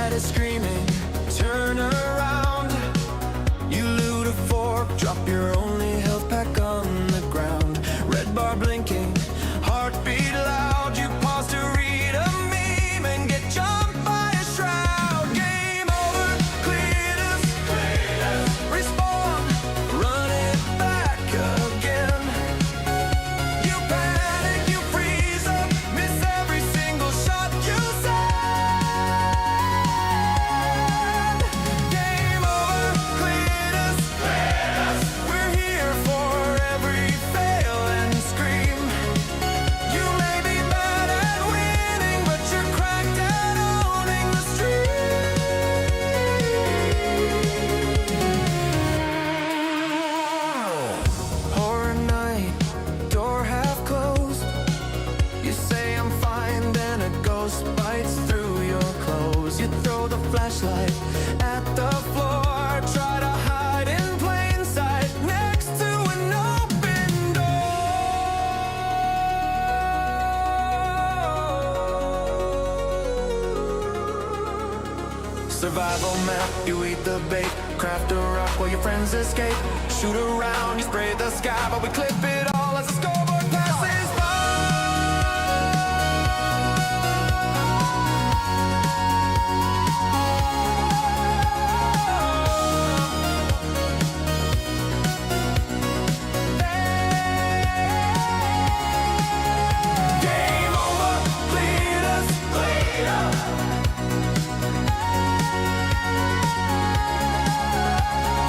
head is screaming, turn around. You loot a fork, drop your only health pack on the ground. Red bar blinking, heartbeat loud. You pause to read a meme and get jumped by a shroud. Game over, Cletus, respawn, run it back again. You panic, you freeze up, miss every single shot you send. Game over, Cletus, we're here for every fail and scream. You may be bad at winning, but you're cracked at owning the stream. Horror night, door half closed. You say I'm fine, then a ghost bites through your clothes. You throw the flashlight at the floor, try to hide in plain sight next to an open door. Survival map, you eat the bait, craft a rock while your friends escape. Shoot around, you spray the sky, but we clip it all as the scoreboard passes by. Game over, Cletus,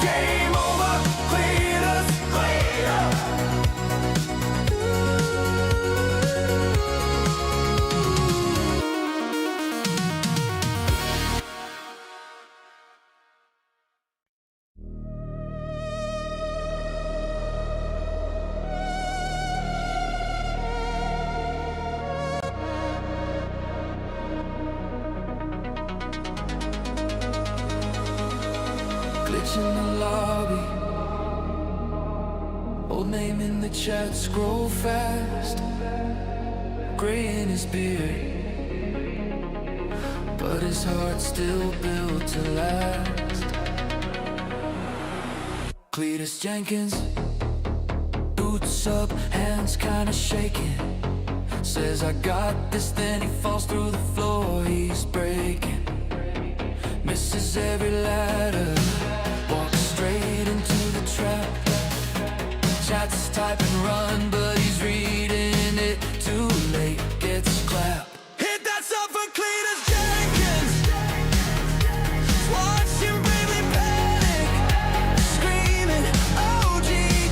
game over, Cletus, glitch in the lobby, old name in the chat, scroll fast. Gray in his beard, but his heart's still built to last. Cletus Jenkins, boots up, hands kinda shaking. Says I got this, then he falls through the floor, he's breaking. Misses every ladder, walks straight into the trap. Chats type and run, but he's reading it too late, gets clapped. Hit that stuff for Cletus Jenkins. Watch him bravely panic, screaming, OG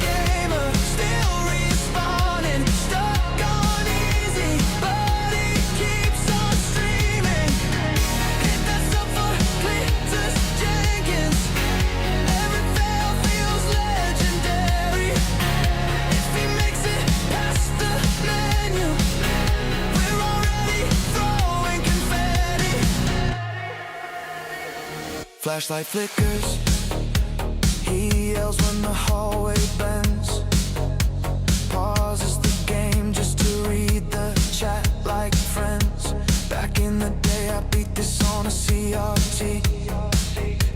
gamer, still respawning, stuck on easy, but he keeps on streaming. Hit that stuff for Cletus Jenkins. Every fail feels legendary. If he makes it past the menu, we're already throwing confetti. Flashlight flickers, he yells when the hallway bends. Pauses the game just to read the chat like friends. Back in the day I beat this on a CRT.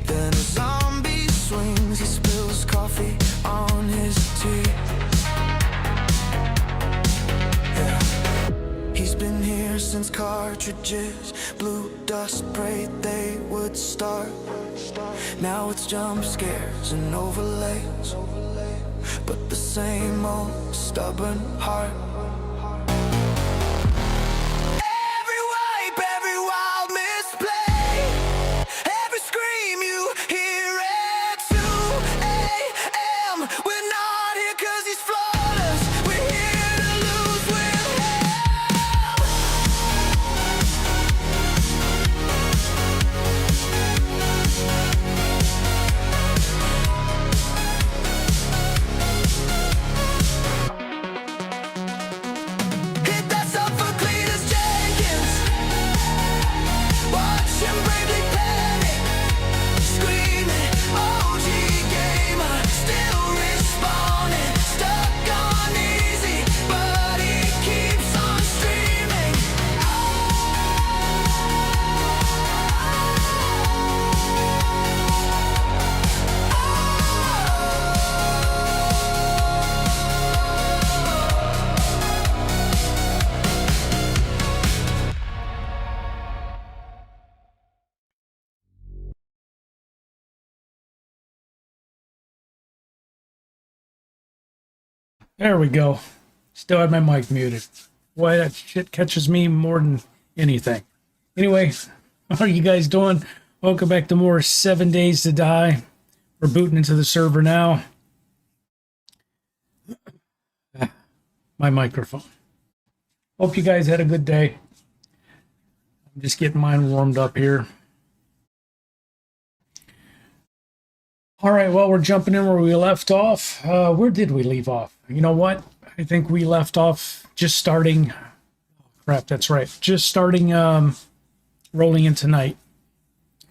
Then a zombie swings, he spills coffee on his tea. Yeah. He's been here since cartridges, blue dust, prayed they would start. Now it's jump scares and overlays, but the same old stubborn heart. Every wipe, every wild misplay, every scream you hear at 2 a.m. We're not here 'cause he's flawless, we're here to lose with hell. There we go. Still had my mic muted. Boy, that shit catches me more than anything. Anyway, how are you guys doing? Welcome back to more 7 Days to Die. We're booting into the server now. My microphone. Hope you guys had a good day. I'm just getting mine warmed up here. All right, well, we're jumping in where we left off. Where did we leave off? You know what? I think we left off just starting. Crap, that's right. Just starting rolling in tonight.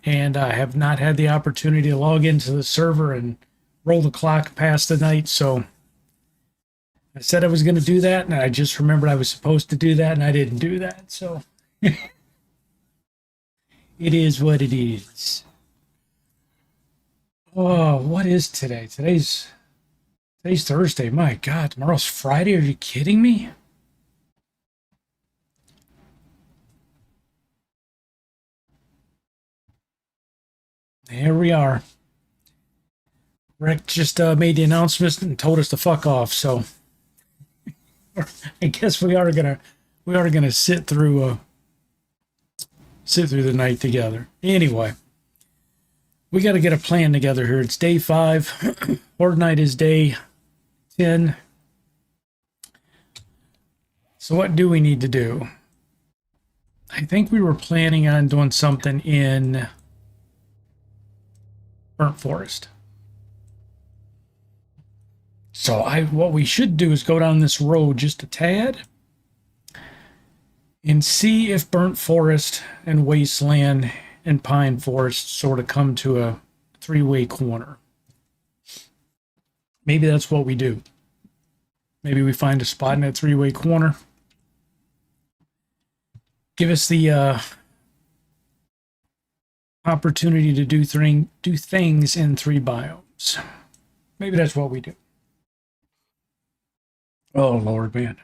And I have not had the opportunity to log into the server and roll the clock past the night. So I said I was going to do that, and I just remembered I was supposed to do that, and I didn't do that. So it is what it is. Oh, what is today? Today's Thursday. My God, tomorrow's Friday. Are you kidding me? Here we are. Rick just made the announcement and told us to fuck off. So I guess we are gonna sit through the night together. Anyway. We got to get a plan together here. It's day 5. Horde night is day 10. So what do we need to do? I think we were planning on doing something in Burnt Forest. So what we should do is go down this road just a tad and see if Burnt Forest and Wasteland and Pine Forest sort of come to a 3-way corner. Maybe that's what we do. Maybe we find a spot in that 3-way corner. Give us the opportunity to do things in 3 biomes. Maybe that's what we do. Oh, Lord, man.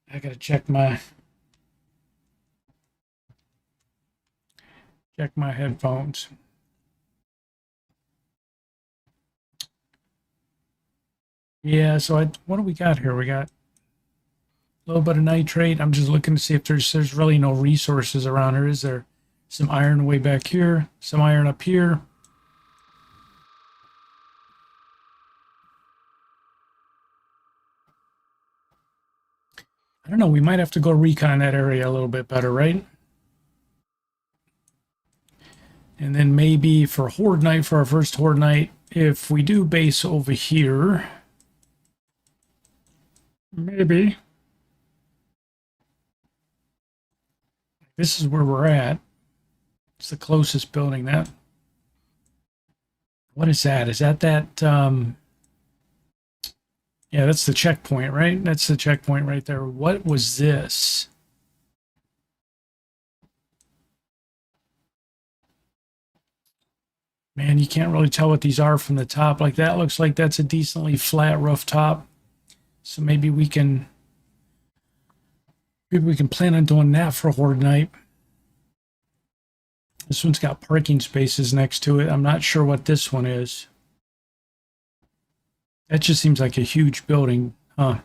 I gotta check my headphones. Yeah, so what do we got here? We got a little bit of nitrate. I'm just looking to see if there's really no resources around here. Is there some iron way back here? Some iron up here? I don't know. We might have to go recon that area a little bit better, right? And then maybe for Horde Night, for our first Horde Night, if we do base over here, maybe. This is where we're at. It's the closest building. What is that? Is that yeah, that's the checkpoint, right? That's the checkpoint right there. What was this? Man, you can't really tell what these are from the top. Like that looks like that's a decently flat rooftop. So maybe we can plan on doing that for Horde Night. This one's got parking spaces next to it. I'm not sure what this one is. That just seems like a huge building, huh?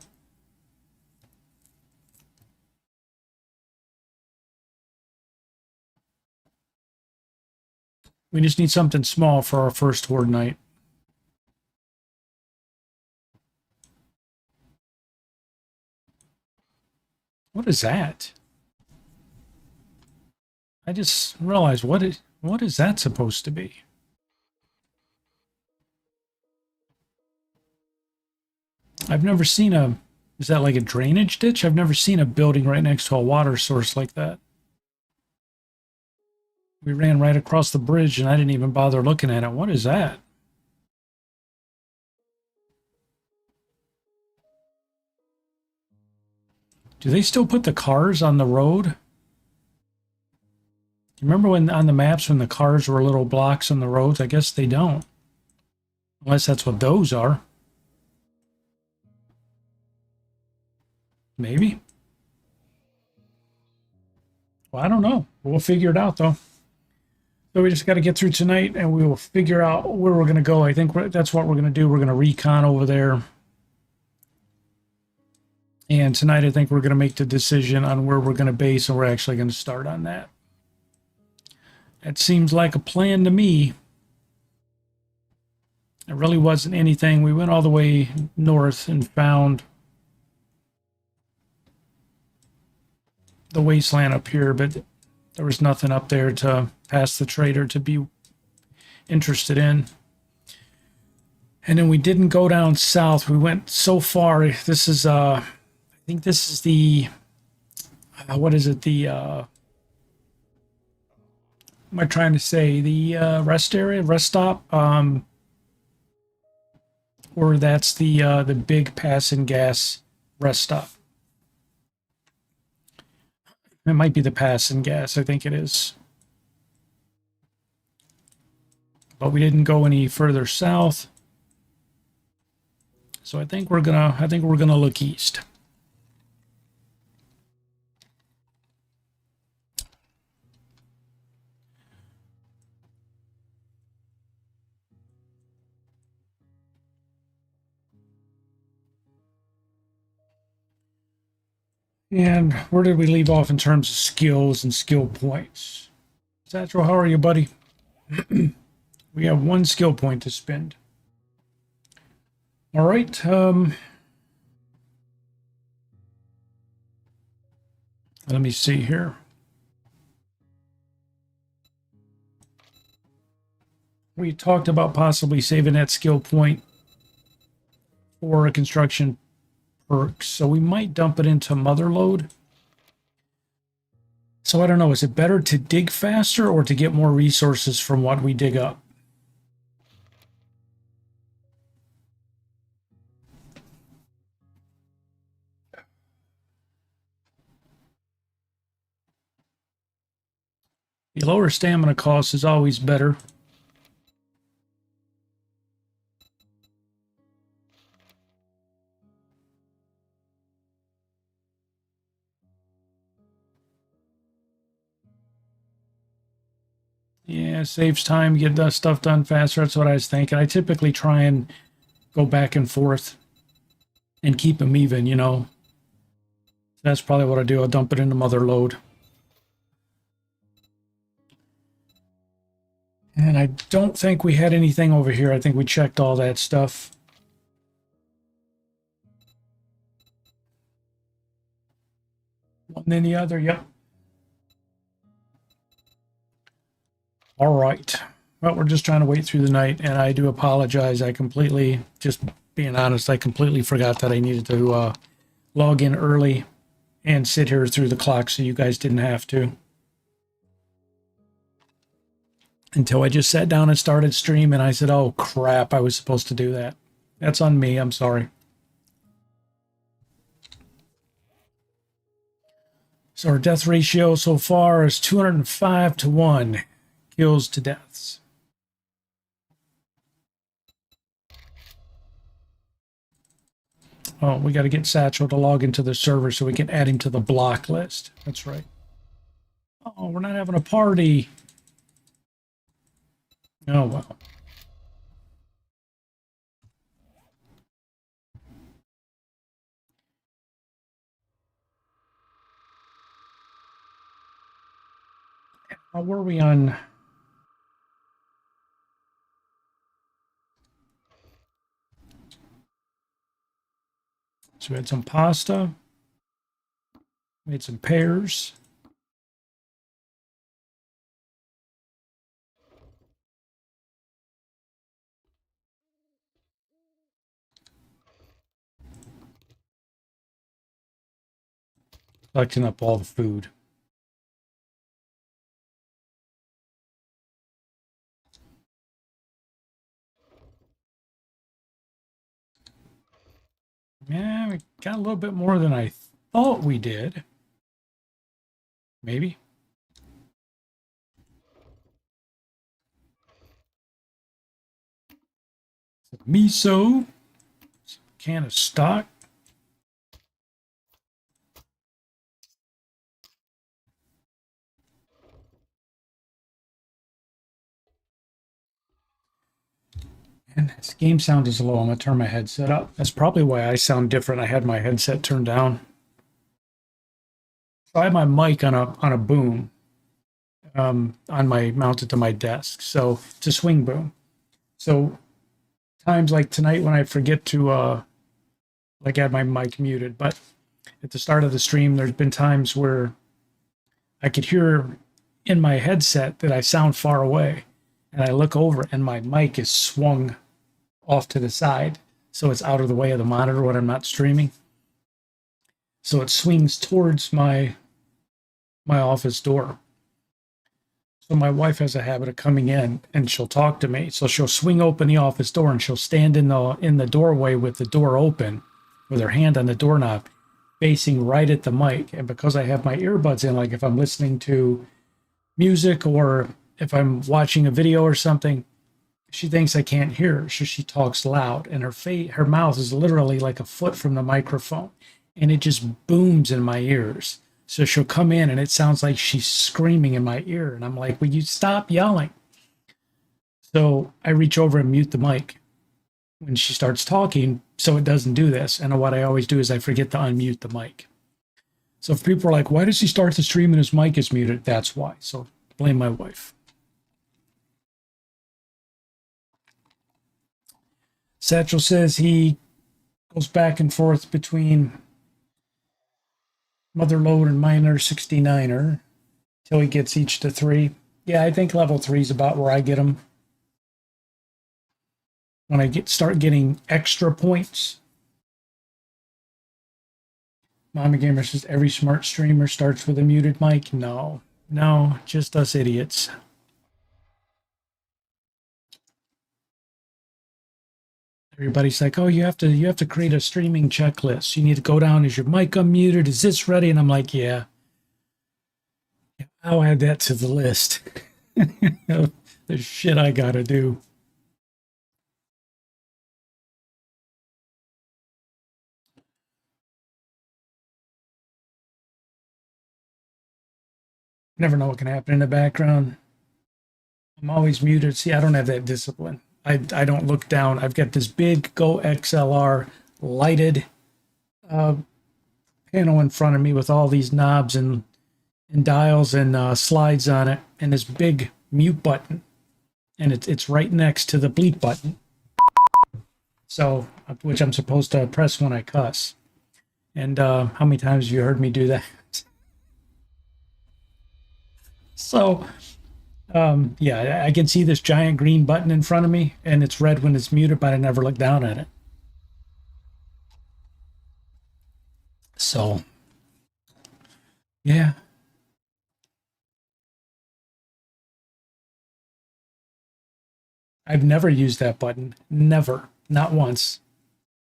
We just need something small for our first Horde Night. What is that? I just realized what is that supposed to be? I've never seen is that like a drainage ditch? I've never seen a building right next to a water source like that. We ran right across the bridge and I didn't even bother looking at it. What is that? Do they still put the cars on the road? You remember when on the maps when the cars were little blocks on the roads? I guess they don't. Unless that's what those are. Maybe. Well, I don't know. We'll figure it out though. So we just got to get through tonight and we will figure out where we're going to go. I think that's what we're going to do. We're going to recon over there And tonight I think we're going to make the decision on where we're going to base, and we're actually going to start on that. That seems like a plan to me. It really wasn't anything. We went all the way north and found the wasteland up here, but there was nothing up there to pass the trader to be interested in. And then we didn't go down south. We went so far. This is I think this is the what is it? The am I trying to say the rest area, rest stop? Or that's the big pass and gas rest stop. It might be the pass and gas. I think it is. But we didn't go any further south. So I think we're gonna look east. And where did we leave off in terms of skills and skill points? Satchel, how are you, buddy? We have 1 skill point to spend. All right. Let me see here. We talked about possibly saving that skill point for a construction perk, so we might dump it into Motherlode. So I don't know, is it better to dig faster or to get more resources from what we dig up? The lower stamina cost is always better. Yeah, saves time, get the stuff done faster. That's what I was thinking. I typically try and go back and forth and keep them even, you know. That's probably what I do. I'll dump it into Motherlode. And I don't think we had anything over here. I think we checked all that stuff. One then the other, yep. All right. Well, we're just trying to wait through the night, and I do apologize. I completely, just being honest, I completely forgot that I needed to log in early and sit here through the clock so you guys didn't have to. Until I just sat down and started stream, and I said, oh, crap, I was supposed to do that. That's on me. I'm sorry. So our death ratio so far is 205 to 1 kills to deaths. Oh, we got to get Satchel to log into the server so we can add him to the block list. That's right. Oh, we're not having a party. Oh, well. How were we on? So we had some pasta. We had some pears. Collecting up all the food. Yeah, we got a little bit more than I thought we did. Maybe. Some miso. Some can of stock. And this game sound is low. I'm going to turn my headset up. That's probably why I sound different. I had my headset turned down. So I have my mic on a boom mounted to my desk. So it's a swing boom. So times like tonight when I forget to like have my mic muted, but at the start of the stream, there's been times where I could hear in my headset that I sound far away, and I look over and my mic is swung off to the side, so it's out of the way of the monitor when I'm not streaming. So it swings towards my office door. So my wife has a habit of coming in and she'll talk to me. So she'll swing open the office door and she'll stand in the doorway with the door open, with her hand on the doorknob, facing right at the mic. And because I have my earbuds in, like if I'm listening to music or if I'm watching a video or something, she thinks I can't hear her, so she talks loud, and her mouth is literally like a foot from the microphone, and it just booms in my ears. So she'll come in and it sounds like she's screaming in my ear, and I'm like, will you stop yelling? So I reach over and mute the mic when she starts talking so it doesn't do this. And what I always do is I forget to unmute the mic. So if people are like, why does he start the stream and his mic is muted? That's why. So blame my wife. Satchel says he goes back and forth between Motherlode and Miner 69er till he gets each to 3. Yeah, I think level 3 is about where I get them. When I start getting extra points. Mama Gamer says every smart streamer starts with a muted mic. No, just us idiots. Everybody's like, oh, you have to create a streaming checklist. You need to go down. Is your mic unmuted? Is this ready? And I'm like, yeah. I'll add that to the list. There's shit I gotta do. Never know what can happen in the background. I'm always muted. See, I don't have that discipline. I don't look down. I've got this big Go XLR lighted panel in front of me with all these knobs and dials and slides on it, and this big mute button, and it's right next to the bleep button. So, which I'm supposed to press when I cuss. And how many times have you heard me do that? So, yeah, I can see this giant green button in front of me, and it's red when it's muted, but I never look down at it. So, yeah. I've never used that button. Never. Not once.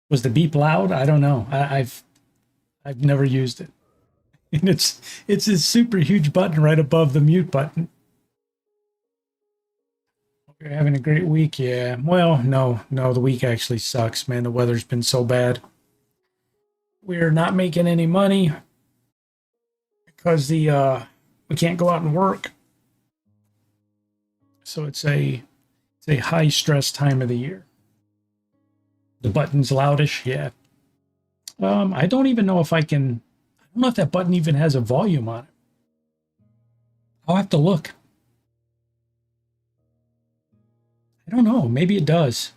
Was the beep loud? I don't know. I've never used it. And it's a super huge button right above the mute button. You're having a great week, yeah. Well, no, the week actually sucks, man. The weather's been so bad. We're not making any money because we can't go out and work. So it's a high stress time of the year. The button's loudish, yeah. I don't even know if I don't know if that button even has a volume on it. I'll have to look. I don't know. Maybe it does.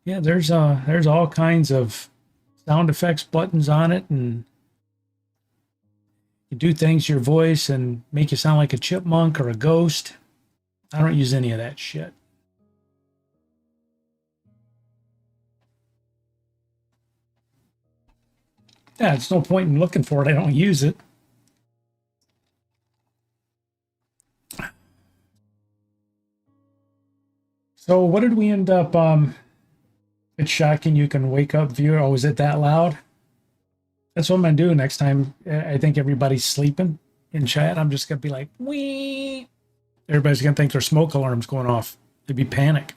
Yeah, there's all kinds of sound effects buttons on it, and you do things to your voice and make you sound like a chipmunk or a ghost. I don't use any of that shit. Yeah, it's no point in looking for it. I don't use it. So what did we end up, it's shocking you can wake up viewer. Oh, is it that loud? That's what I'm going to do next time. I think everybody's sleeping in chat. I'm just going to be like, wee. Everybody's going to think their smoke alarm's going off. It'd be panic.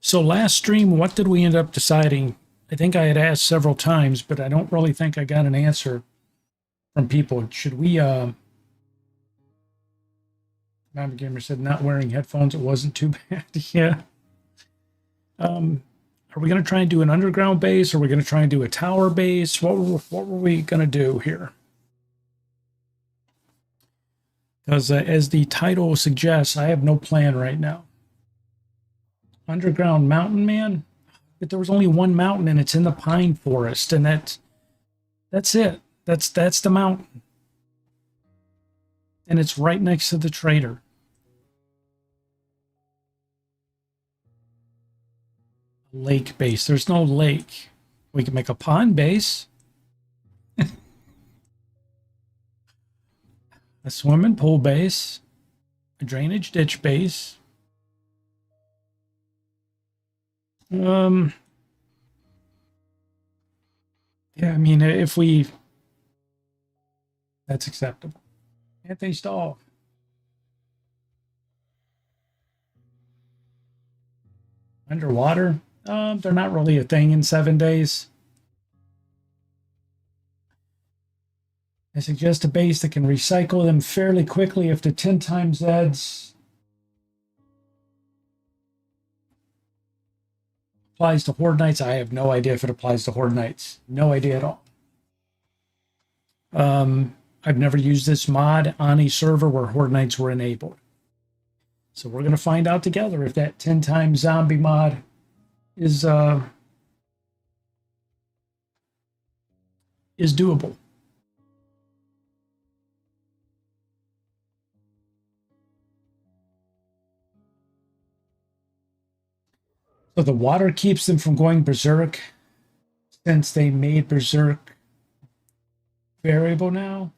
So last stream, what did we end up deciding? I think I had asked several times, but I don't really think I got an answer from people. Should we Mama Gamer said not wearing headphones, it wasn't too bad. Yeah. Are we going to try and do an underground base? Or are we going to try and do a tower base? What were we going to do here? Because as the title suggests, I have no plan right now. Underground mountain man? But there was only one mountain and it's in the pine forest, and that's it. That's the mountain. And it's right next to the trader. Lake base. There's no lake. We can make a pond base. A swimming pool base. A drainage ditch base. Yeah, I mean, if we... That's acceptable. Anthony Stahl. Underwater? They're not really a thing in 7 days. I suggest a base that can recycle them fairly quickly if the 10 times Zeds applies to Horde Knights. I have no idea if it applies to Horde Knights. No idea at all. I've never used this mod on a server where Horde Knights were enabled. So we're going to find out together if that 10 times zombie mod is doable. So the water keeps them from going berserk since they made berserk variable now.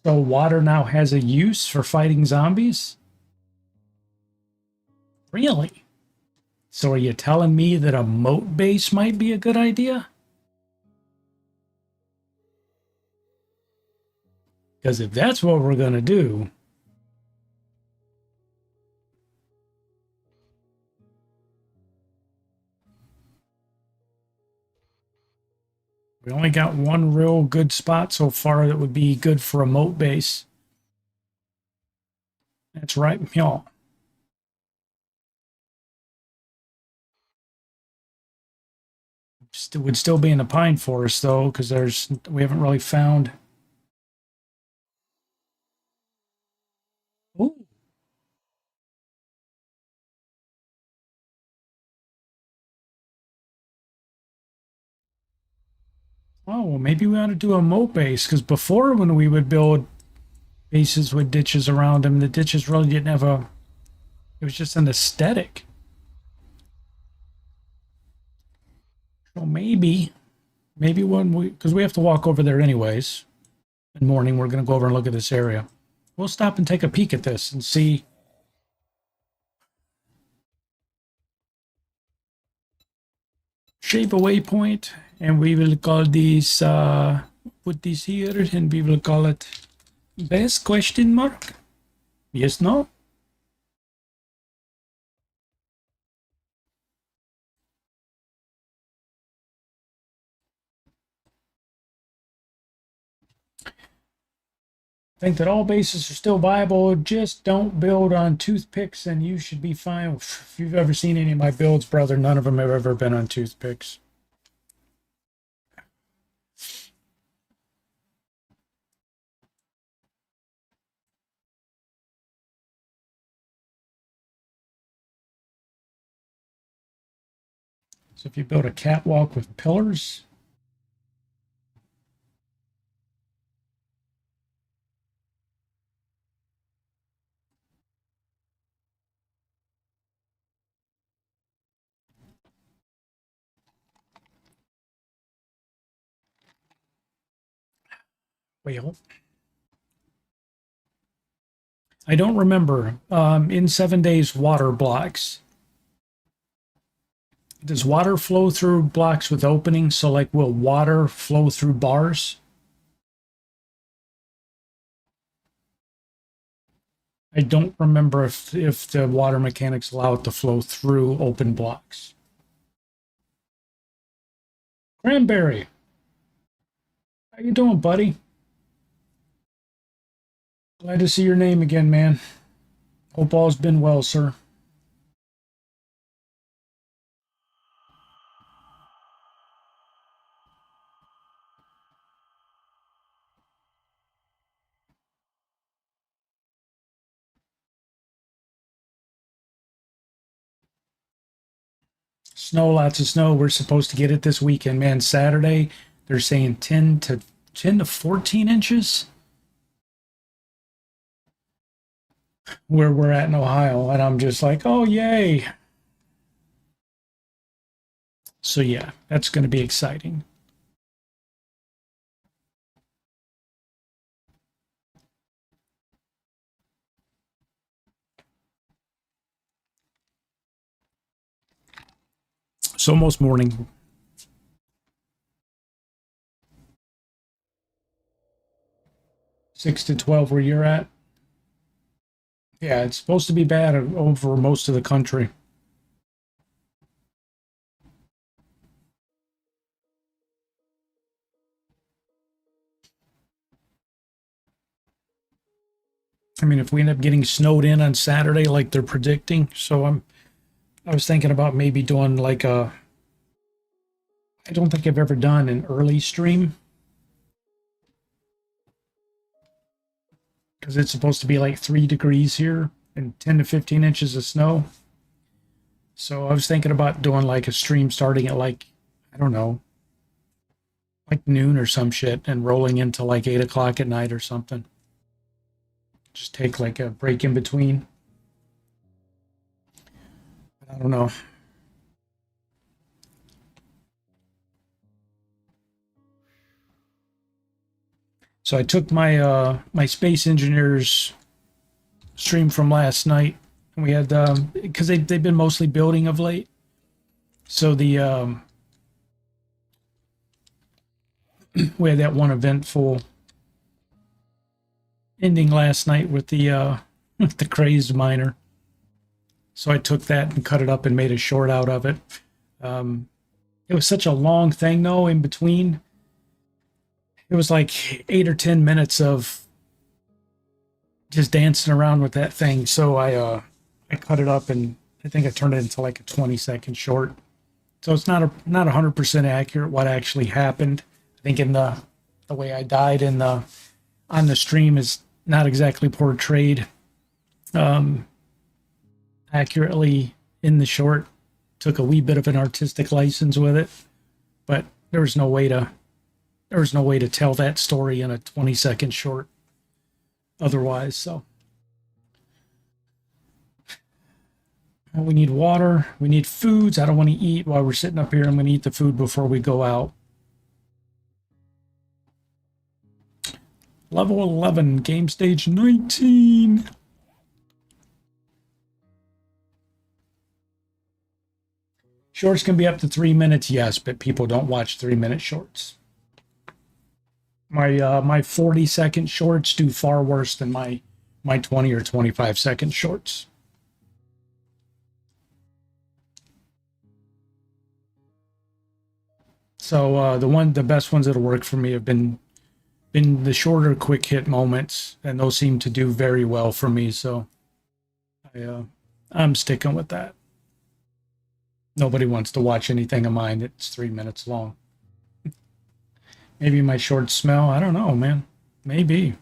So water now has a use for fighting zombies? Really? So are you telling me that a moat base might be a good idea? Because if that's what we're going to do, we only got one real good spot so far that would be good for a moat base. That's right, y'all. Would still be in the pine forest though, because we haven't really found. Ooh. Oh, well, maybe we ought to do a moat base, because before when we would build bases with ditches around them, the ditches really didn't have a. It was just an aesthetic. So maybe because we have to walk over there anyways. In the morning, we're going to go over and look at this area. We'll stop and take a peek at this and see. Shape a waypoint, and we will call these, put this here, and we will call it base question mark. Yes, no? Think that all bases are still viable. Just don't build on toothpicks and you should be fine. If you've ever seen any of my builds, brother, none of them have ever been on toothpicks. So if you build a catwalk with pillars, well, I don't remember. In 7 days, water blocks. Does water flow through blocks with openings? So, like, will water flow through bars? I don't remember if the water mechanics allow it to flow through open blocks. Cranberry, how you doing, buddy? Glad to see your name again, man. Hope all's been well, sir. Snow, lots of snow. We're supposed to get it this weekend, man. Saturday, they're saying 10 to 14 inches where we're at in Ohio, and I'm just like, oh yay. So yeah, that's going to be exciting. It's almost morning. Six to 12 where you're at. Yeah, it's supposed to be bad over most of the country. I mean, if we end up getting snowed in on Saturday like they're predicting, I was thinking about maybe doing like a, I don't think I've ever done an early stream because it's supposed to be like 3 degrees here and 10 to 15 inches of snow. So I was thinking about doing like a stream starting at like, I don't know, like noon or some shit and rolling into like 8 o'clock at night or something. Just take like a break in between. I don't know. So I took my my Space Engineers stream from last night, and we had because they've been mostly building of late. So the we had that one eventful ending last night with the the crazed miner. So I took that and cut it up and made a short out of it. It was such a long thing though in between. It was like 8 or 10 minutes of just dancing around with that thing. So I cut it up and I think I turned it into like a 20-second short. So it's not 100% accurate what actually happened. I think in the way I died in the on the stream is not exactly portrayed accurately in the short. Took a wee bit of an artistic license with it, but there was no way to tell that story in a 20-second short otherwise. So we need water, we need foods. I don't want to eat while we're sitting up here. I'm going to eat the food before we go out. Level 11, game stage 19. Shorts can be up to 3 minutes, yes, but people don't watch 3-minute shorts. My 40-second shorts do far worse than my 20 or 25-second shorts. So the best ones that'll work for me have been the shorter quick hit moments, and those seem to do very well for me. So I'm sticking with that. Nobody wants to watch anything of mine that's 3 minutes long. Maybe my shorts smell. I don't know, man. Maybe.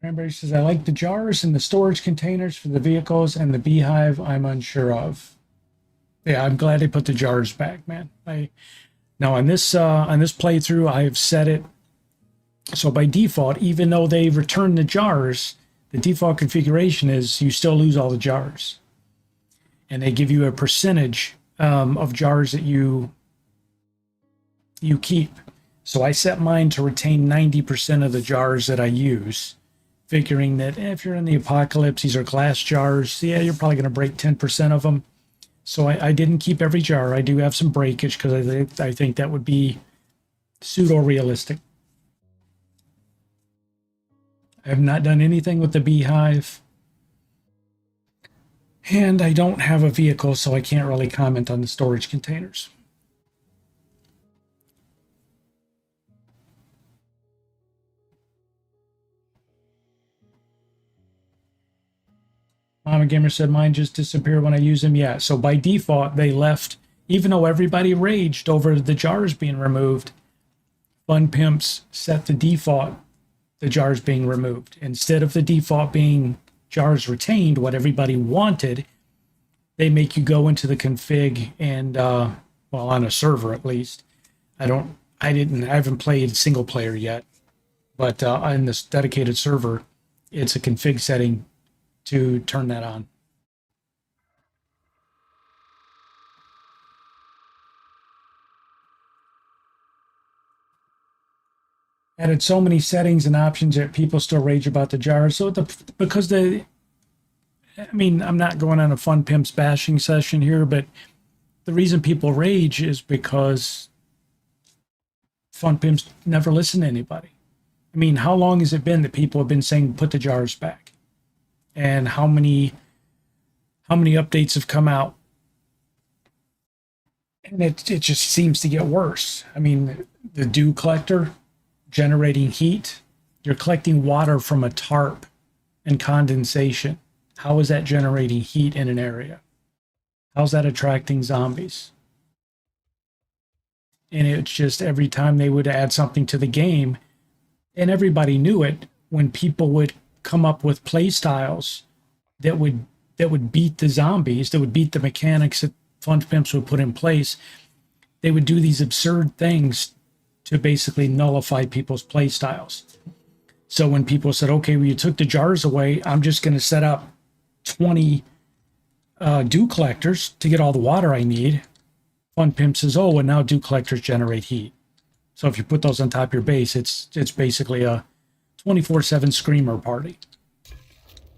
Cranberry says, I like the jars and the storage containers for the vehicles and the beehive I'm unsure of. Yeah, I'm glad they put the jars back, man. Now on this playthrough, I've set it so by default, even though they return the jars, the default configuration is you still lose all the jars. And they give you a percentage of jars that you keep. So I set mine to retain 90% of the jars that I use, figuring that if you're in the apocalypse, these are glass jars. Yeah, you're probably going to break 10% of them. So I didn't keep every jar. I do have some breakage because I think that would be pseudo-realistic. I have not done anything with the beehive. And I don't have a vehicle, so I can't really comment on the storage containers. Mama Gamer said mine just disappear when I use them. Yeah, so by default, they left, even though everybody raged over the jars being removed, Fun Pimps set the default, the jars being removed. Instead of the default being jars retained, what everybody wanted, they make you go into the config and, well, on a server at least. I haven't played single player yet, but on this dedicated server, it's a config setting to turn that on. Added so many settings and options that people still rage about the jars. So because I mean, I'm not going on a Fun Pimps bashing session here, but the reason people rage is because Fun Pimps never listen to anybody. I mean, how long has it been that people have been saying put the jars back? And how many updates have come out? And it just seems to get worse. I mean, the dew collector generating heat, you're collecting water from a tarp and condensation. How is that generating heat in an area? How's that attracting zombies? And it's just every time they would add something to the game, and everybody knew it, when people would come up with play styles that would beat the zombies, that would beat the mechanics that Fun Pimps would put in place, they would do these absurd things to basically nullify people's play styles. So when people said, okay, well, you took the jars away, I'm just going to set up 20 dew collectors to get all the water I need. Fun Pimp says, oh, and now dew collectors generate heat. So if you put those on top of your base, it's basically a 24/7 screamer party.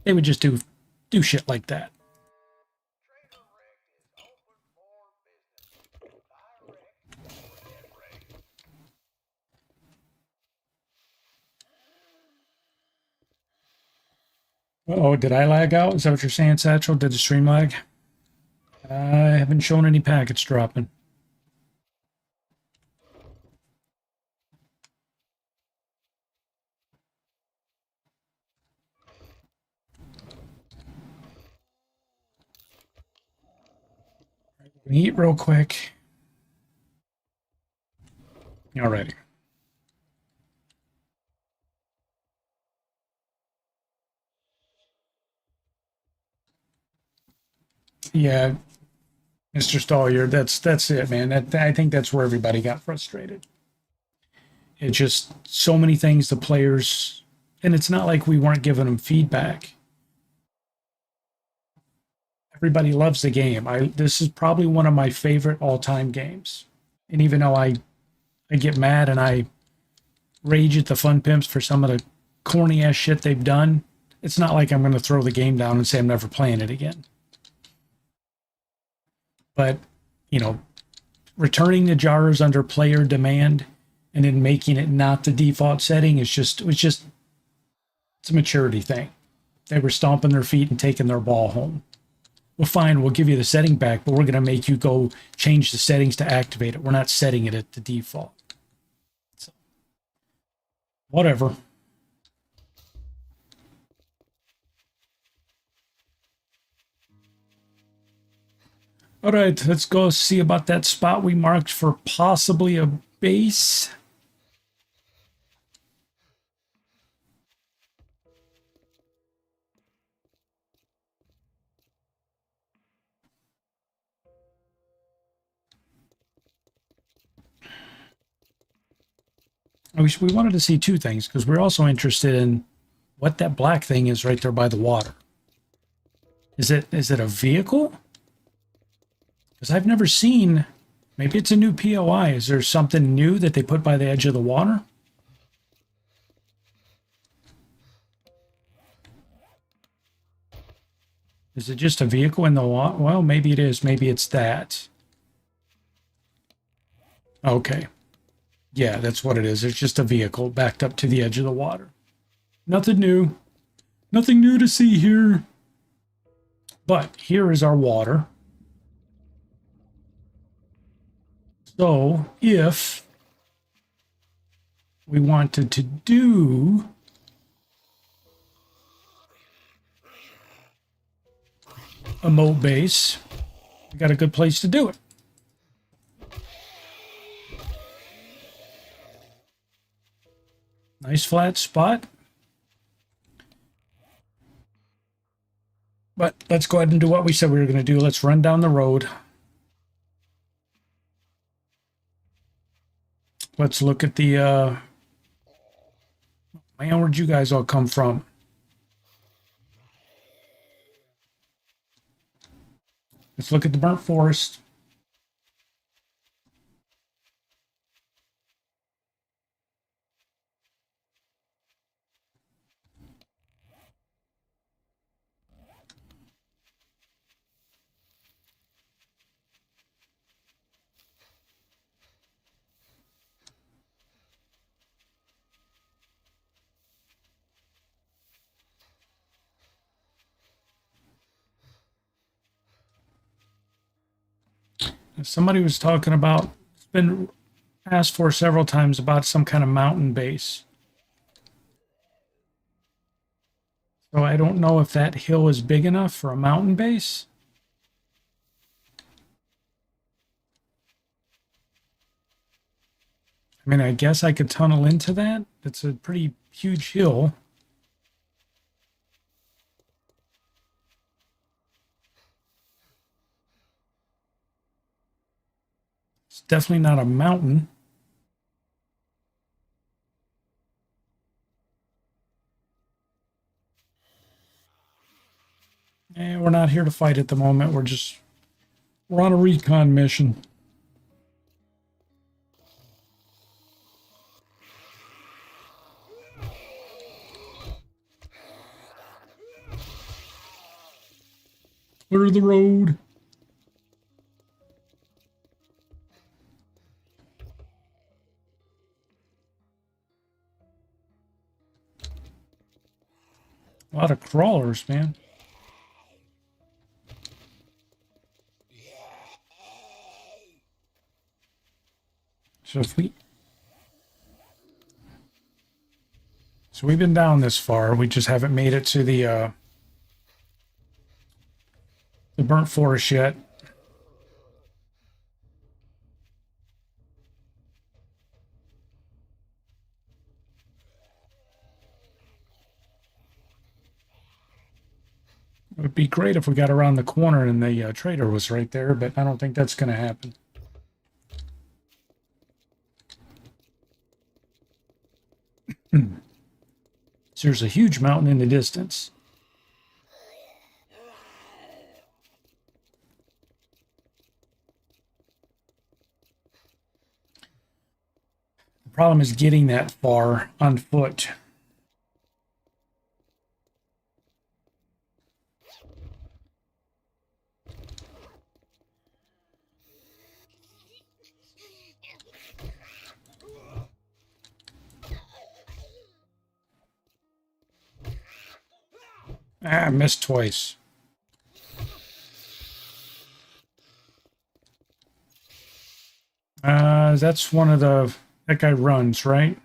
They would just do shit like that. Oh, did I lag out? Is that what you're saying, Satchel? Did the stream lag? I haven't shown any packets dropping. Eat real quick. Alrighty. Yeah, Mr. Stollier, that's it, man. I think that's where everybody got frustrated. It's just so many things the players, and it's not like we weren't giving them feedback. Everybody loves the game. This is probably one of my favorite all-time games. And even though I get mad and I rage at the Fun Pimps for some of the corny ass shit they've done, it's not like I'm going to throw the game down and say I'm never playing it again. But, you know, returning the jars under player demand and then making it not the default setting is it's a maturity thing. They were stomping their feet and taking their ball home. Well, fine, we'll give you the setting back, but we're going to make you go change the settings to activate it. We're not setting it at the default. So, whatever. All right, let's go see about that spot we marked for possibly a base. We wanted to see two things because we're also interested in what that black thing is right there by the water. Is it a vehicle? Because I've never seen, maybe it's a new POI. Is there something new that they put by the edge of the water? Is it just a vehicle in the water? Well, maybe it is. Maybe it's that. Okay. Yeah, that's what it is. It's just a vehicle backed up to the edge of the water. Nothing new. Nothing new to see here. But here is our water. So if we wanted to do a moat base, we got a good place to do it. Nice flat spot. But let's go ahead and do what we said we were going to do. Let's run down the road. Let's look at the, man, where'd you guys all come from? Let's look at the burnt forest. Somebody was talking about, it's been asked for several times about some kind of mountain base. So I don't know if that hill is big enough for a mountain base. I mean, I guess I could tunnel into that. It's a pretty huge hill. It's definitely not a mountain. And we're not here to fight at the moment. We're on a recon mission. Clear the road. A lot of crawlers, man. So we've been down this far. We just haven't made it to the burnt forest yet. It would be great if we got around the corner and the trader was right there, but I don't think that's going to happen. So there's a huge mountain in the distance. The problem is getting that far on foot. Ah, I missed twice. That's one of the... That guy runs, right?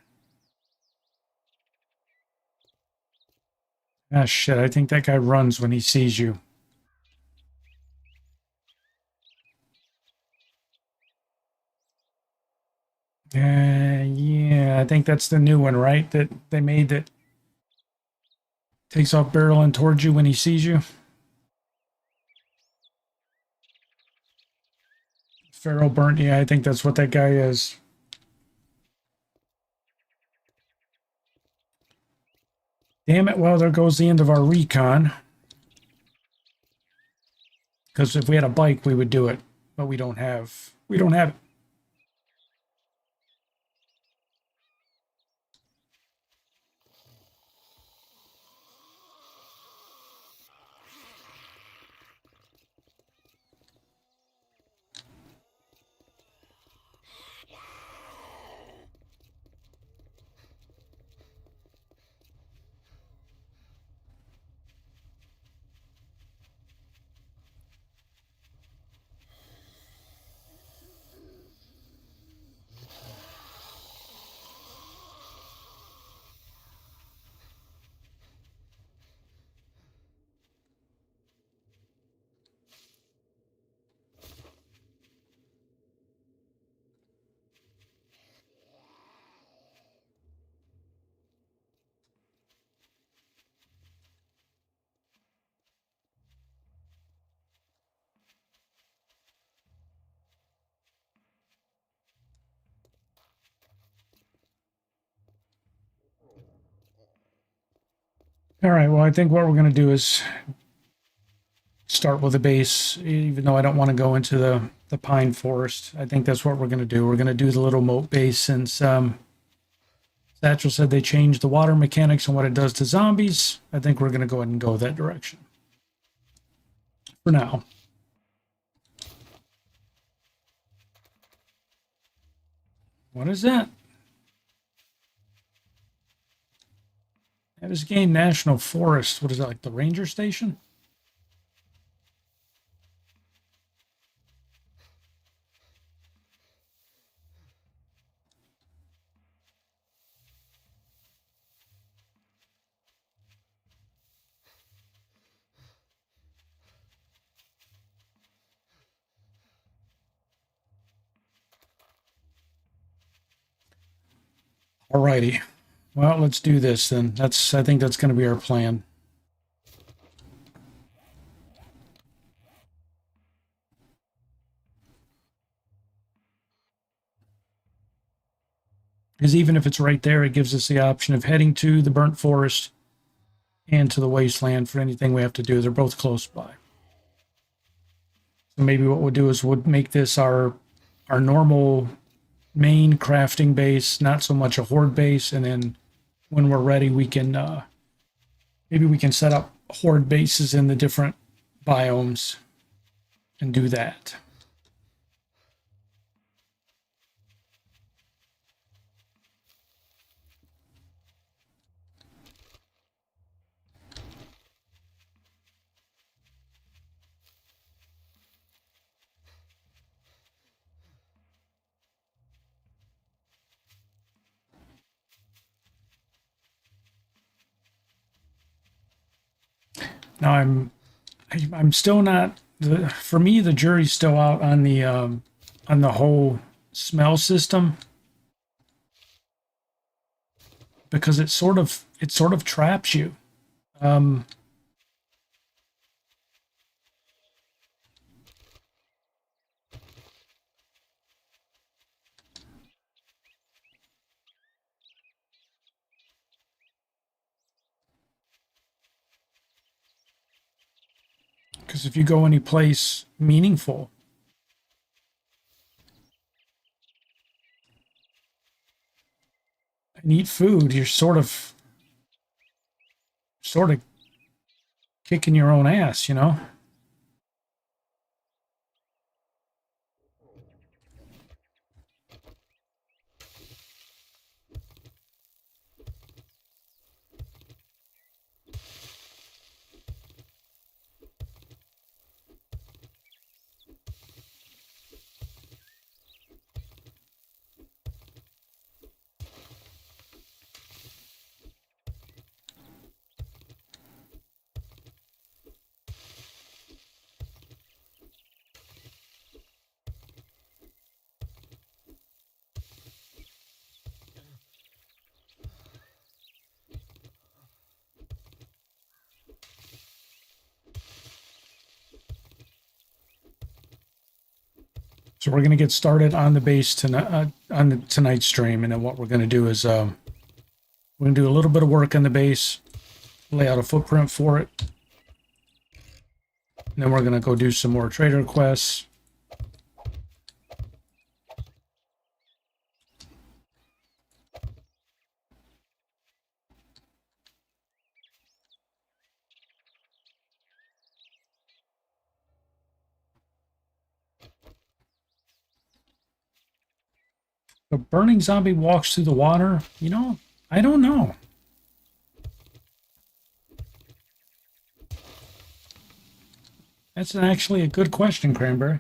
Ah, shit. I think that guy runs when he sees you. Yeah, I think that's the new one, right? That they made that takes off barreling towards you when he sees you. Feral burnt, yeah, I think that's what that guy is. Damn it, well, there goes the end of our recon. Because if we had a bike, we would do it. But we don't have it. All right, well, I think what we're going to do is start with a base, even though I don't want to go into the pine forest. I think that's what we're going to do. We're going to do the little moat base since Satchel said they changed the water mechanics and what it does to zombies. I think we're going to go ahead and go that direction for now. What is that? That is Game National Forest. What is that, like the ranger station? Alrighty. Well, let's do this then. I think that's going to be our plan. Because even if it's right there, it gives us the option of heading to the burnt forest and to the wasteland for anything we have to do. They're both close by. So maybe what we'll do is we'll make this our normal main crafting base, not so much a horde base, and then when we're ready, we can maybe we can set up horde bases in the different biomes and do that. Now I'm still not for me the jury's still out on the whole smell system, because it sort of traps you. Because if you go any place meaningful, and eat food, you're sort of kicking your own ass, you know? So we're going to get started on the base tonight, on tonight's stream, and then what we're going to do is we're going to do a little bit of work on the base, lay out a footprint for it, and then we're going to go do some more trader quests. A burning zombie walks through the water. You know, I don't know. That's actually a good question, Cranberry.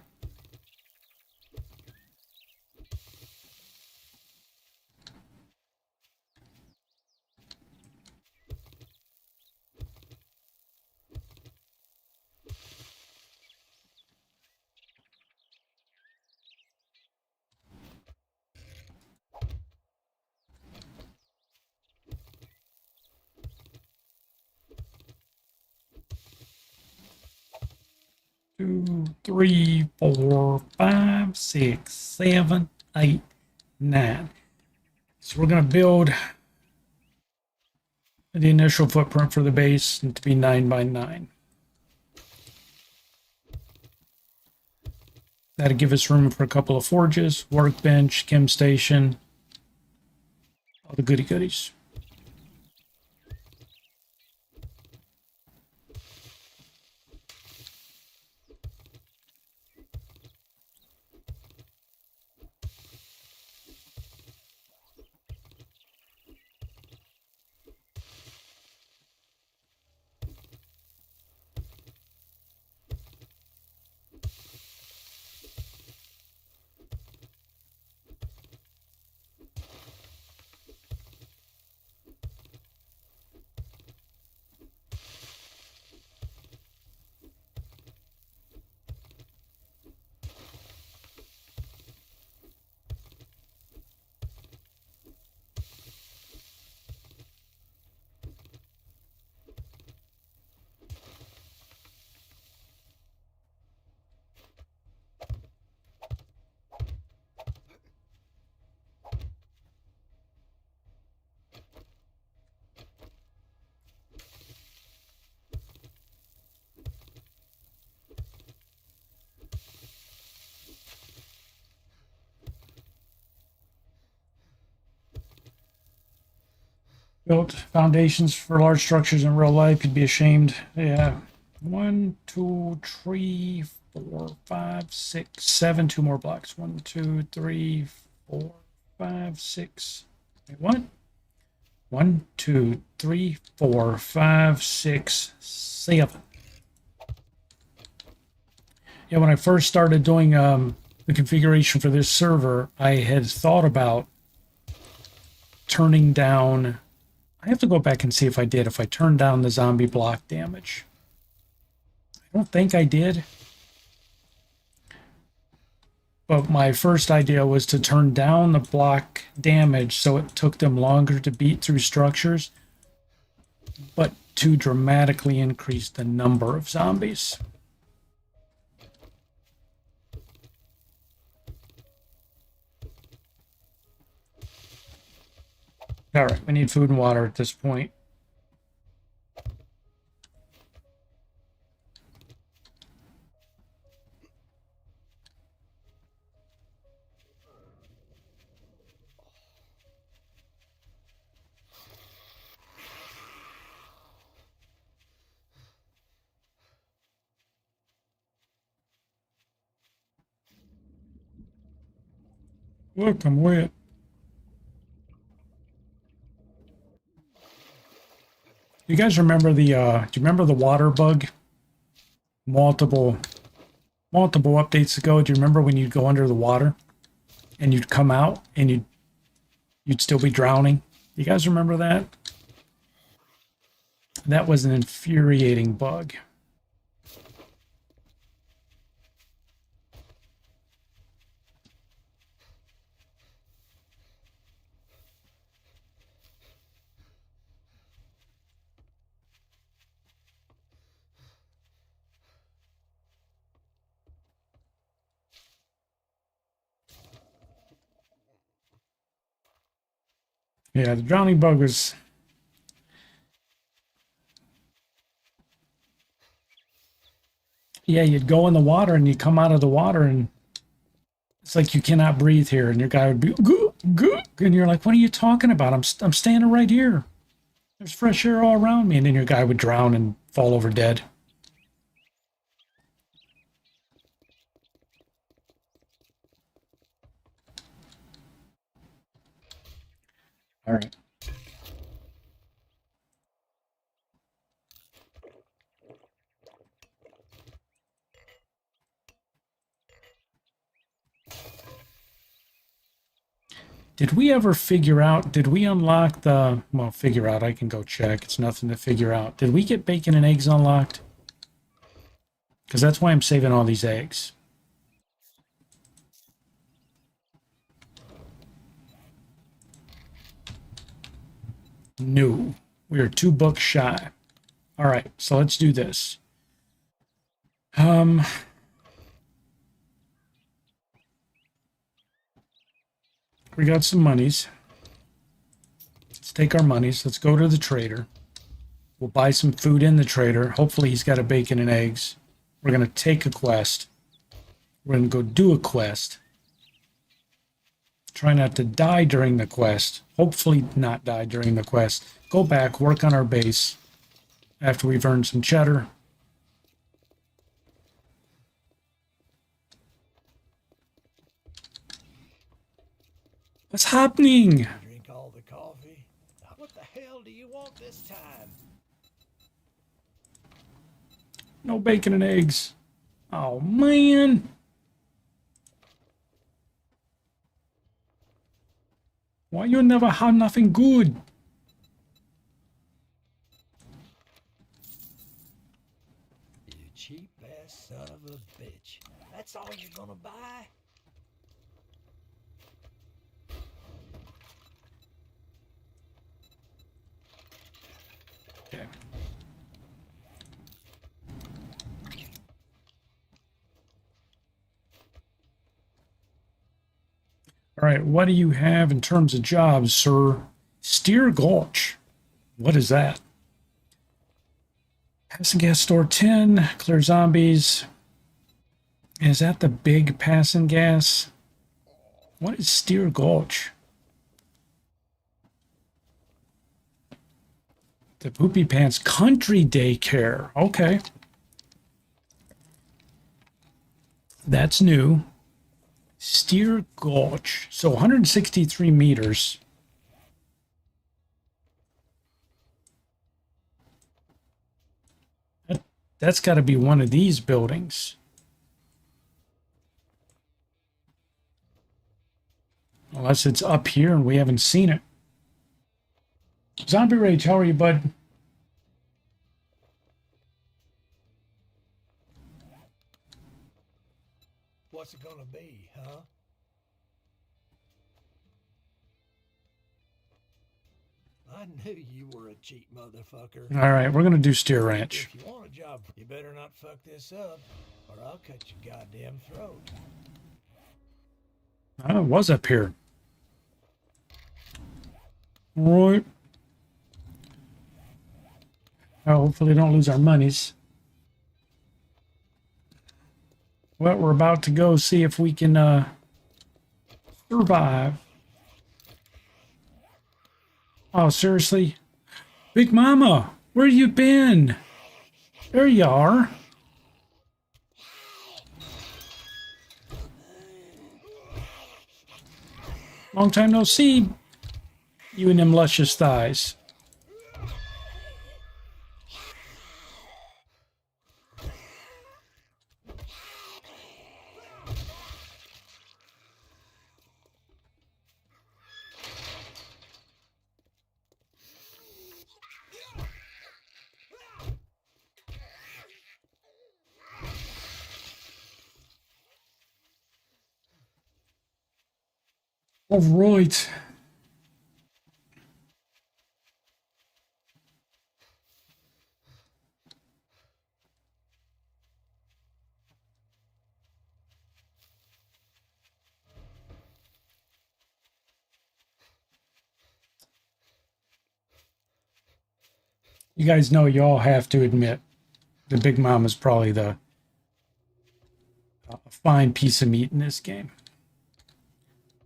Two, three, four, five, six, seven, 8, 9. So we're going to build the initial footprint for the base to be 9 by 9. That'll give us room for a couple of forges, workbench, chem station, all the goody goodies. Built foundations for large structures in real life. You'd be ashamed. Yeah. 1, 2, 3, 4, 5, 6, 7. 2 more blocks. 1, 2, 3, 4, 5, 6. Wait, what? 1, 2, 3, 4, 5, 6, 7. Yeah, when I first started doing the configuration for this server, I had thought about turning down. I have to go back and see if I did, if I turned down the zombie block damage. I don't think I did. But my first idea was to turn down the block damage so it took them longer to beat through structures, but to dramatically increase the number of zombies. All right, we need food and water at this point. Look, I'm wet. You guys remember the, do you remember the water bug? Multiple updates ago. Do you remember when you'd go under the water and you'd come out and you'd still be drowning? You guys remember that? That was an infuriating bug. Yeah, the drowning bug was... Yeah, you'd go in the water and you'd come out of the water and it's like you cannot breathe here. And your guy would be, goo, goo. And you're like, what are you talking about? I'm standing right here. There's fresh air all around me. And then your guy would drown and fall over dead. All right. Did we ever figure out, did we unlock the, well, figure out, I can go check. It's nothing to figure out. Did we get bacon and eggs unlocked? Because that's why I'm saving all these eggs. No. We are 2 books shy. All right, so let's do this. We got some monies. Let's take our monies. Let's go to the trader. We'll buy some food in the trader. Hopefully he's got a bacon and eggs. We're going to take a quest. We're going to go do a quest. Try not to die during the quest. Hopefully not die during the quest. Go back, work on our base after we've earned some cheddar. What's happening? Drink all the coffee. What the hell do you want this time? No bacon and eggs. Oh, man. Why you never have nothing good? You cheap ass son of a bitch. That's all you're gonna buy? Okay. All right, what do you have in terms of jobs, sir? Steer Gulch. What is that? Passing gas store 10, clear zombies. Is that the big passing gas? What is Steer Gulch? The Poopy Pants Country Daycare. Okay. That's new. Steer Gulch. So 163 meters. That's got to be one of these buildings. Unless it's up here and we haven't seen it. Zombie Rage, how are you, bud? What's it gonna be, huh? I knew you were a cheap motherfucker. All right, we're going to do Steer Ranch. If you want a job, you better not fuck this up, or I'll cut your goddamn throat. Oh, it was up here. All right. Oh, hopefully don't lose our monies. Well, we're about to go see if we can survive. Oh, seriously? Big Mama, where you been? There you are. Long time no see. You and them luscious thighs. All right. You guys know you all have to admit the Big Mom is probably the fine piece of meat in this game.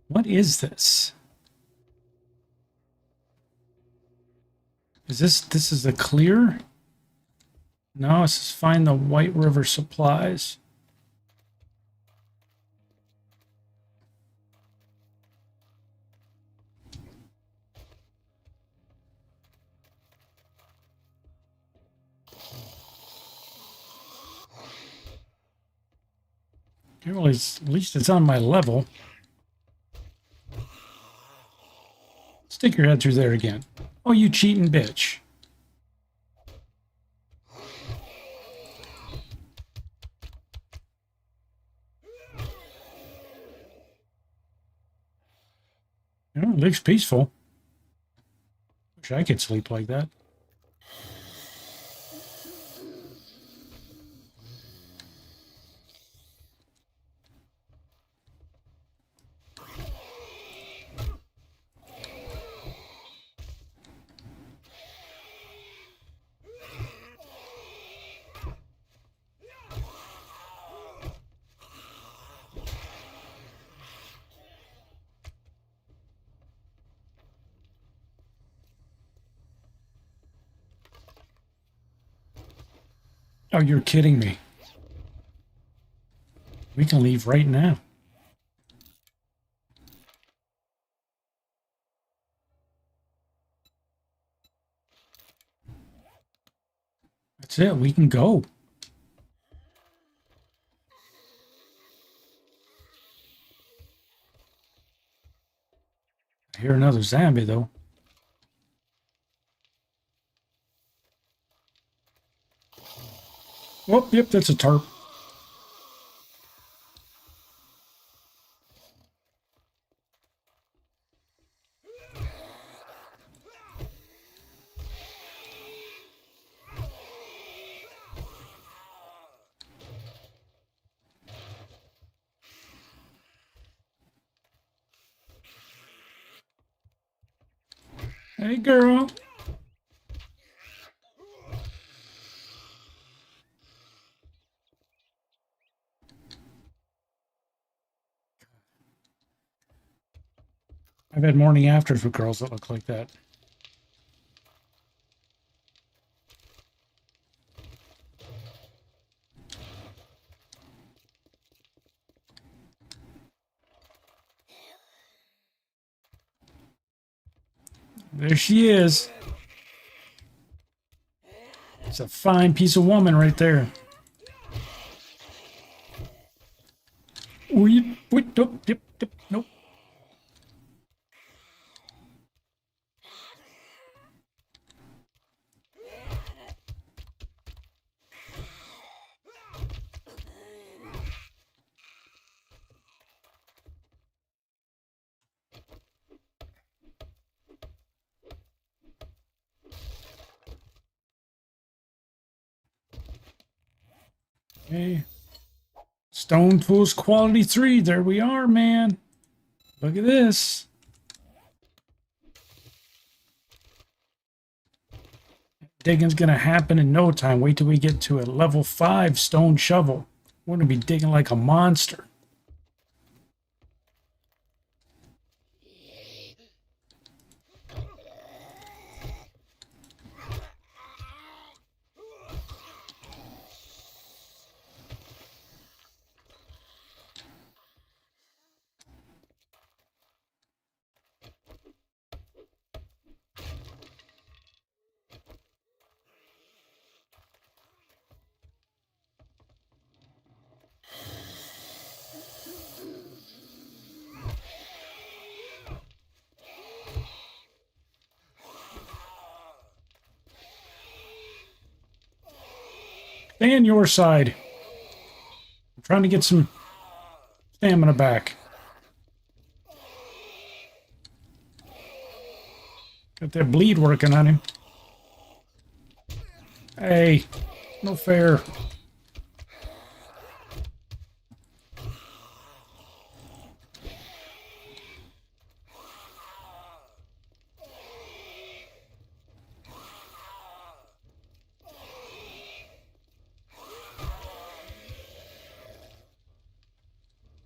What is this? Is this is the clear? No, it says find the White River supplies. Well, at least it's on my level. Stick your head through there again. Oh, you cheating bitch. You know, it looks peaceful. Wish I could sleep like that. Oh, you're kidding me. We can leave right now. That's it. We can go. I hear another zombie, though. Oh, yep, that's a tarp. Hey, girl. I've had morning afters with girls that look like that. There she is. It's a fine piece of woman right there. Wait, nope, yep, nope. Okay. Stone Tools Quality 3. There we are, man. Look at this. Digging's going to happen in no time. Wait till we get to a level 5 stone shovel. We're going to be digging like a monster. Stay on your side. I'm trying to get some stamina back. Got that bleed working on him. Hey, no fair.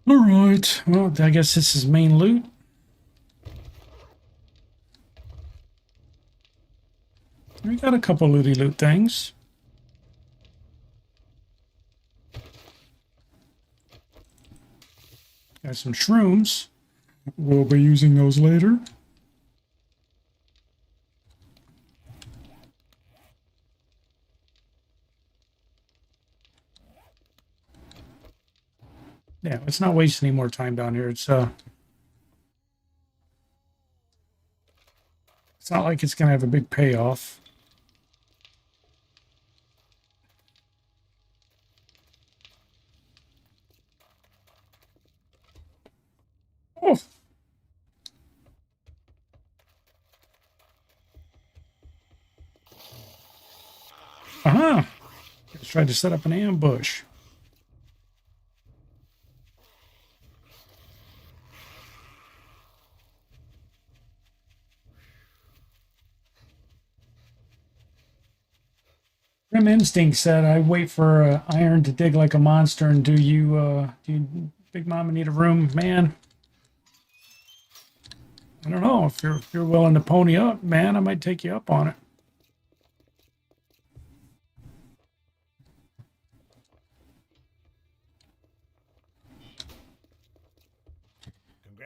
All right. Well, I guess this is main loot. We got a couple looty loot things. Got some shrooms. We'll be using those later. Yeah, let's not waste any more time down here. It's not like it's gonna have a big payoff. Oh. Aha! Just tried to set up an ambush. Grim Instinct said, I wait for iron to dig like a monster, and do you, Big Mama, need a room? Man, I don't know. If you're willing to pony up, man, I might take you up on it.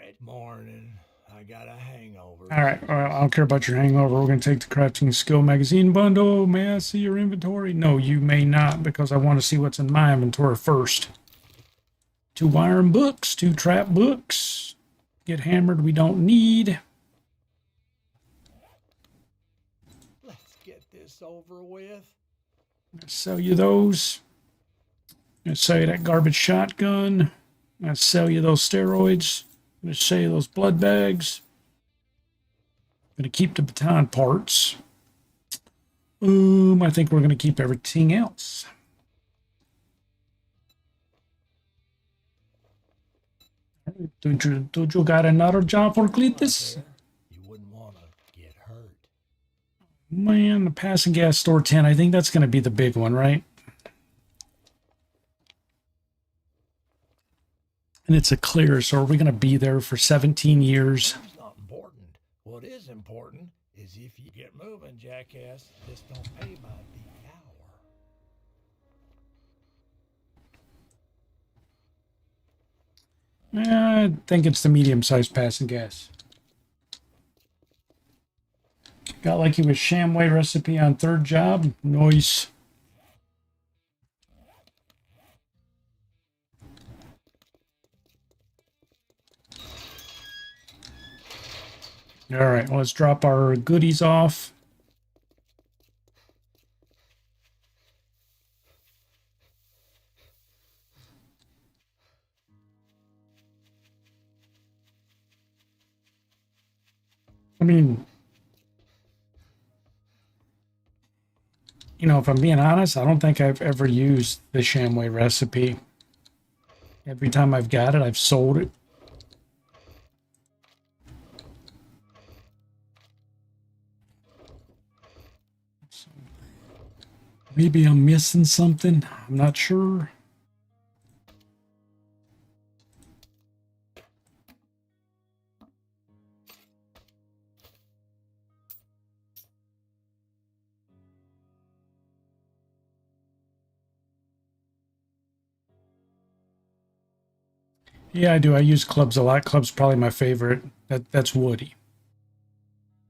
right. Morning. I got a hangover. All right, well, I don't care about your hangover. We're going to take the crafting skill magazine bundle. May I see your inventory? No, you may not, because I want to see what's in my inventory first. 2 iron books, 2 trap books. Get hammered we don't need. Let's get this over with. Sell you those. I'm going to sell you that garbage shotgun. I'm going to sell you those steroids. I'm going to sell you those blood bags. I'm going to keep the baton parts. I think we're going to keep everything else. Did you got another job for Cletus? You wouldn't want to get hurt. Man, the passing gas store 10. I think that's going to be the big one, right? And it's a clear, so are we going to be there for 17 years? It's not important. What is important is if you get moving, jackass. This don't pay by the hour. I think it's the medium-sized passing gas. Got lucky with Shamway recipe on 3rd job. Nice. All right, well, let's drop our goodies off. I mean, you know, if I'm being honest, I don't think I've ever used the Shamway recipe. Every time I've got it, I've sold it. So, maybe I'm missing something. I'm not sure. Yeah, I do. I use clubs a lot. Club's probably my favorite. That's Woody.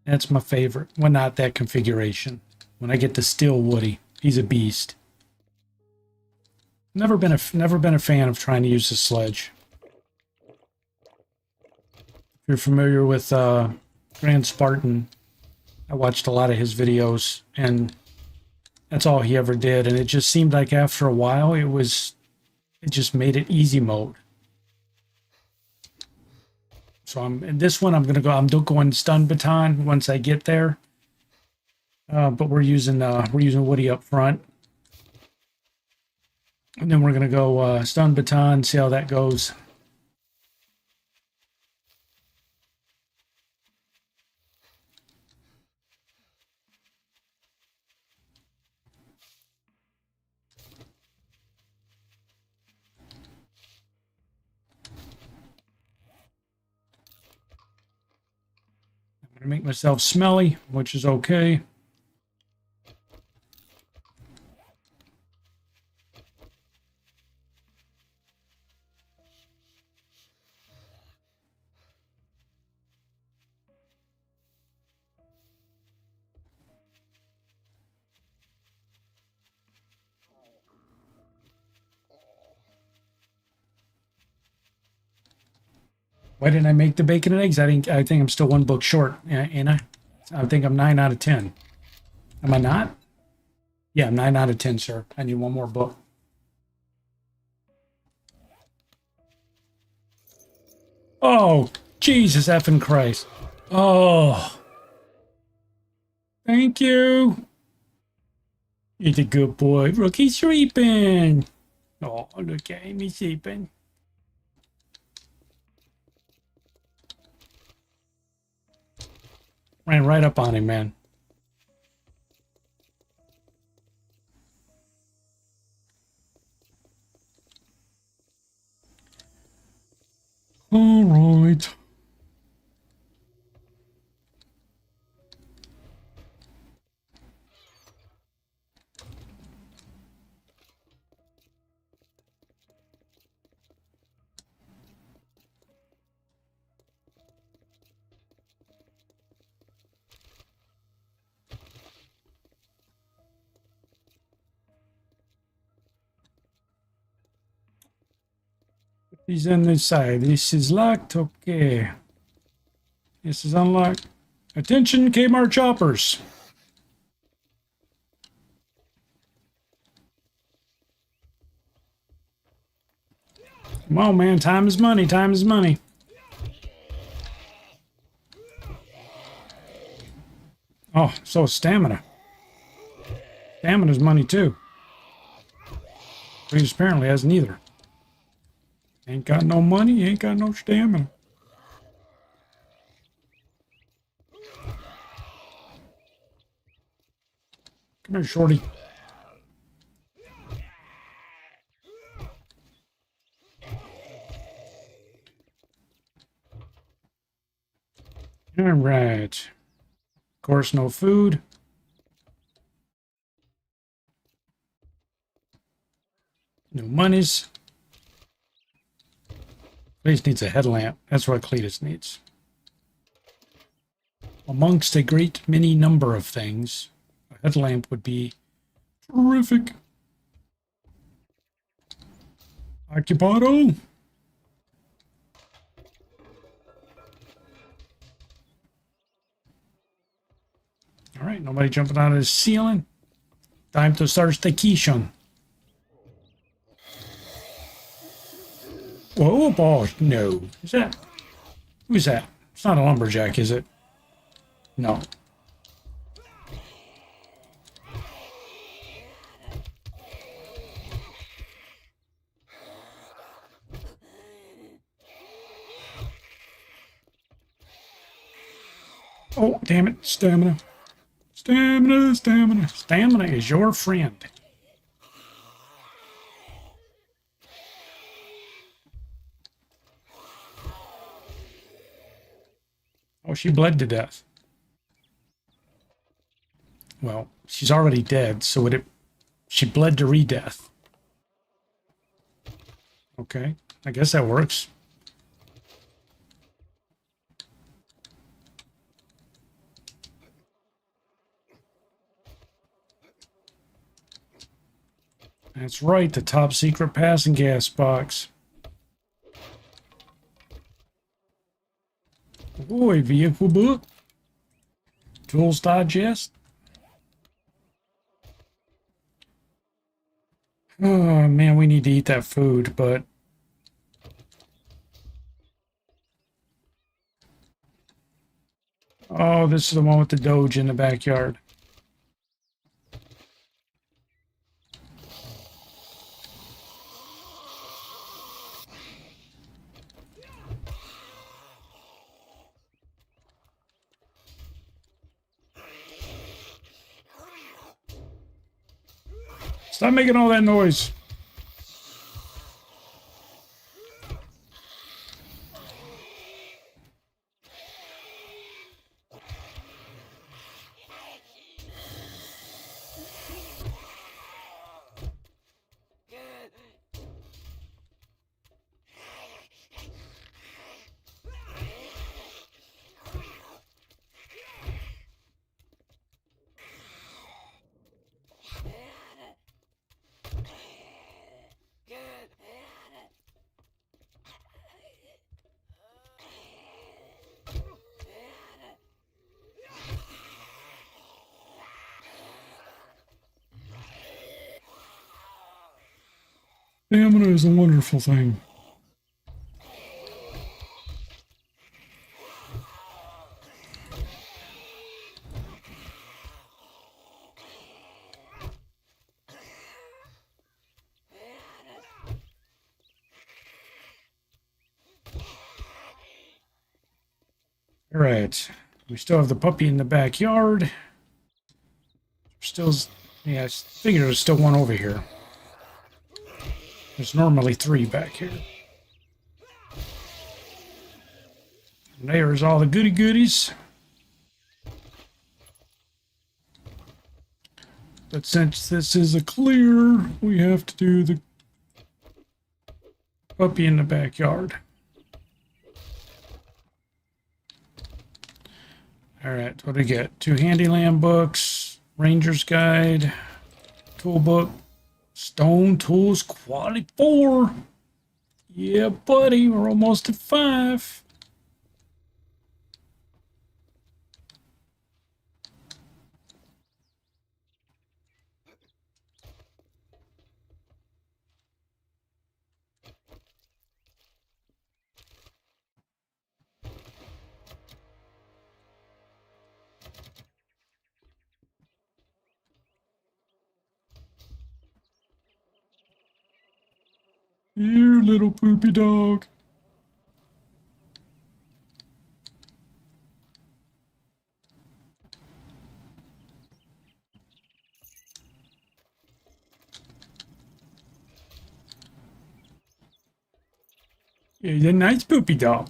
That's my favorite. Well, not that configuration. When I get the steel Woody, he's a beast. Never been a fan of trying to use the sledge. If you're familiar with Grand Spartan, I watched a lot of his videos, and that's all he ever did. And it just seemed like after a while, it just made it easy mode. So in this one, I'm going stun baton once I get there. But we're using Woody up front. And then we're gonna go stun baton, see how that goes. I'm gonna make myself smelly, which is okay. Why didn't I make the bacon and eggs? I think I'm still 1 book short, ain't I? I think I'm 9 out of 10. Am I not? Yeah, I'm 9 out of 10, sir. I need 1 more book. Oh, Jesus effing Christ. Oh. Thank you. He's a good boy. Rookie's sleeping. Oh, look at him. He's sleeping. Ran right up on him, man. All right. He's on this side. This is locked. Okay. This is unlocked. Attention, Kmart choppers. Come on, man. Time is money. Time is money. Oh, so stamina. Stamina's money, too. Cletus apparently has neither. Ain't got no money, ain't got no stamina. Come here, shorty. All right. Of course, no food. No monies. Cletus needs a headlamp. That's what Cletus needs. Amongst a great many number of things, a headlamp would be terrific. Occupado. All right, nobody jumping out of the ceiling. Time to start staycation. Whoa, oh, no. Is that? Who's that? It's not a lumberjack, is it? No. Oh, damn it. Stamina. Stamina, stamina. Stamina is your friend. Oh, she bled to death. Well, she's already dead, so she bled to re-death. Okay, I guess that works. That's right, the top secret passing gas box. Boy, vehicle book. Tools digest. Oh man, we need to eat that food, but oh, this is the one with the Doge in the backyard. Stop making all that noise. Stamina is a wonderful thing. All right, we still have the puppy in the backyard. Still, yeah, I figured there's still one over here. There's normally 3 back here. And there's all the goodies. But since this is a clear, we have to do the puppy in the backyard. Alright, what do we get? 2 Handyland books, Ranger's Guide, Tool Book, Stone Tools Quality 4. Yeah, buddy, we're almost at 5. You little poopy dog. He's a nice poopy dog.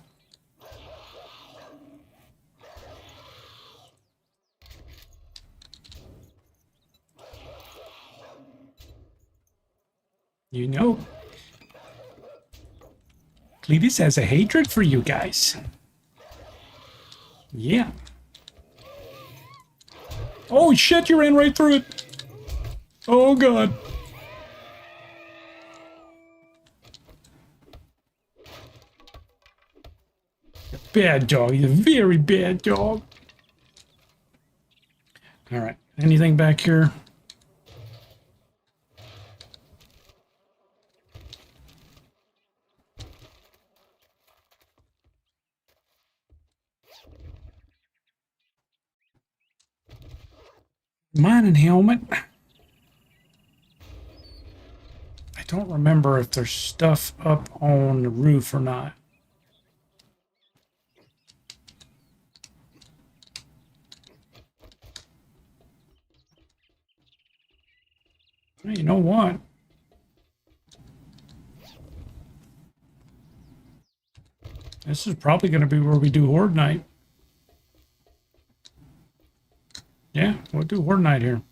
You know, Cletus has a hatred for you guys. Yeah. Oh shit, you ran right through it. Oh god. Bad dog. He's a very bad dog. All right. Anything back here? Mining helmet. I don't remember if there's stuff up on the roof or not. Hey, you know what? This is probably going to be where we do Horde Night. Yeah, we'll do Horde Night here.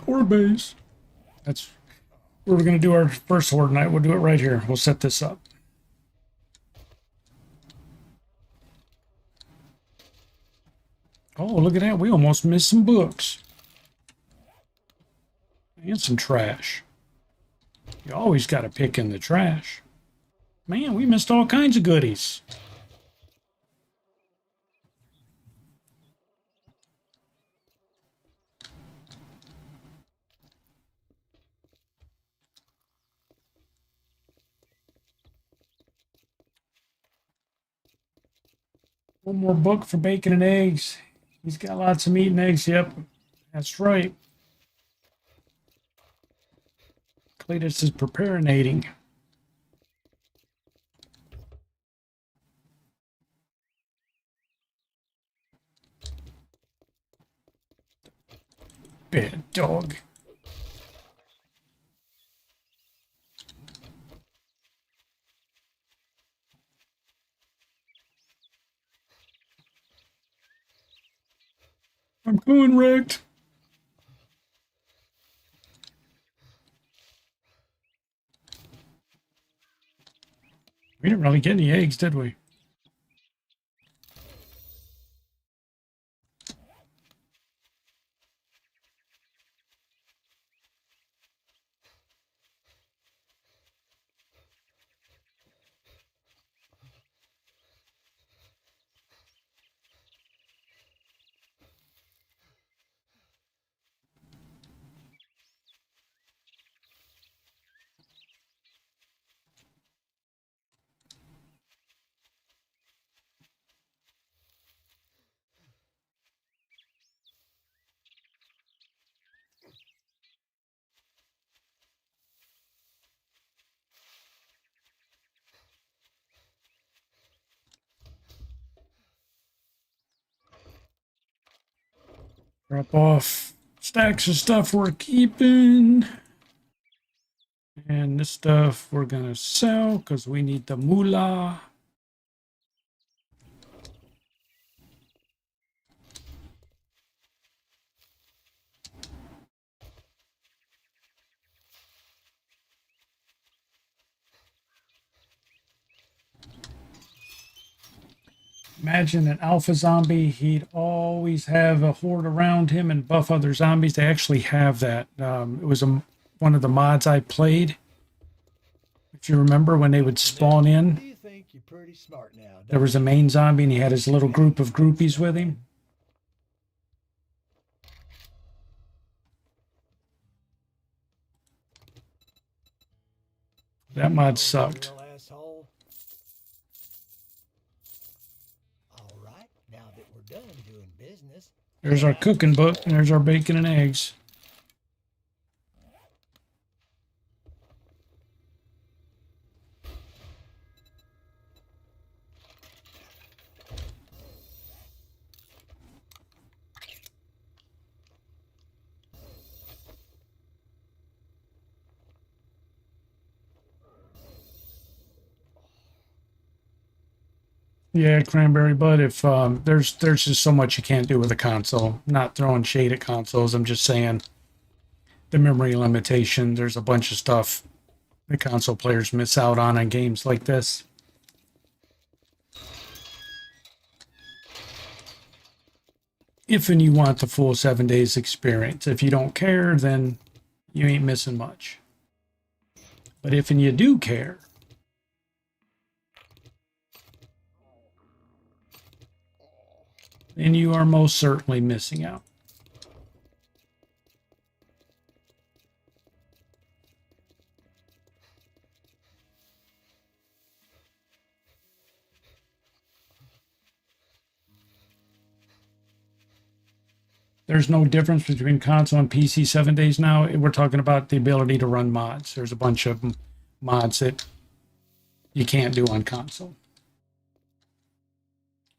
Horde base. That's where we're going to do our first Horde Night. We'll do it right here. We'll set this up. Oh, look at that. We almost missed some books. And some trash. You always got to pick in the trash. Man, we missed all kinds of goodies. One more book for bacon and eggs. He's got lots of meat and eggs. Yep, that's right. Cletus is preparinating. Bad dog. I'm going wrecked. We didn't really get any eggs, did we? Drop off stacks of stuff we're keeping. And this stuff we're going to sell because we need the moolah. Imagine an alpha zombie. He'd always have a horde around him and buff other zombies. They actually have that. It was one of the mods I played. If you remember when they would spawn in, You think you're pretty smart now, there was a main zombie and he had his little group of groupies with him. That mod sucked. Real asshole. All right, now that we're done doing business. There's our cooking book, and there's our bacon and eggs. Yeah, Cranberry Bud, if there's just so much you can't do with a console. Not throwing shade at consoles, I'm just saying the memory limitation, there's a bunch of stuff the console players miss out on games like this. If and you want the full 7 days experience. If you don't care, then you ain't missing much. But if and you do care, then you are most certainly missing out. There's no difference between console and PC 7 days now. We're talking about the ability to run mods. There's a bunch of mods that you can't do on console.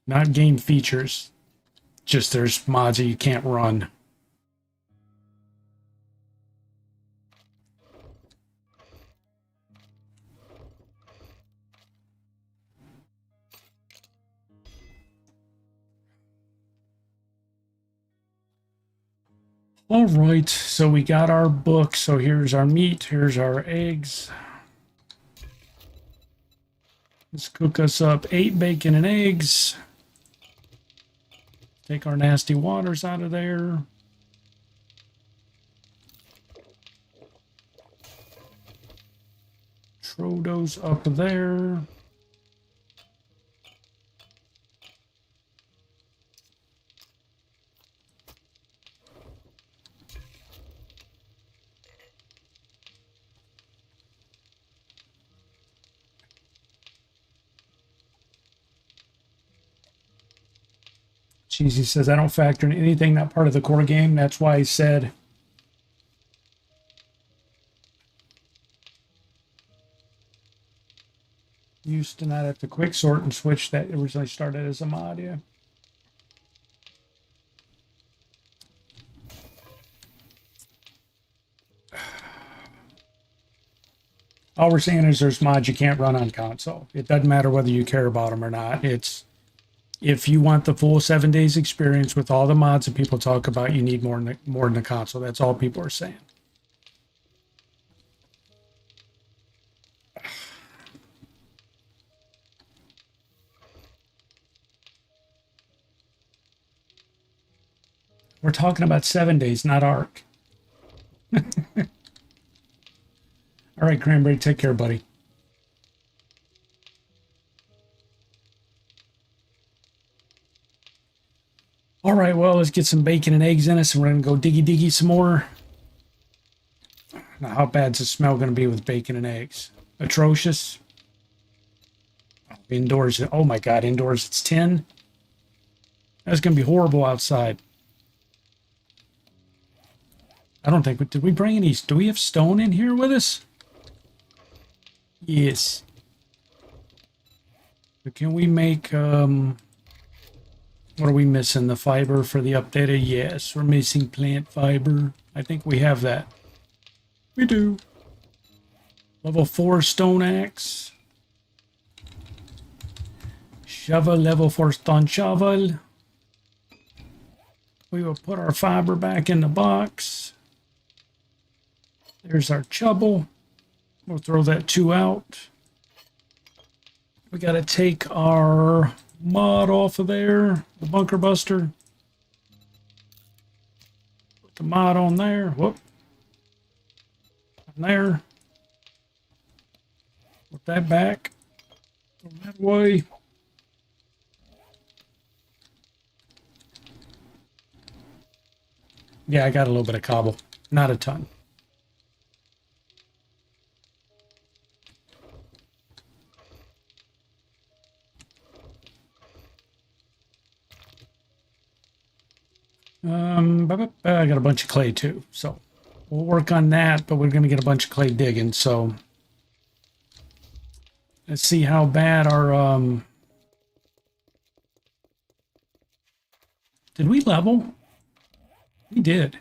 Not game features. Just there's mods that you can't run. All right, so we got our book. So here's our meat, here's our eggs. Let's cook us up 8 bacon and eggs. Take our nasty waters out of there. Throw those up there. Cheesy says, I don't factor in anything not part of the core game. That's why I said used to not have to quick sort and switch that originally started as a mod, yeah. All we're saying is there's mods you can't run on console. It doesn't matter whether you care about them or not. It's if you want the full 7 days experience with all the mods that people talk about, you need more than the console. That's all people are saying. We're talking about 7 days, not ARC. All right, Cranberry, take care, buddy. All right, well, let's get some bacon and eggs in us, and we're going to go diggy some more. Now, how bad's the smell going to be with bacon and eggs? Atrocious. Indoors, oh my God, indoors it's 10. That's going to be horrible outside. I don't think, did we bring any, do we have stone in here with us? Yes. But can we make, what are we missing? The fiber for the updated? Yes, we're missing plant fiber. I think we have that. We do. Level 4 stone axe. Shovel, level 4 stone shovel. We will put our fiber back in the box. There's our chubble. We'll throw that 2 out. We got to take our mud off of there, the bunker buster. Put the mud on there. Whoop. On there. Put that back. Go that way. Yeah, I got a little bit of cobble. Not a ton. I got a bunch of clay too, so we'll work on that, but we're going to get a bunch of clay digging, so let's see how bad our, did we level? We did.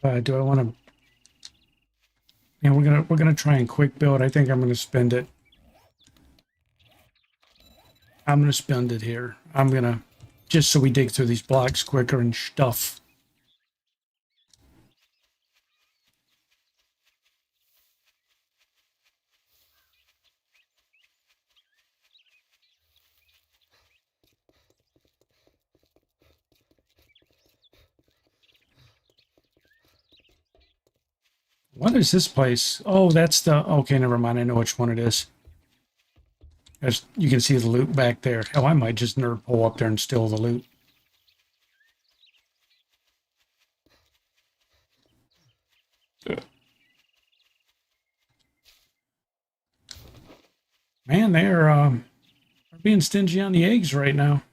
Do I want to, yeah, we're gonna try and quick build. I think I'm going to spend it. I'm going to spend it here. I'm going to, just so we dig through these blocks quicker and stuff. What is this place? Oh, that's the, okay, never mind. I know which one it is. As you can see the loot back there. Hell, I might just nerd pull up there and steal the loot. Man, they're being stingy on the eggs right now.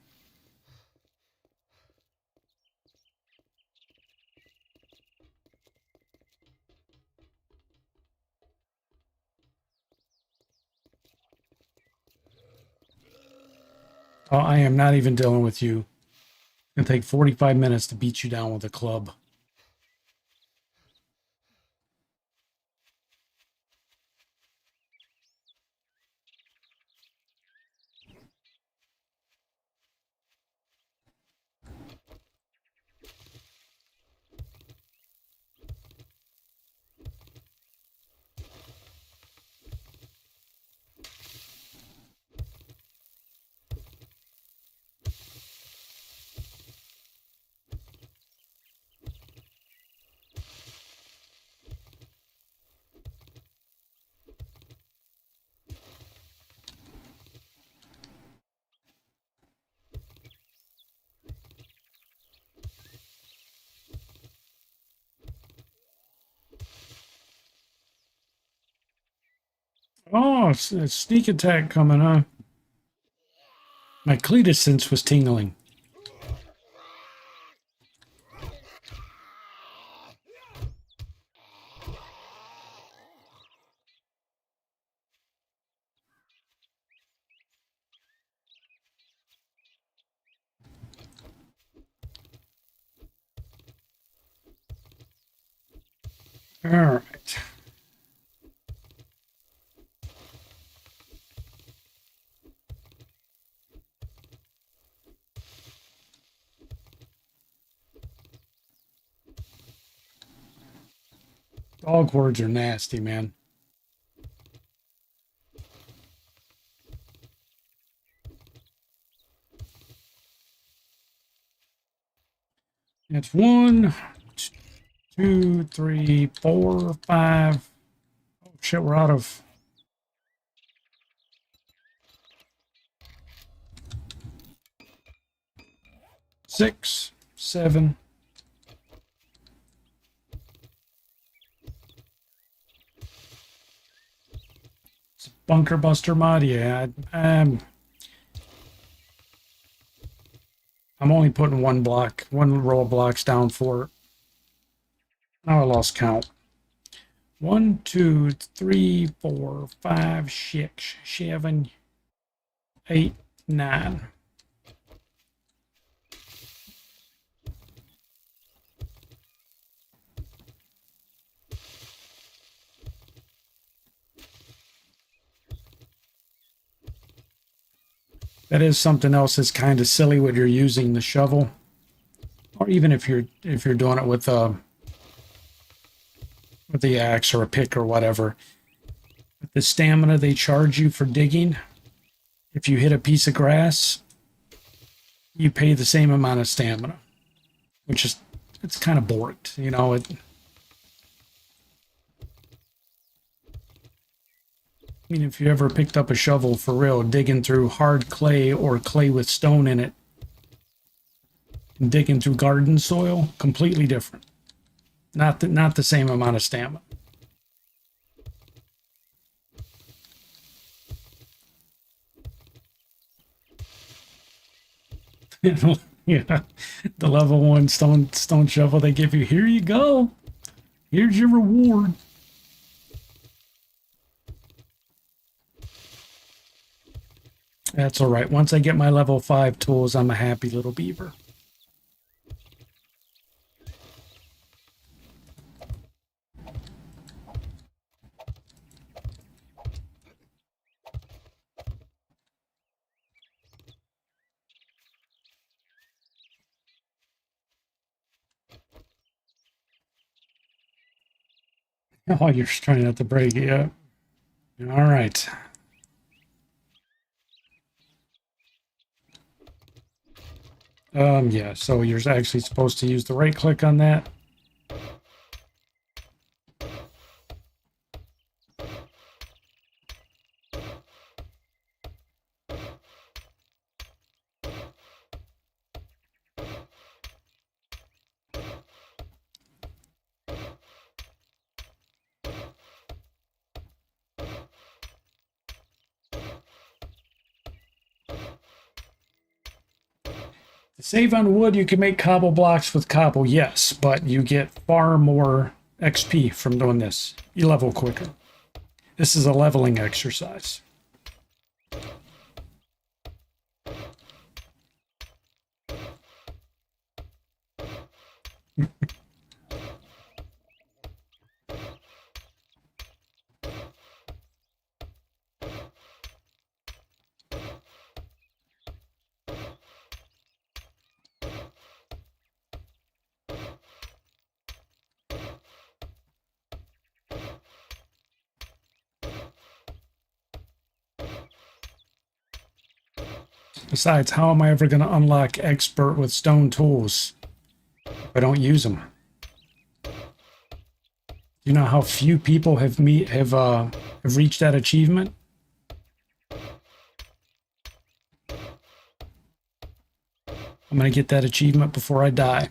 Oh, I am not even dealing with you. It's going to take 45 minutes to beat you down with a club. Oh, it's a sneak attack coming, huh? My Cletus sense was tingling. All right. Dog words are nasty, man. It's 1, 2, 3, 4, 5. Oh shit, we're out of. Six, 7. It's a bunker buster mod, yeah. I'm only putting one row of blocks down for it. Now I lost count. 1, 2, 3, 4, 5, 6, 7, 8, 9. That is something else that's kind of silly when you're using the shovel, or even if you're doing it with the axe or a pick or whatever. The stamina they charge you for digging, if you hit a piece of grass, you pay the same amount of stamina, which is, it's kind of borked, you know. I mean, if you ever picked up a shovel for real, digging through hard clay or clay with stone in it, and digging through garden soil, completely different. Not the same amount of stamina. Yeah, the level 1 stone shovel they give you. Here you go. Here's your reward. That's all right. Once I get my level 5 tools, I'm a happy little beaver. Oh, you're trying not to break it. Yeah. All right. Yeah, so you're actually supposed to use the right click on that. To save on wood, you can make cobble blocks with cobble, yes, but you get far more XP from doing this. You level quicker. This is a leveling exercise. Besides, how am I ever going to unlock expert with stone tools if I don't use them? You know how few people have reached that achievement? I'm going to get that achievement before I die.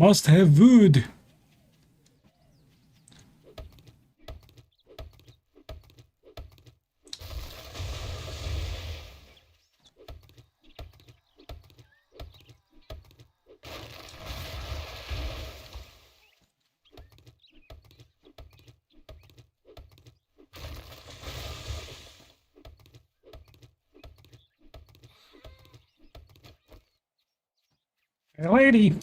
Must have wood. Hey, lady.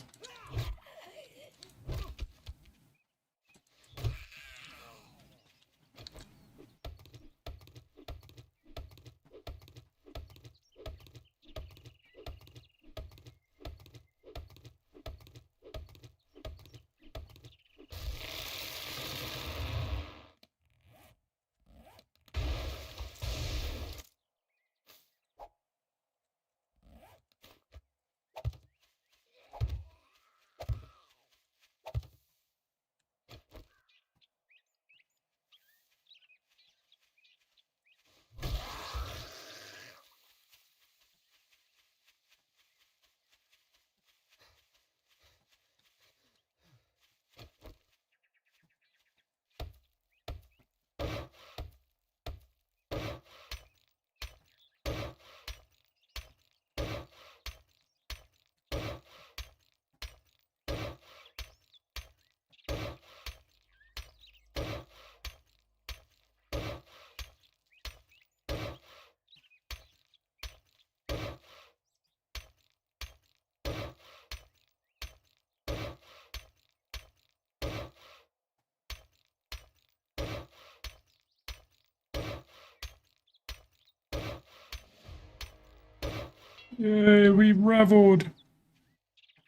Yay, we reveled.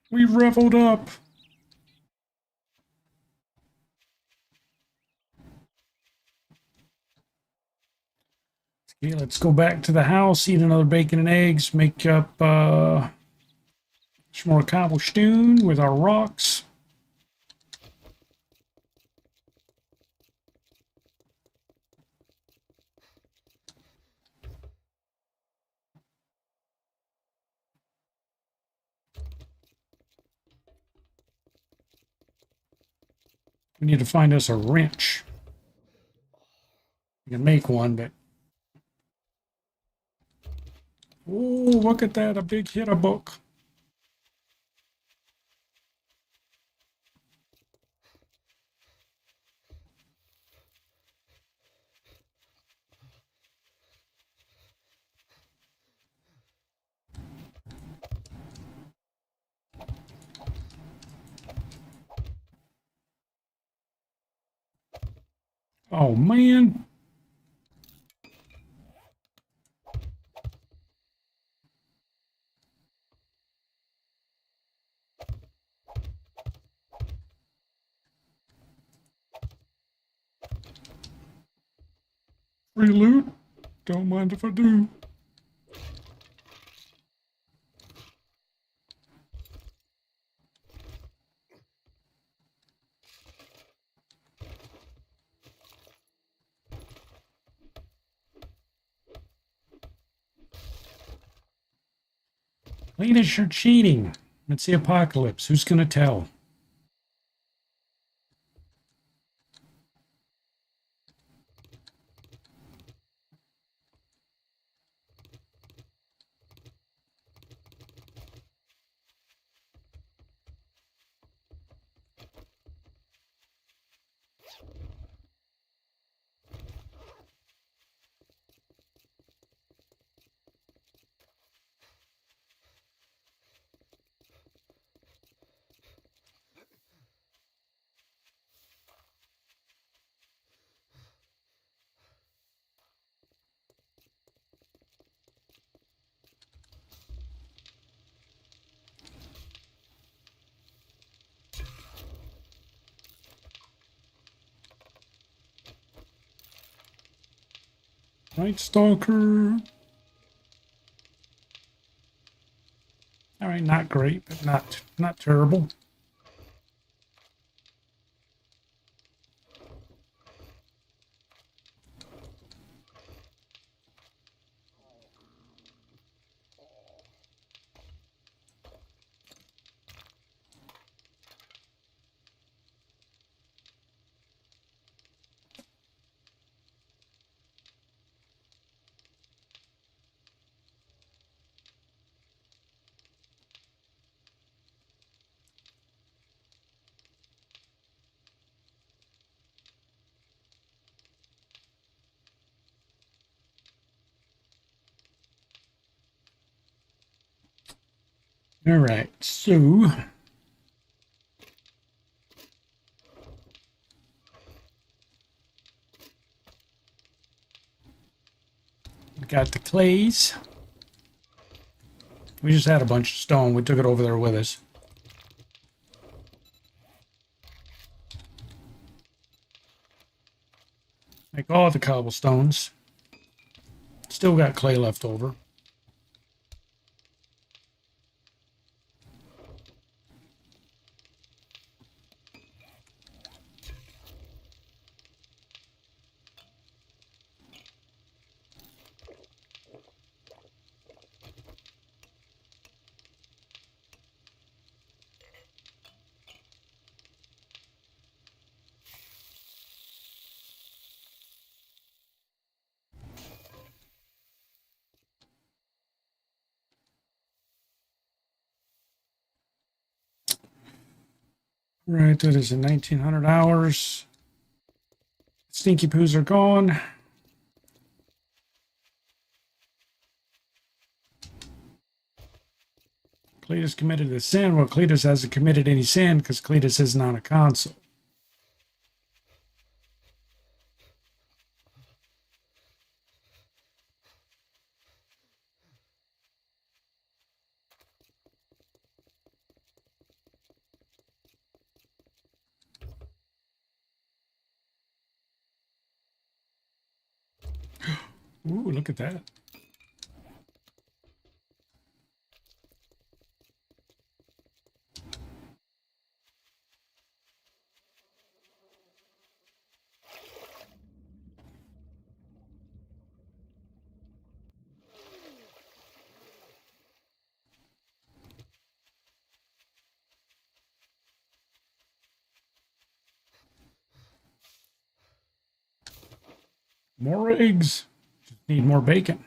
We reveled up. Okay, let's go back to the house, eat another bacon and eggs, make up some more cobblestone with our rocks. We need to find us a wrench. We can make one, but... Oh, look at that, a big hit a book. Oh, man. Free loot? Don't mind if I do. Cletus, you're cheating. It's the apocalypse. Who's going to tell? Night Stalker. All right, not great, but not terrible. All right, so we got the clays. We just had a bunch of stone. We took it over there with us. Like all the cobblestones. Still got clay left over. Right, that is in 1900 hours. Stinky poos are gone. Cletus committed a sin. Well, Cletus hasn't committed any sin because Cletus isn't on a console. Ooh, look at that. More eggs. Just need more bacon.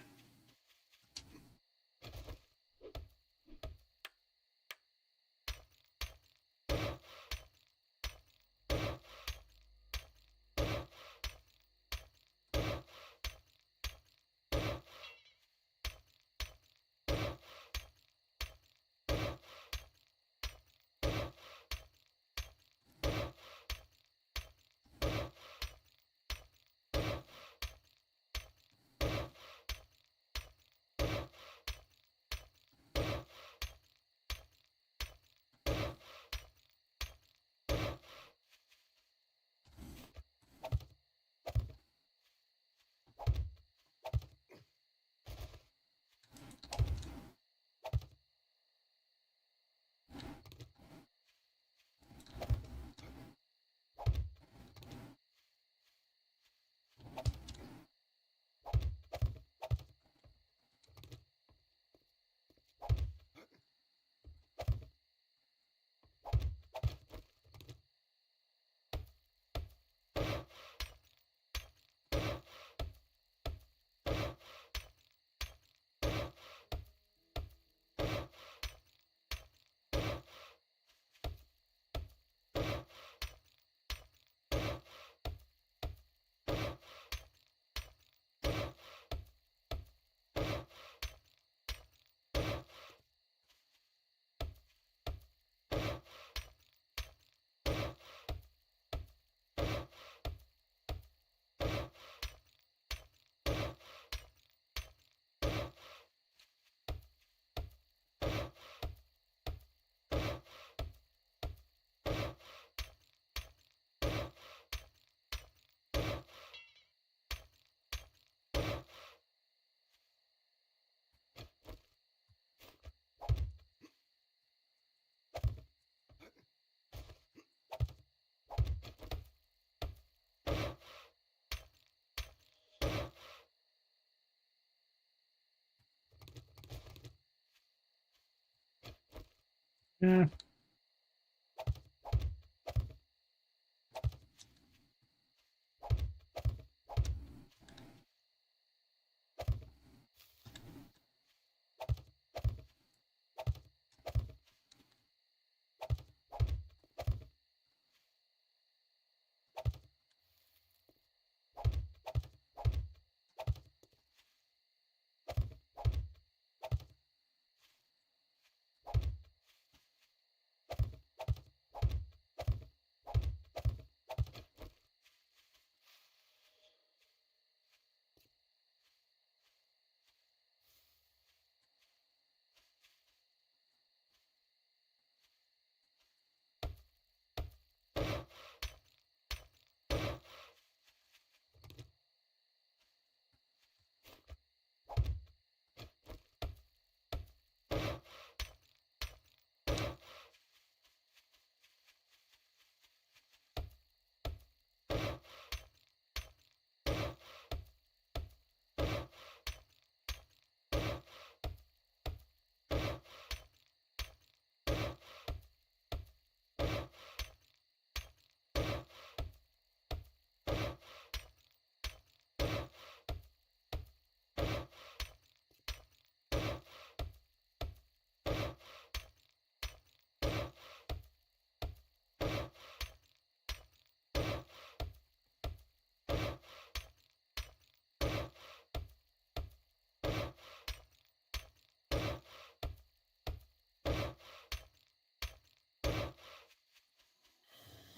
Yeah.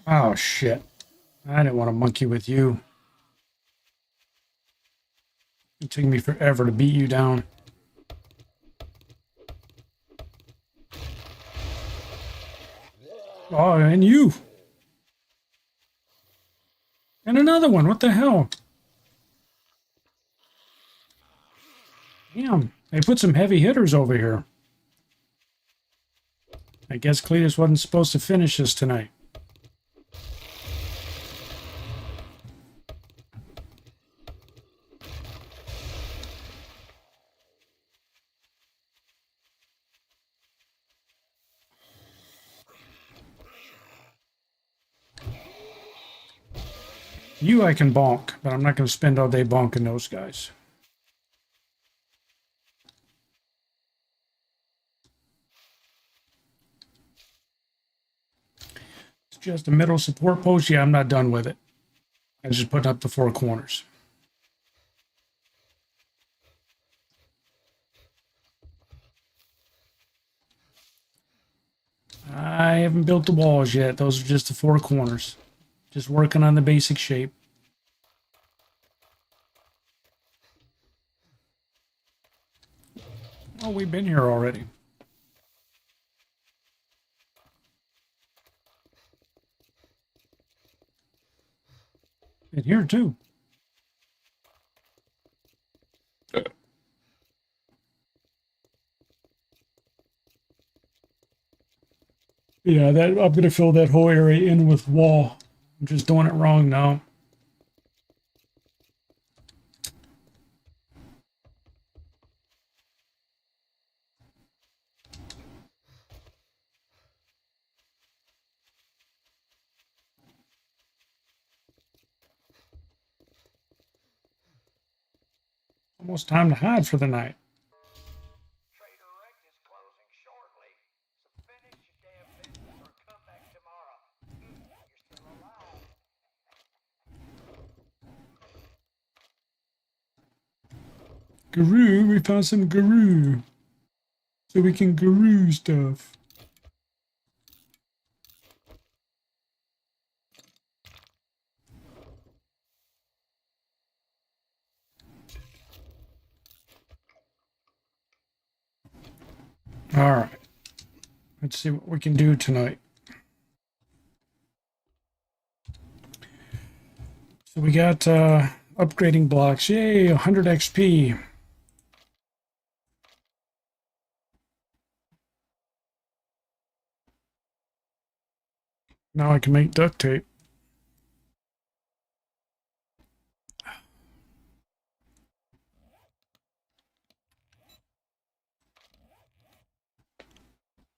Oh, shit. I didn't want to monkey with you. It took me forever to beat you down. Oh, and you. And another one. What the hell? Damn. They put some heavy hitters over here. I guess Cletus wasn't supposed to finish this tonight. You I can bonk, but I'm not going to spend all day bonking those guys. It's just a middle support post. Yeah, I'm not done with it. I just put up the 4 corners. I haven't built the walls yet. Those are just the 4 corners. Just working on the basic shape. Oh, we've been here already. Been here too. Yeah, that I'm gonna fill that whole area in with wall. I'm just doing it wrong now. Almost time to hide for the night. Trader Rick is closing shortly. So finish your damn business or come back tomorrow. You're still alive. Guru, we found some guru. So we can guru stuff. All right. Let's see what we can do tonight. So we got upgrading blocks. Yay, 100 XP. Now I can make duct tape.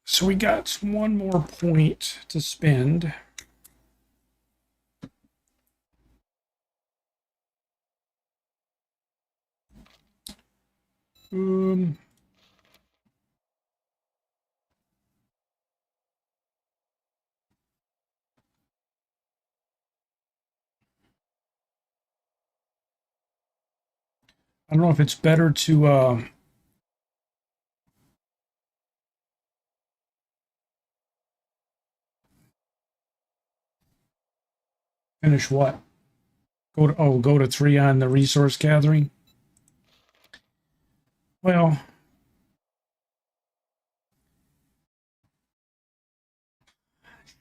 So we got one more point to spend. I don't know if it's better to finish what? Go to 3 on the resource gathering. Well,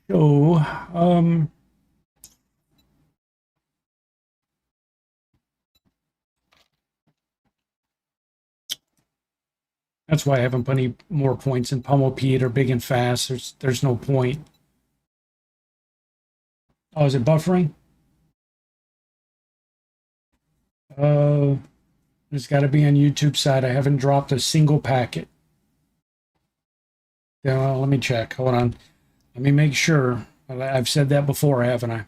so that's why I haven't put any more points in Pummel Pete or Big and Fast. There's no point. Oh, is it buffering? It's got to be on YouTube side. I haven't dropped a single packet. Yeah, let me check. Hold on. Let me make sure. I've said that before, haven't I?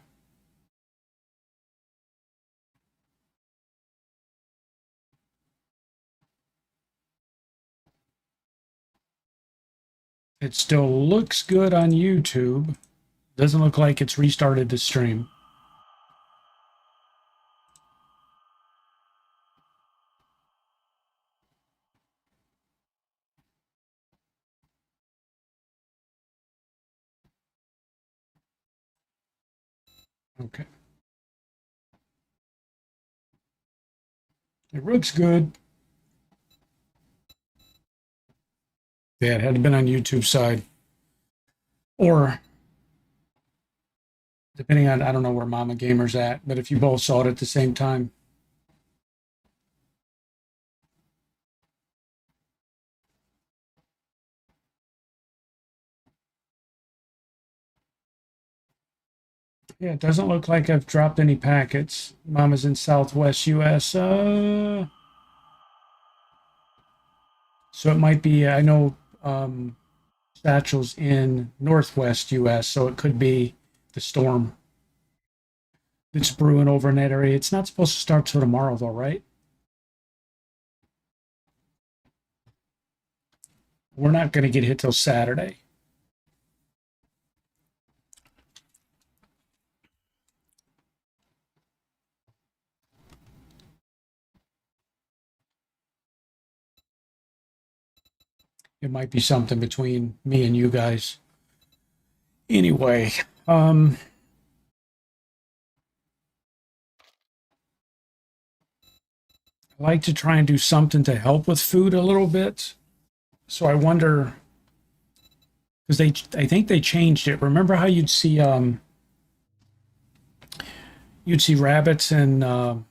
It still looks good on YouTube. Doesn't look like it's restarted the stream. Okay. It looks good. Yeah, it had been on YouTube side. Or depending on, I don't know where Mama Gamer's at, but if you both saw it at the same time. Yeah, it doesn't look like I've dropped any packets. Mama's in Southwest US. So it might be, I know Satchel's in Northwest US, so it could be the storm that's brewing over in that area. It's not supposed to start till tomorrow, though, right? We're not going to get hit till Saturday. It might be something between me and you guys. Anyway, I like to try and do something to help with food a little bit. So I wonder, because I think they changed it. Remember how you'd see rabbits and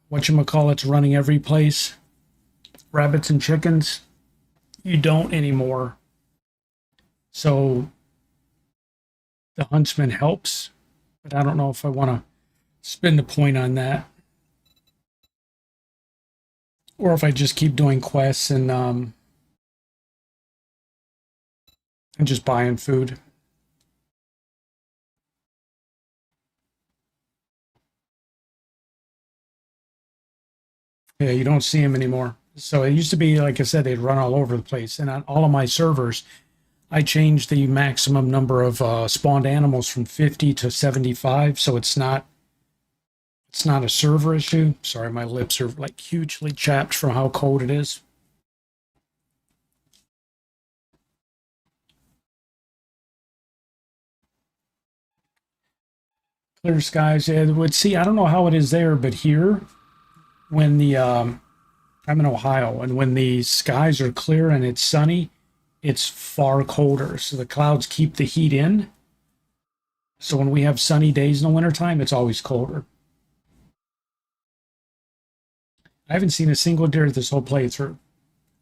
whatchamacallits running every place? Rabbits and chickens. You don't anymore. So the huntsman helps, but I don't know if I want to spend the point on that. Or if I just keep doing quests and just buying food. Yeah, you don't see them anymore. So it used to be, like I said, they'd run all over the place. And on all of my servers, I changed the maximum number of spawned animals from 50 to 75. So it's not a server issue. Sorry, my lips are like hugely chapped from how cold it is. Clear skies. Yeah, would see. I don't know how it is there, but here, when the I'm in Ohio, and when the skies are clear and it's sunny, it's far colder. So the clouds keep the heat in. So when we have sunny days in the wintertime, it's always colder. I haven't seen a single deer this whole playthrough.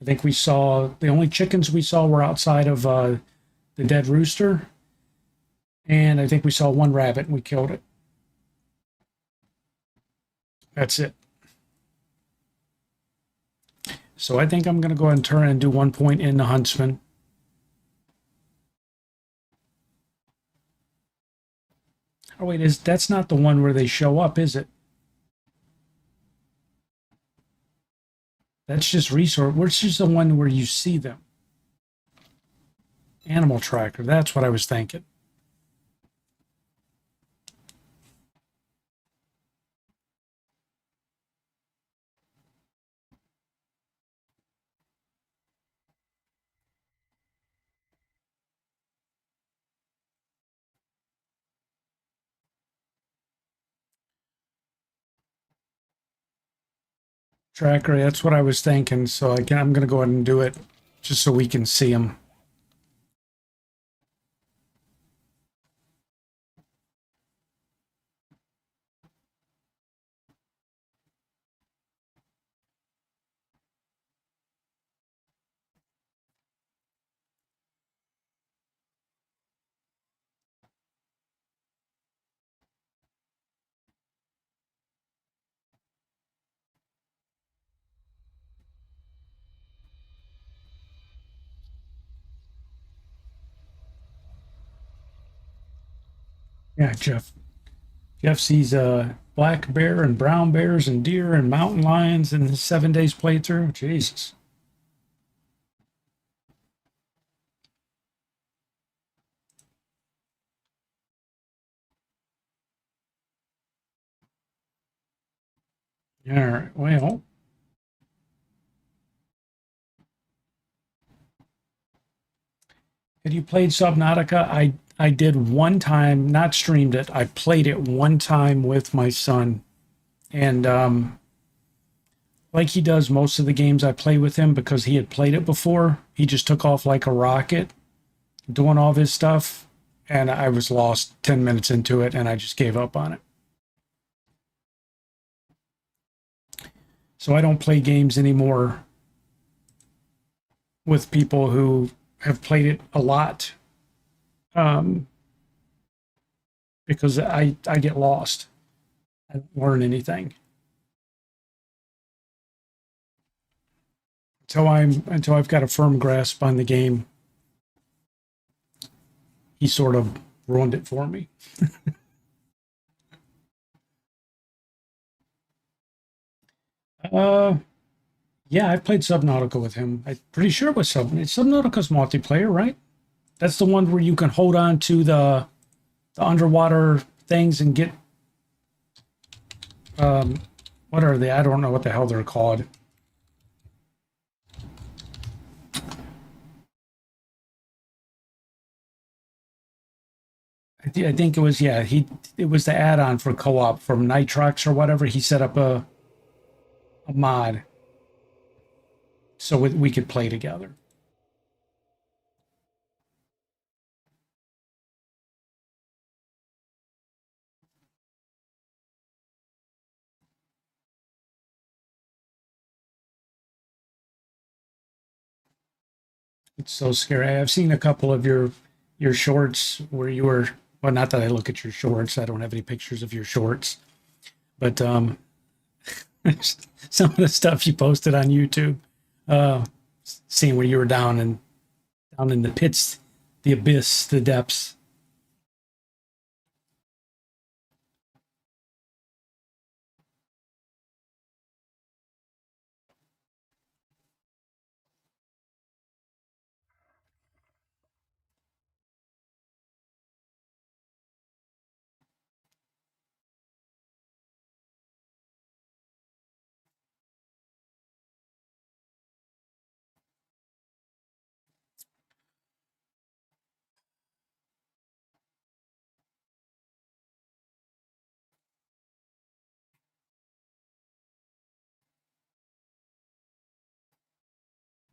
I think we saw the only chickens we saw were outside of the dead rooster. And I think we saw one rabbit and we killed it. That's it. So I think I'm going to go ahead and turn and do 1 point in the huntsman. Oh wait, that's not the one where they show up, is it? That's just resource. Where's just the one where you see them? Animal tracker. That's what I was thinking. Tracker. That's what I was thinking. So I'm going to go ahead and do it just so we can see them. Yeah, Jeff. Jeff sees black bear and brown bears and deer and mountain lions in his 7 days playthrough. Jesus. All right. Well, have you played Subnautica? I did one time, not streamed it. I played it one time with my son, and like he does most of the games I play with him, because he had played it before, he just took off like a rocket doing all this stuff, and I was lost 10 minutes into it, and I just gave up on it. So I don't play games anymore with people who have played it a lot, because I get lost. I don't learn anything until I've got a firm grasp on the game. He sort of ruined it for me. Yeah, I've played Subnautica with him. I'm pretty sure it was Subnautica's multiplayer, right? That's the one where you can hold on to the underwater things and get what are they? I don't know what the hell they're called. I think it was, yeah, it was the add-on for co-op from Nitrox or whatever. He set up a mod so we could play together. It's so scary. I've seen a couple of your shorts where you were, well, not that I look at your shorts. I don't have any pictures of your shorts, but some of the stuff you posted on YouTube, seeing where you were down in the pits, the abyss, the depths.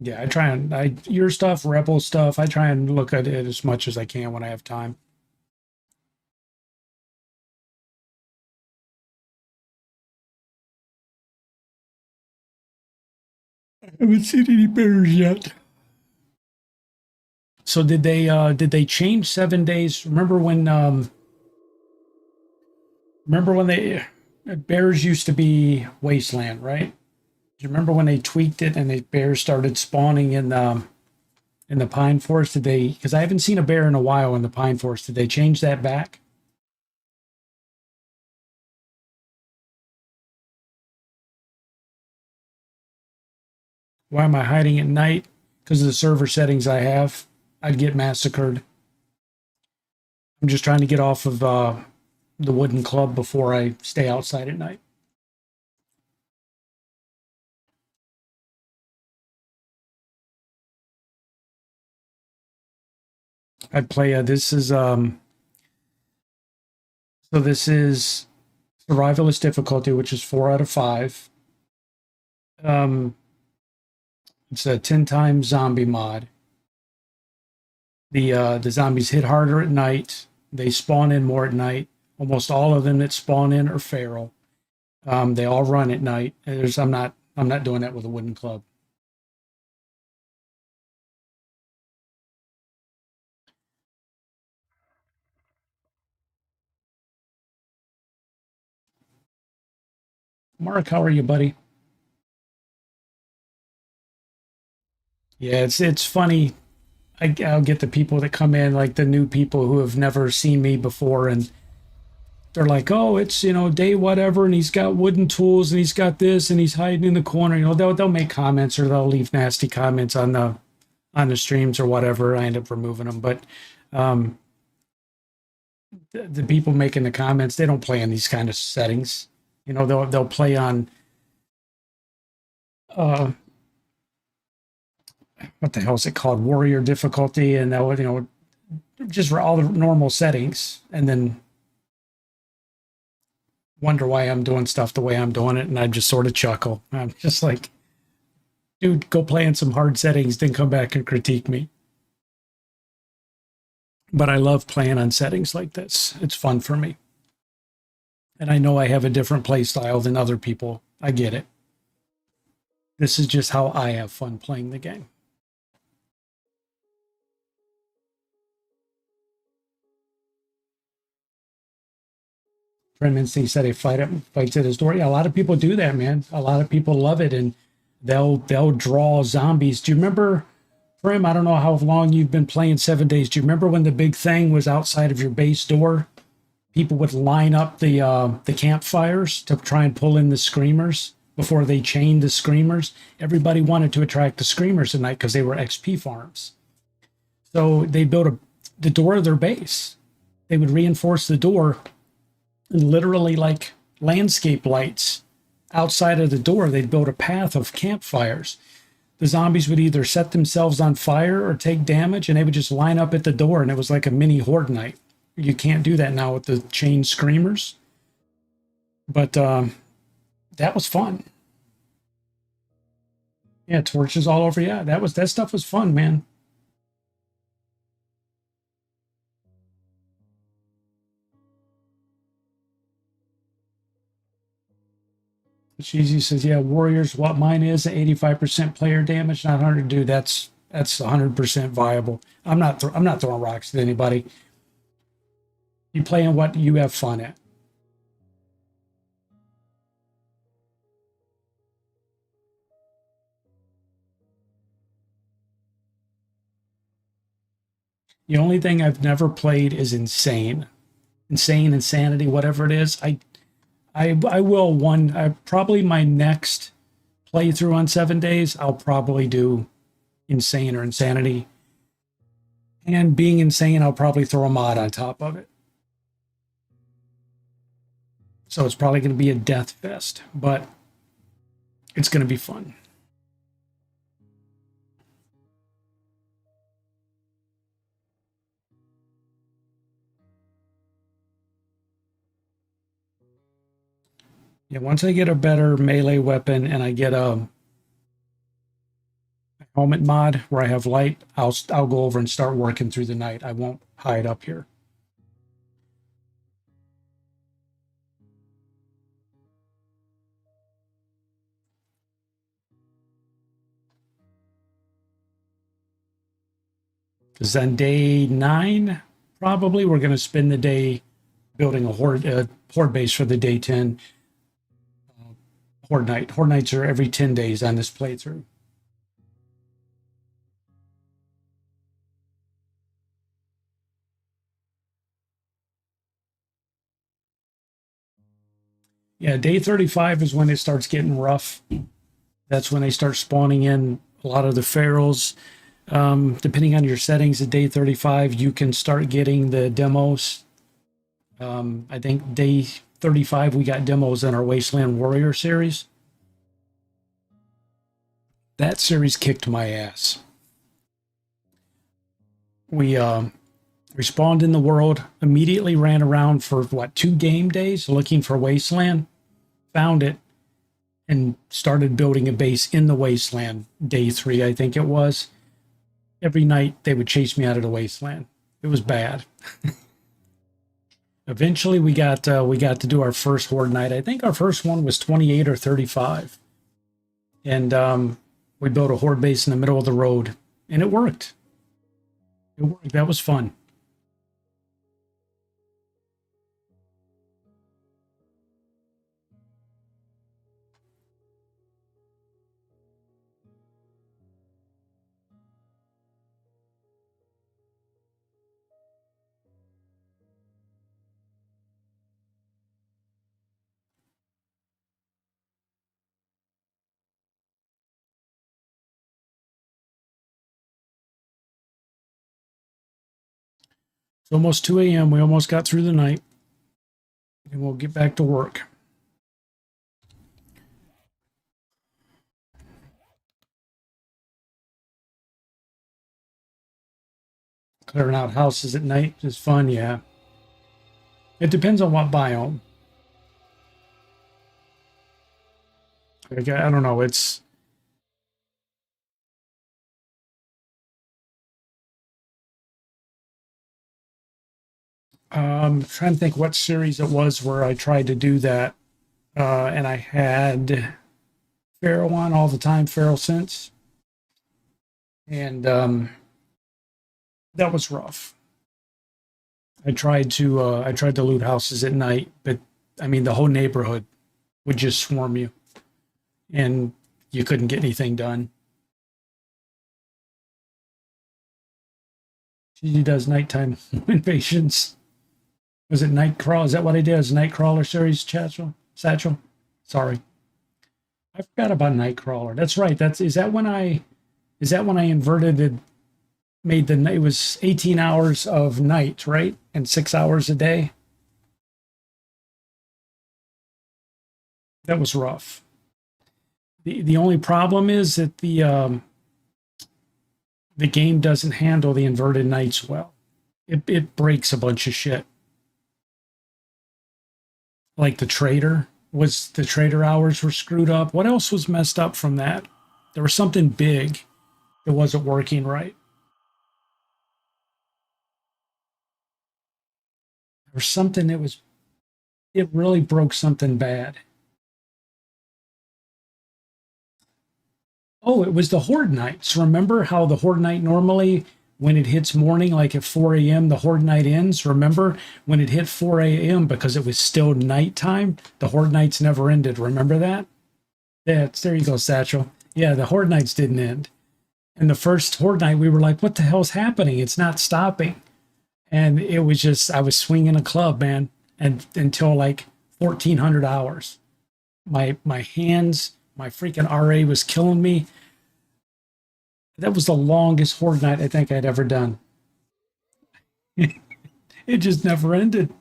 Yeah, your stuff, Rebel stuff, I try and look at it as much as I can when I have time. I haven't seen any bears yet. So did they change 7 days? Remember when they bears used to be wasteland, right? Do you remember when they tweaked it and the bears started spawning in the pine forest? Did they, because I haven't seen a bear in a while in the pine forest, did they change that back? Why am I hiding at night? Because of the server settings I have. I'd get massacred. I'm just trying to get off of the wooden club before I stay outside at night. I'd play this is survivalist difficulty, which is 4 out of 5. It's a 10 times zombie mod. The zombies hit harder at night. They spawn in more at night. Almost all of them that spawn in are feral. They all run at night. I'm not doing that with a wooden club. Mark, how are you, buddy? Yeah, it's funny. I'll get the people that come in, like the new people who have never seen me before, and they're like, "Oh, it's day whatever," and he's got wooden tools, and he's got this, and he's hiding in the corner. They'll make comments or they'll leave nasty comments on the streams or whatever. I end up removing them, but the people making the comments, they don't play in these kind of settings. They'll play on what the hell is it called, warrior difficulty, and they'll just all the normal settings, and then wonder why I'm doing stuff the way I'm doing it, and I just sort of chuckle. I'm just like, dude, go play in some hard settings, then come back and critique me. But I love playing on settings like this. It's fun for me. And I know I have a different play style than other people. I get it. This is just how I have fun playing the game. He said he fights at his door. Yeah, a lot of people do that, man. A lot of people love it, and they'll draw zombies. Do you remember, Prim? I don't know how long you've been playing 7 days. Do you remember when the big thing was outside of your base door? People would line up the campfires to try and pull in the screamers before they chained the screamers. Everybody wanted to attract the screamers tonight because they were XP farms. So they built the door of their base. They would reinforce the door. And literally like landscape lights outside of the door, they'd build a path of campfires. The zombies would either set themselves on fire or take damage, and they would just line up at the door, and it was like a mini horde night. You can't do that now with the chain screamers. But that was fun. Yeah, torches all over. Yeah, that stuff was fun, man. Cheesy says, yeah, Warriors, what mine is, 85% player damage, not 100. Dude, that's 100% viable. I'm not throwing rocks at anybody. You play in what you have fun at. The only thing I've never played is Insane. Insane, Insanity, whatever it is. I will probably my next playthrough on 7 days, I'll probably do Insane or Insanity. And being insane, I'll probably throw a mod on top of it. So it's probably going to be a death fest, but it's going to be fun. Yeah, once I get a better melee weapon and I get a helmet mod where I have light, I'll go over and start working through the night. I won't hide up here. Because on day 9, probably we're going to spend the day building a horde base for the day 10 horde night. Horde nights are every 10 days on this playthrough. Yeah, day 35 is when it starts getting rough. That's when they start spawning in a lot of the ferals. Depending on your settings at day 35, you can start getting the demos. I think day 35, we got demos in our Wasteland Warrior series. That series kicked my ass. We respawned in the world, immediately ran around for, 2 game days looking for Wasteland, found it, and started building a base in the Wasteland. Day 3, I think it was. Every night they would chase me out of the Wasteland. It was bad. Eventually we got to do our first horde night. I think our first one was 28 or 35. And we built a horde base in the middle of the road, and it worked. It worked. That was fun. It's almost 2 a.m. We almost got through the night, and we'll get back to work. Clearing out houses at night is fun, yeah. It depends on what biome. Like, I don't know, it's... trying to think what series it was where I tried to do that. And I had Pharaoh on all the time, Pharaoh since. And that was rough. I tried to loot houses at night, but I mean the whole neighborhood would just swarm you, and you couldn't get anything done. She does nighttime invasions. Was it Nightcrawler? Is that what I did? Is Nightcrawler series, Satchel? Sorry, I forgot about Nightcrawler. That's right. Is that when I inverted it? Made it was 18 hours of night, right? And 6 hours a day. That was rough. The only problem is that the game doesn't handle the inverted nights well. It breaks a bunch of shit. Like the trader hours were screwed up. What else was messed up from that? There was something big that wasn't working right. Or something it really broke something bad. Oh, it was the Horde Nights. Remember how the Horde Night normally, when it hits morning, like at 4 a.m., the Horde Night ends? Remember when it hit 4 a.m. because it was still nighttime? The Horde Nights never ended. Remember that? Yeah, there you go, Satchel. Yeah, the Horde Nights didn't end. And the first Horde Night, we were like, what the hell's happening? It's not stopping. And it was just, I was swinging a club, man, and until like 1,400 hours. My hands, my freaking RA was killing me. That was the longest Horde Night I think I'd ever done. It just never ended.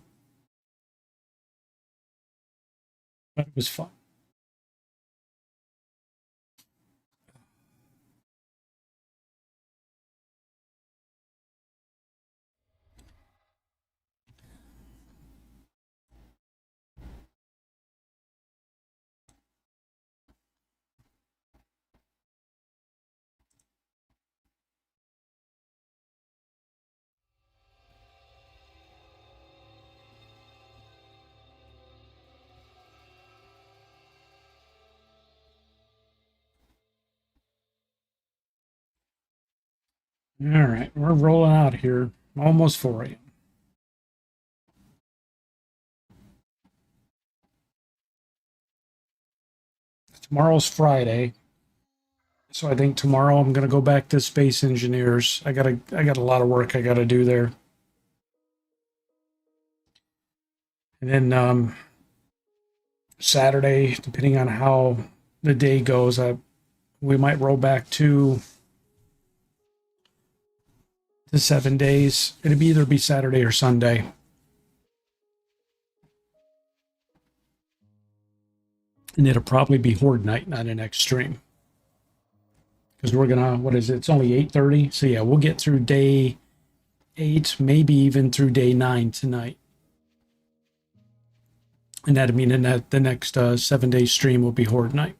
But it was fun. All right, we're rolling out here. Almost 4 a.m. Tomorrow's Friday, so I think tomorrow I'm gonna go back to Space Engineers. I got a lot of work I gotta do there, and then Saturday, depending on how the day goes, we might roll back to the 7 days. It'll either be Saturday or Sunday. And it'll probably be Horde Night, not an extreme. Because we're gonna, what is it? It's only 8:30. So yeah, we'll get through day 8, maybe even through day 9 tonight. And that'd mean that the next 7-day stream will be Horde Night.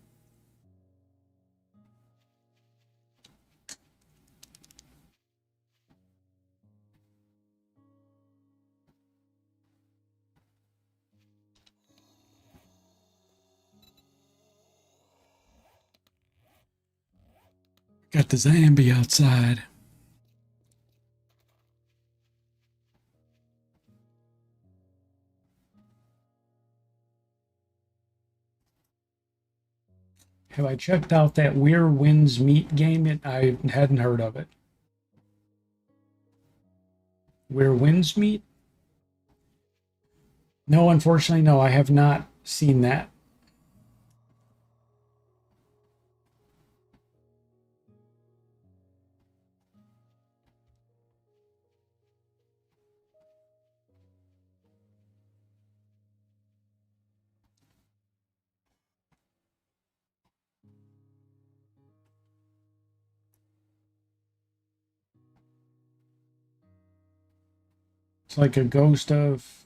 Got the zombie outside. Have I checked out that Where Winds Meet game? I hadn't heard of it. Where Winds Meet? No, unfortunately, no, I have not seen that. It's like a ghost of,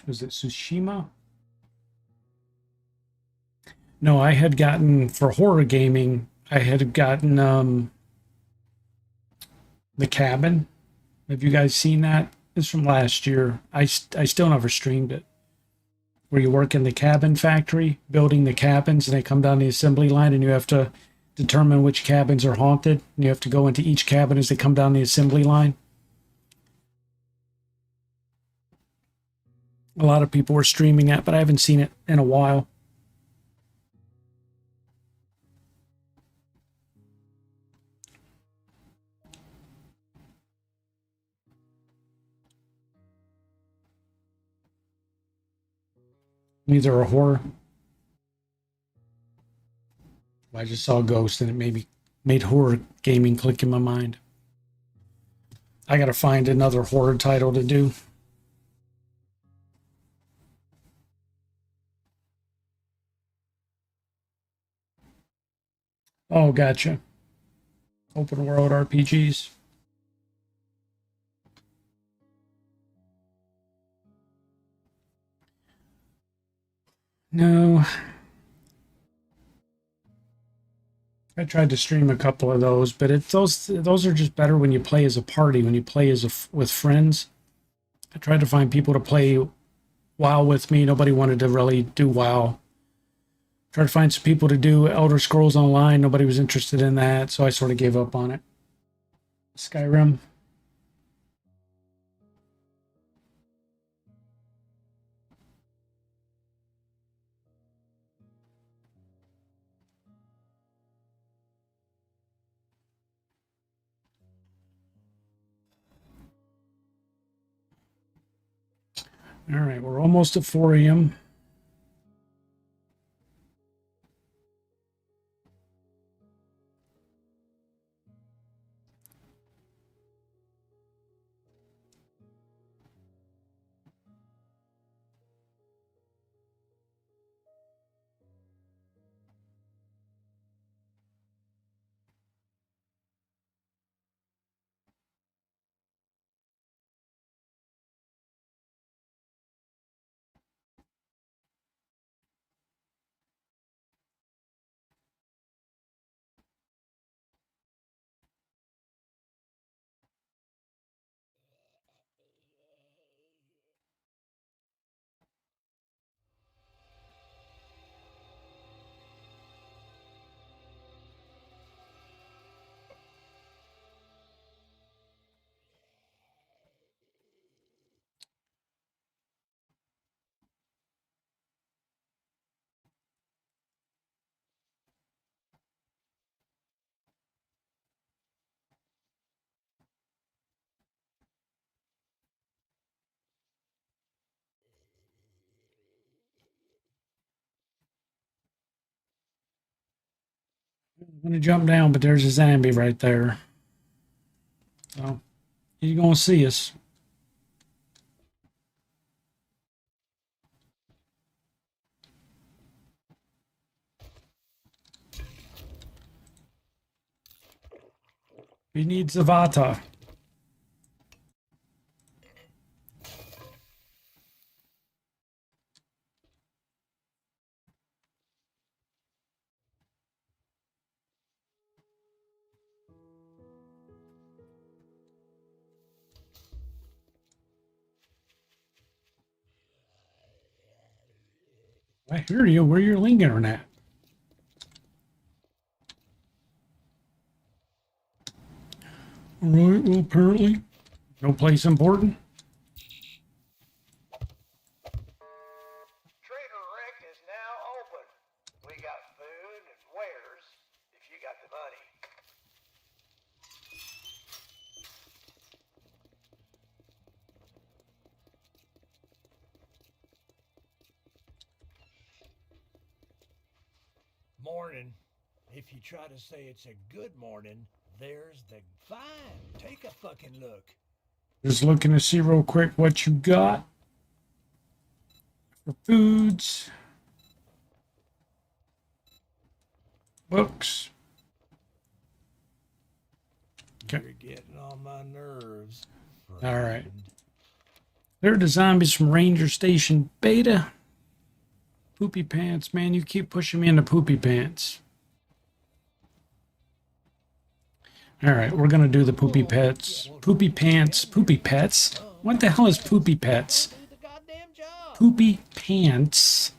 was it Tsushima? No, I had gotten, for horror gaming, I had gotten The Cabin. Have you guys seen that? It's from last year. I still never streamed it. Where you work in the cabin factory, building the cabins, and they come down the assembly line, and you have to determine which cabins are haunted. And you have to go into each cabin as they come down the assembly line. A lot of people were streaming that, but I haven't seen it in a while. Neither a horror. I just saw Ghost and it made horror gaming click in my mind. I gotta find another horror title to do. Oh, gotcha. Open world RPGs. No. I tried to stream a couple of those, but those are just better when you play as a party, when you play with friends. I tried to find people to play WoW with me. Nobody wanted to really do WoW. Tried to find some people to do Elder Scrolls Online. Nobody was interested in that, so I sort of gave up on it. Skyrim. All right, we're almost at 4 a.m. I'm gonna jump down, but there's a zombie right there. So he's gonna see us. He needs Zavata. I hear you. Where you're lingering at? All right. Well, apparently, no place important. Trader Rick is now open. We got food and wares if you got the money. Morning. If you try to say it's a good morning, there's the fine. Take a fucking look. Just looking to see real quick what you got for foods, books. Okay. You're getting on my nerves. friend. All right. They're the zombies from Ranger Station Beta. Poopy pants, man, you keep pushing me into poopy pants. All right, we're gonna do the poopy pets. Poopy pants, poopy pets? What the hell is poopy pets? Do the goddamn job. Poopy pants.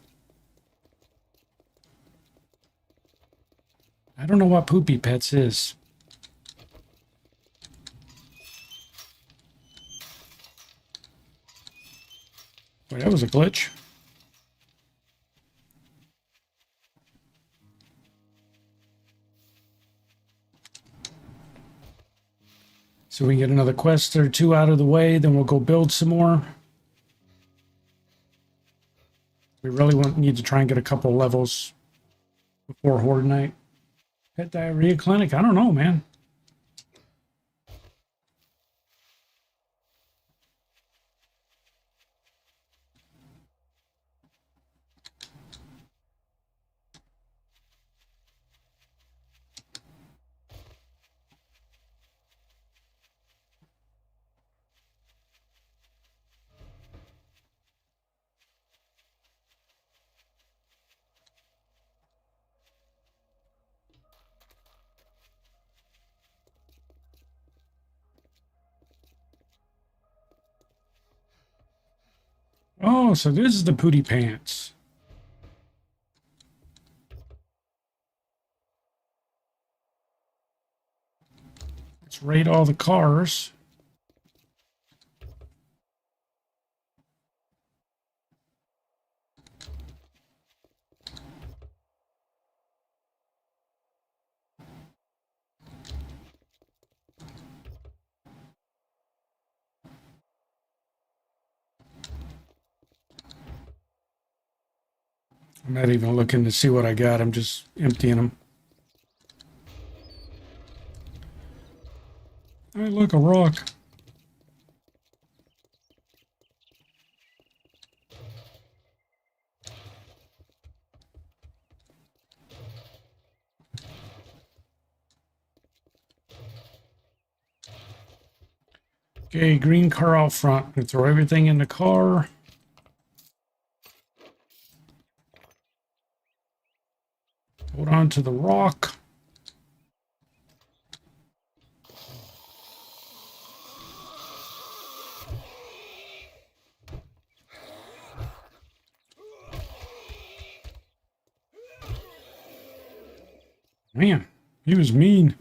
I don't know what poopy pets is. Wait, that was a glitch. So we can get another quest or two out of the way, then we'll go build some more. We really need to try and get a couple levels before Horde Night. Pet Diarrhea Clinic? I don't know, man. Oh, so this is the Pooty Pants. Let's raid all the cars. I'm not even looking to see what I got. I'm just emptying them. Hey, look, a rock. Okay, green car out front. We throw everything in the car. Hold on to the rock. Man, he was mean.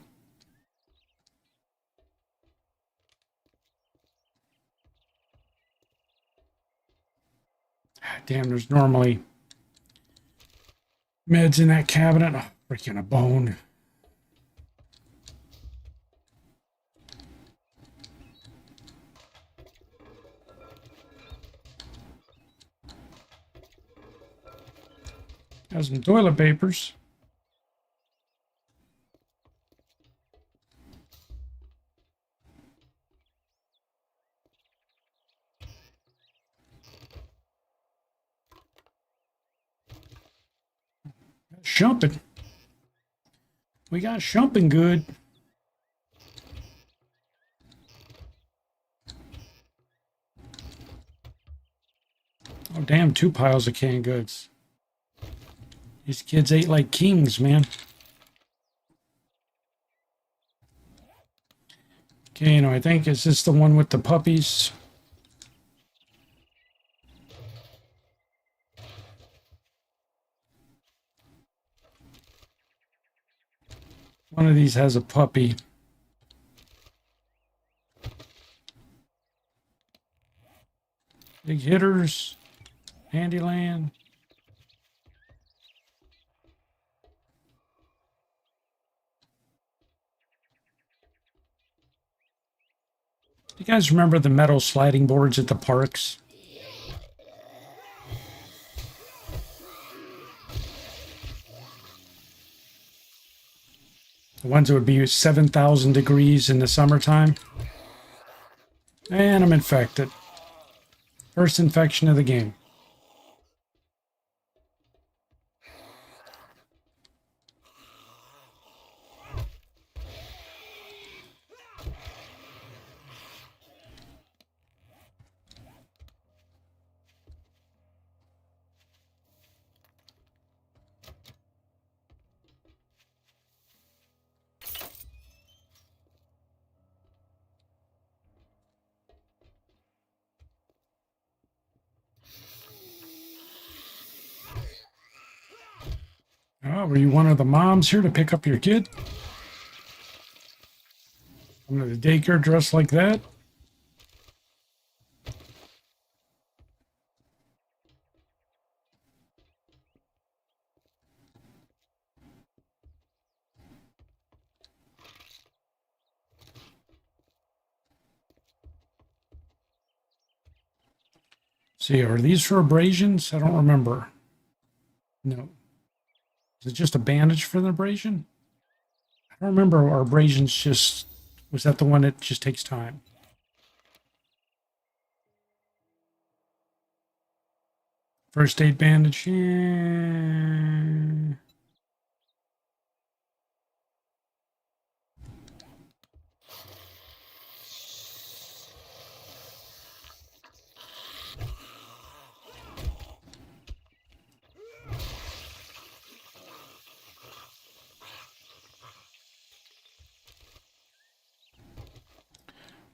Damn, there's normally meds in that cabinet. Oh, freaking a bone. Got some toilet papers. Shumping. We got shumping good. Oh, damn, 2 piles of canned goods. These kids ate like kings, man. Okay, I think, is this the one with the puppies? One of these has a puppy. Big hitters. Handyland. You guys remember the metal sliding boards at the parks? The ones that would be 7,000 degrees in the summertime. And I'm infected. First infection of the game. Oh, were you one of the moms here to pick up your kid? Come to the daycare dressed like that? See, are these for abrasions? I don't remember. No. Is it just a bandage for the abrasion? I don't remember. Our abrasions just... Was that the one that just takes time? First aid bandage. Yeah.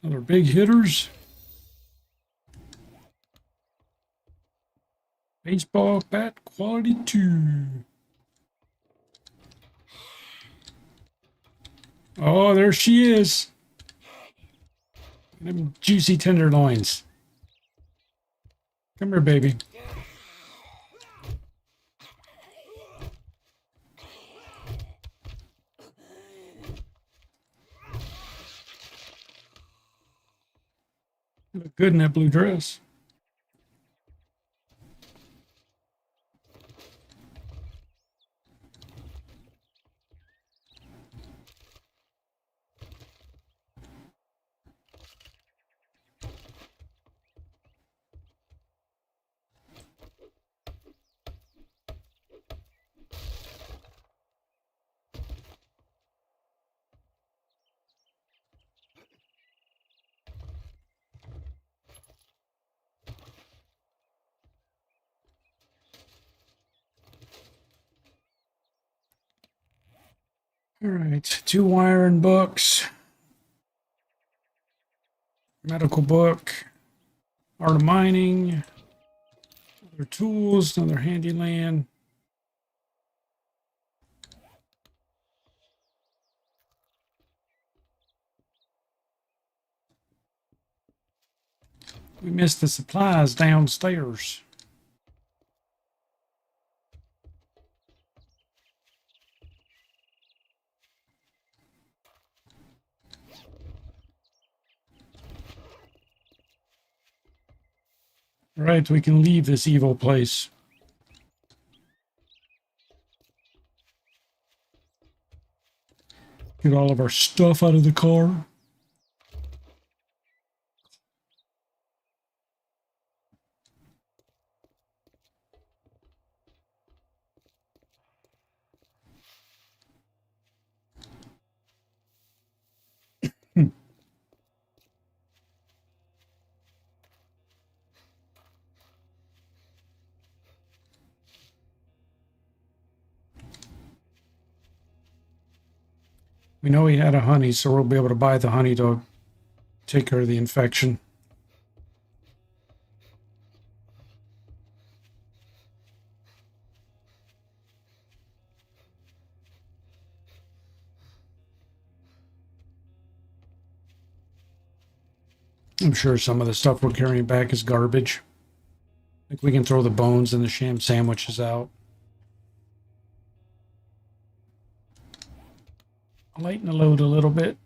Other big hitters. Baseball bat quality 2. Oh, there she is. Them juicy tenderloins. Come here, baby. You look good in that blue dress. All right, 2 wiring books, medical book, art of mining, other tools, another handyland. We missed the supplies downstairs. All right, we can leave this evil place. Get all of our stuff out of the car. We know he had a honey, so we'll be able to buy the honey to take care of the infection. I'm sure some of the stuff we're carrying back is garbage. I think we can throw the bones and the sham sandwiches out. Lighten the load a little bit.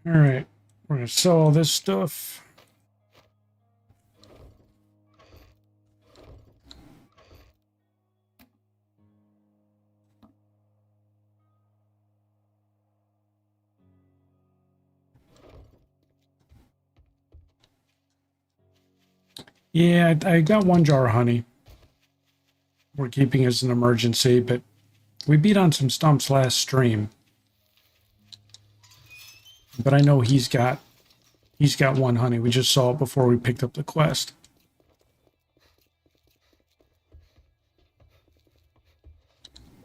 All right, we're gonna sell all this stuff. Yeah, I got 1 jar of honey. We're keeping as an emergency, but we beat on some stumps last stream. But I know he's got 1 honey. We just saw it before we picked up the quest.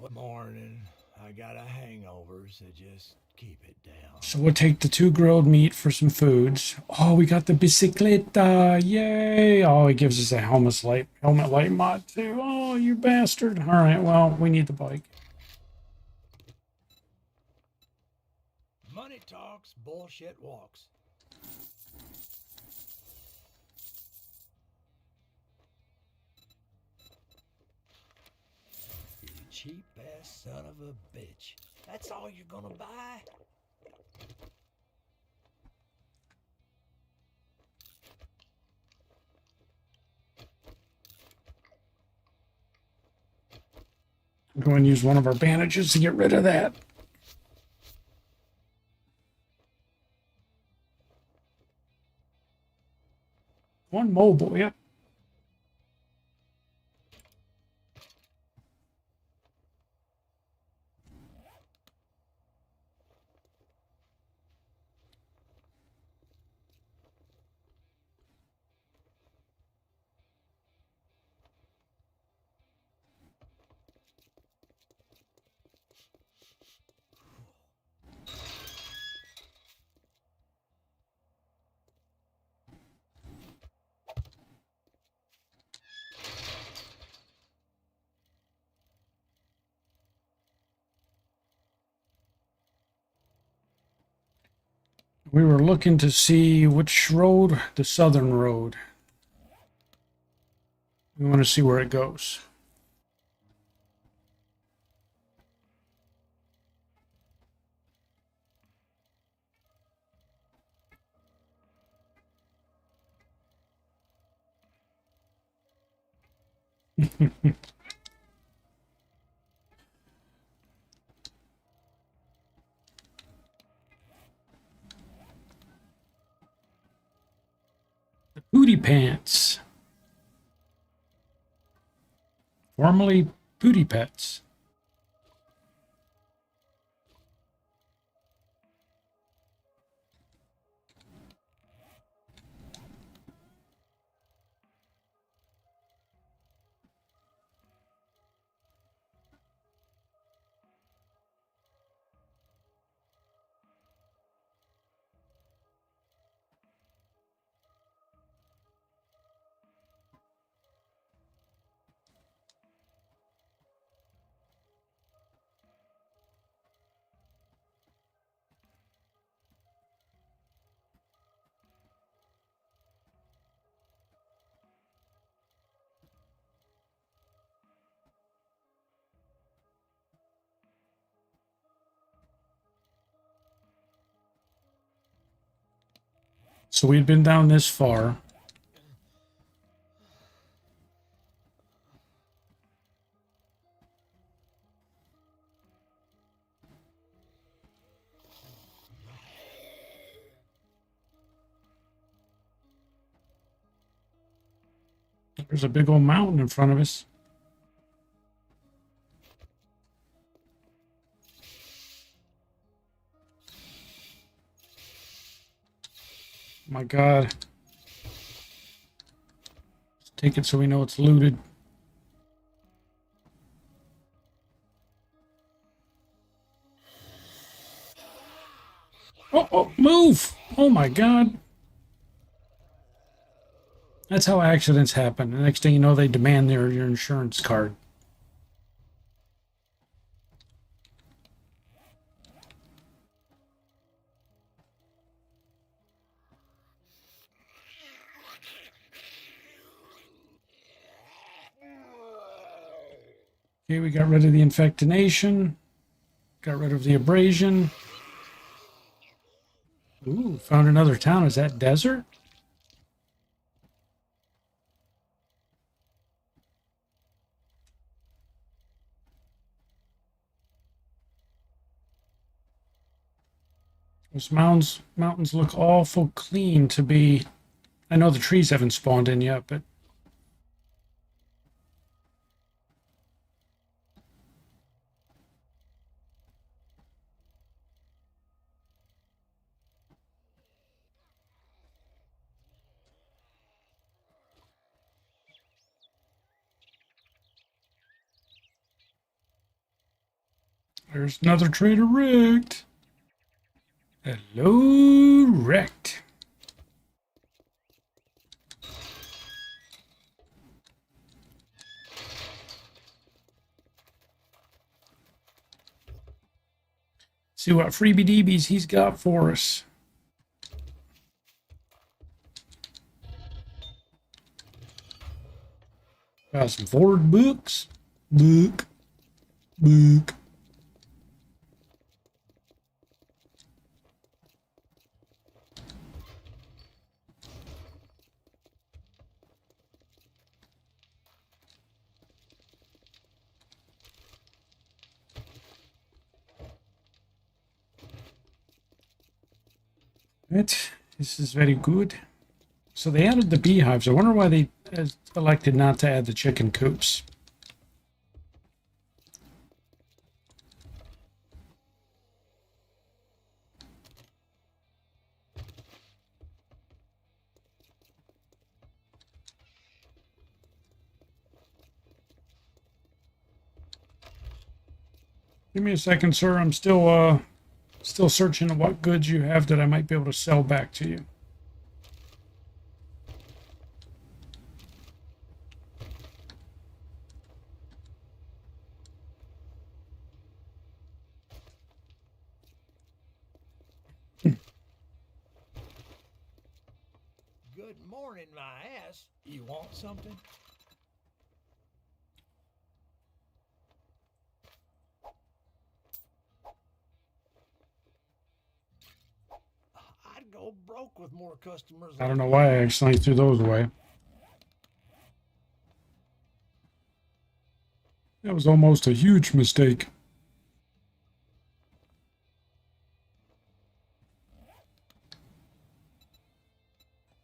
Good morning. I got a hangover, so just keep it down. So we'll take the 2 grilled meat for some foods. Oh, we got the bicicleta. Yay. Oh, he gives us a helmet light mod too. Oh, you bastard. All right, well, we need the bike. Money talks, bullshit walks. You cheap ass son of a bitch. That's all you're gonna buy? I'm going to use one of our bandages to get rid of that. One mobile, yep. We were looking to see which road, the southern road. We want to see where it goes. The Booty Pants. Formerly Booty Pets. So we'd been down this far. There's a big old mountain in front of us. My God. Let's take it so we know it's looted. Oh, move! Oh my God. That's how accidents happen. The next thing you know, they demand your insurance card. Okay, we got rid of the infectination. Got rid of the abrasion. Ooh, found another town. Is that desert? Those mountains look awful clean to be. I know the trees haven't spawned in yet, but There's another trader wrecked. Hello, wrecked. See what freebie deebies he's got for us. Got some Ford books. Book. Right. This is very good. So they added the beehives. I wonder why they elected not to add the chicken coops. Give me a second, sir. I'm still searching what goods you have that I might be able to sell back to you. Good morning, my ass. You want something? I'd go broke with more customers. I don't know why I accidentally threw those away. That was almost a huge mistake.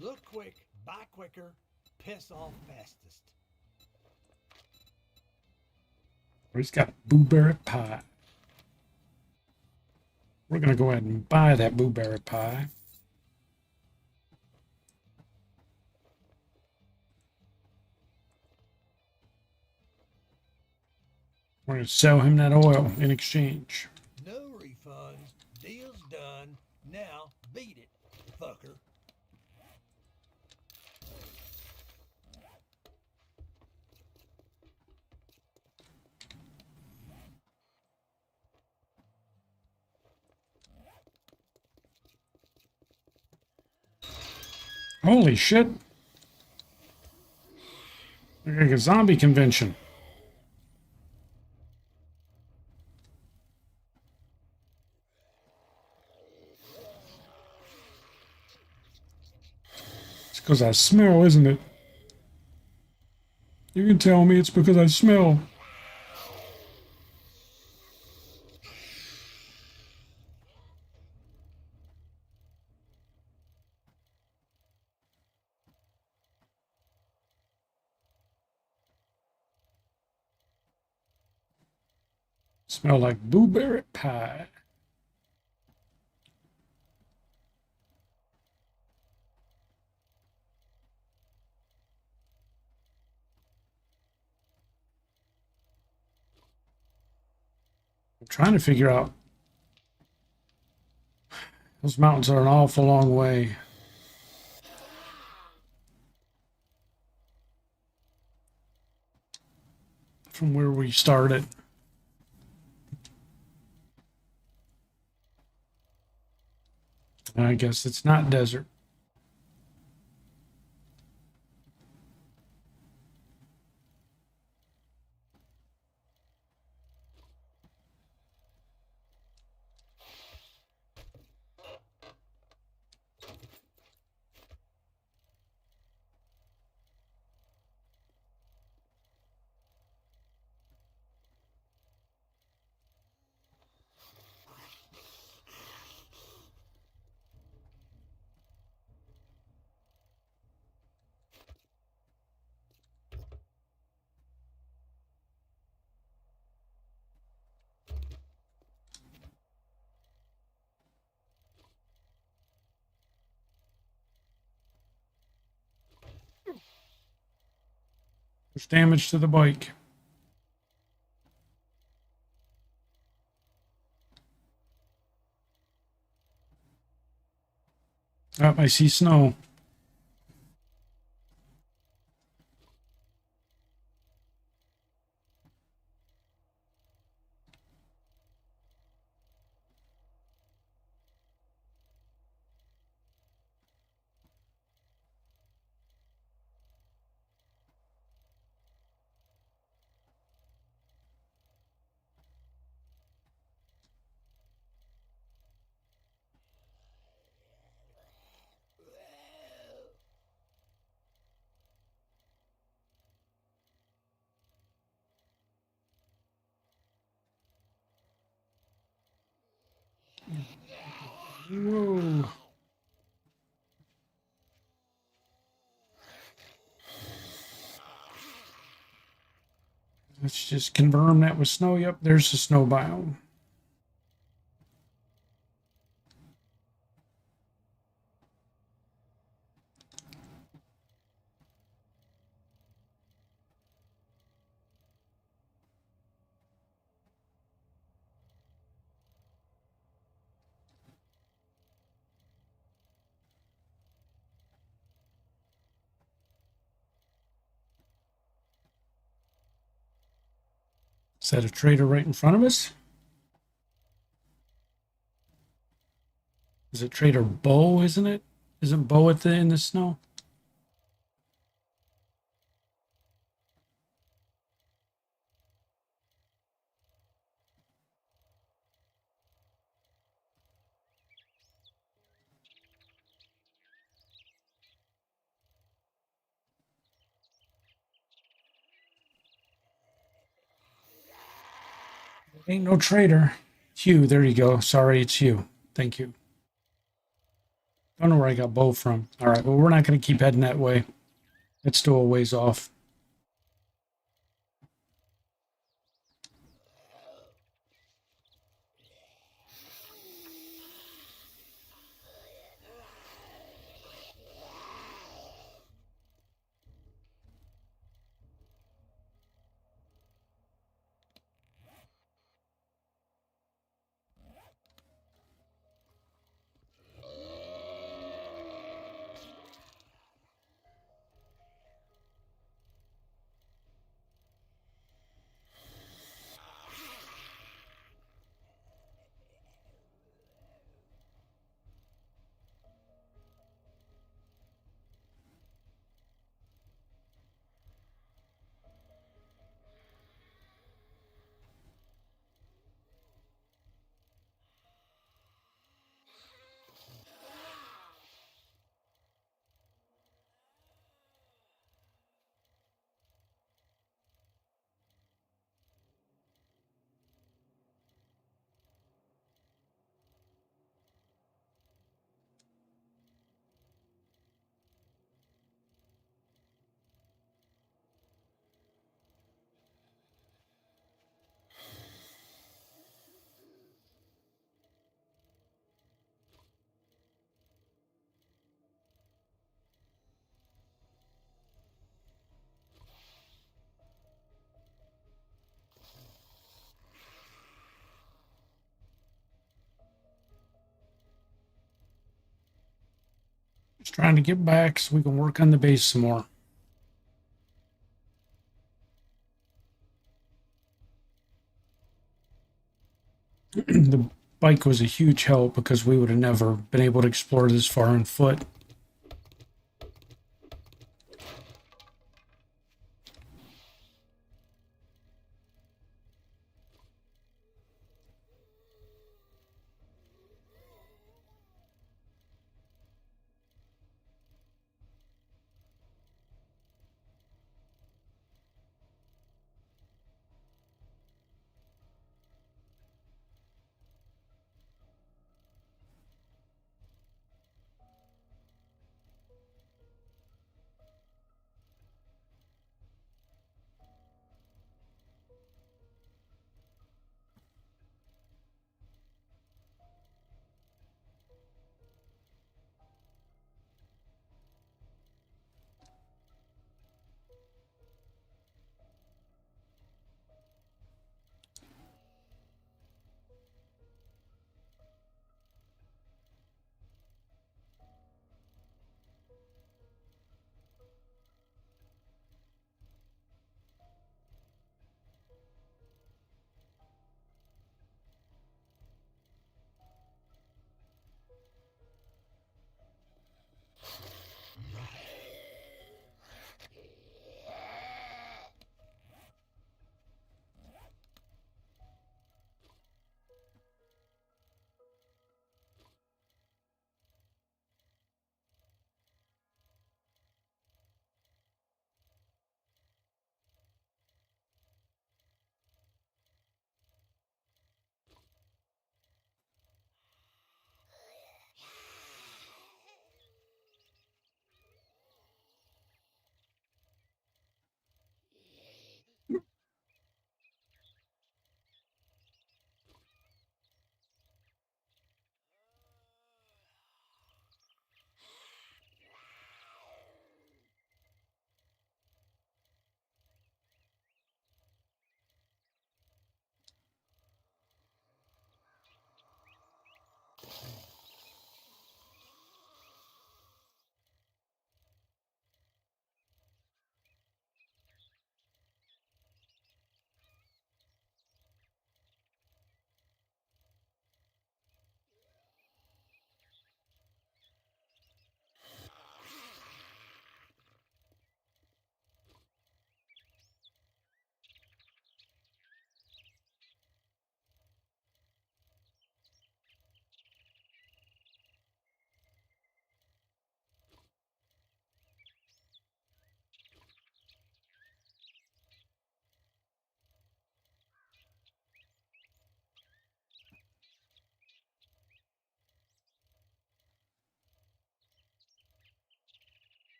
Look quick, buy quicker, piss off fastest. He's got blueberry pie. We're going to go ahead and buy that blueberry pie. We're going to sell him that oil in exchange. No refunds, deal's done. Now beat it, fucker. Holy shit. Look like a zombie convention. It's because I smell, isn't it? You can tell me it's because I smell. Smell like blueberry pie. I'm trying to figure out. Those mountains are an awful long way. From where we started. I guess it's not desert. There's damage to the bike. Oh, I see snow. Whoa. Let's just confirm that was snow. Yep, there's the snow biome. Is that a trader right in front of us? Is it Trader Bo, isn't it? Isn't Bo in the snow? Ain't no trader. Hugh, there you go. Sorry, it's you. Thank you. Don't know where I got Bo from. All right, well, we're not going to keep heading that way. It's still a ways off. Just trying to get back so we can work on the base some more. The bike was a huge help because we would have never been able to explore this far on foot.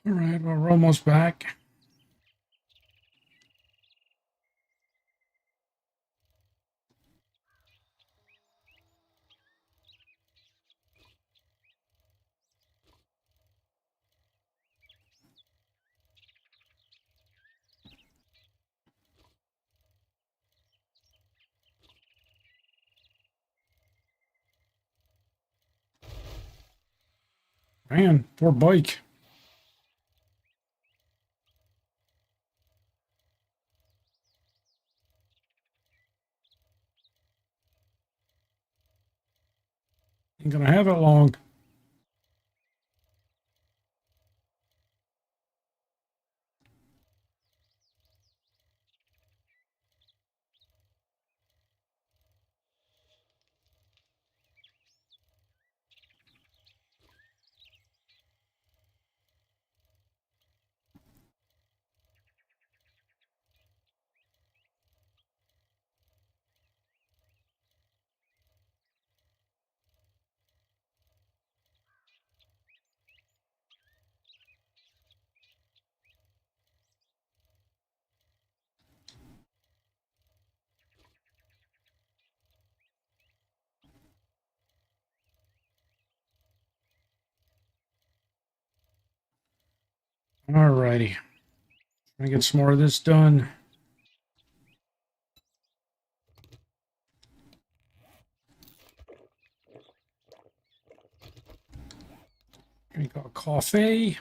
All right, well, we're almost back. Man, poor bike. Ain't gonna have it long. All righty. Gonna get some more of this done. Drink a coffee.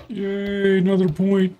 Yay, another point.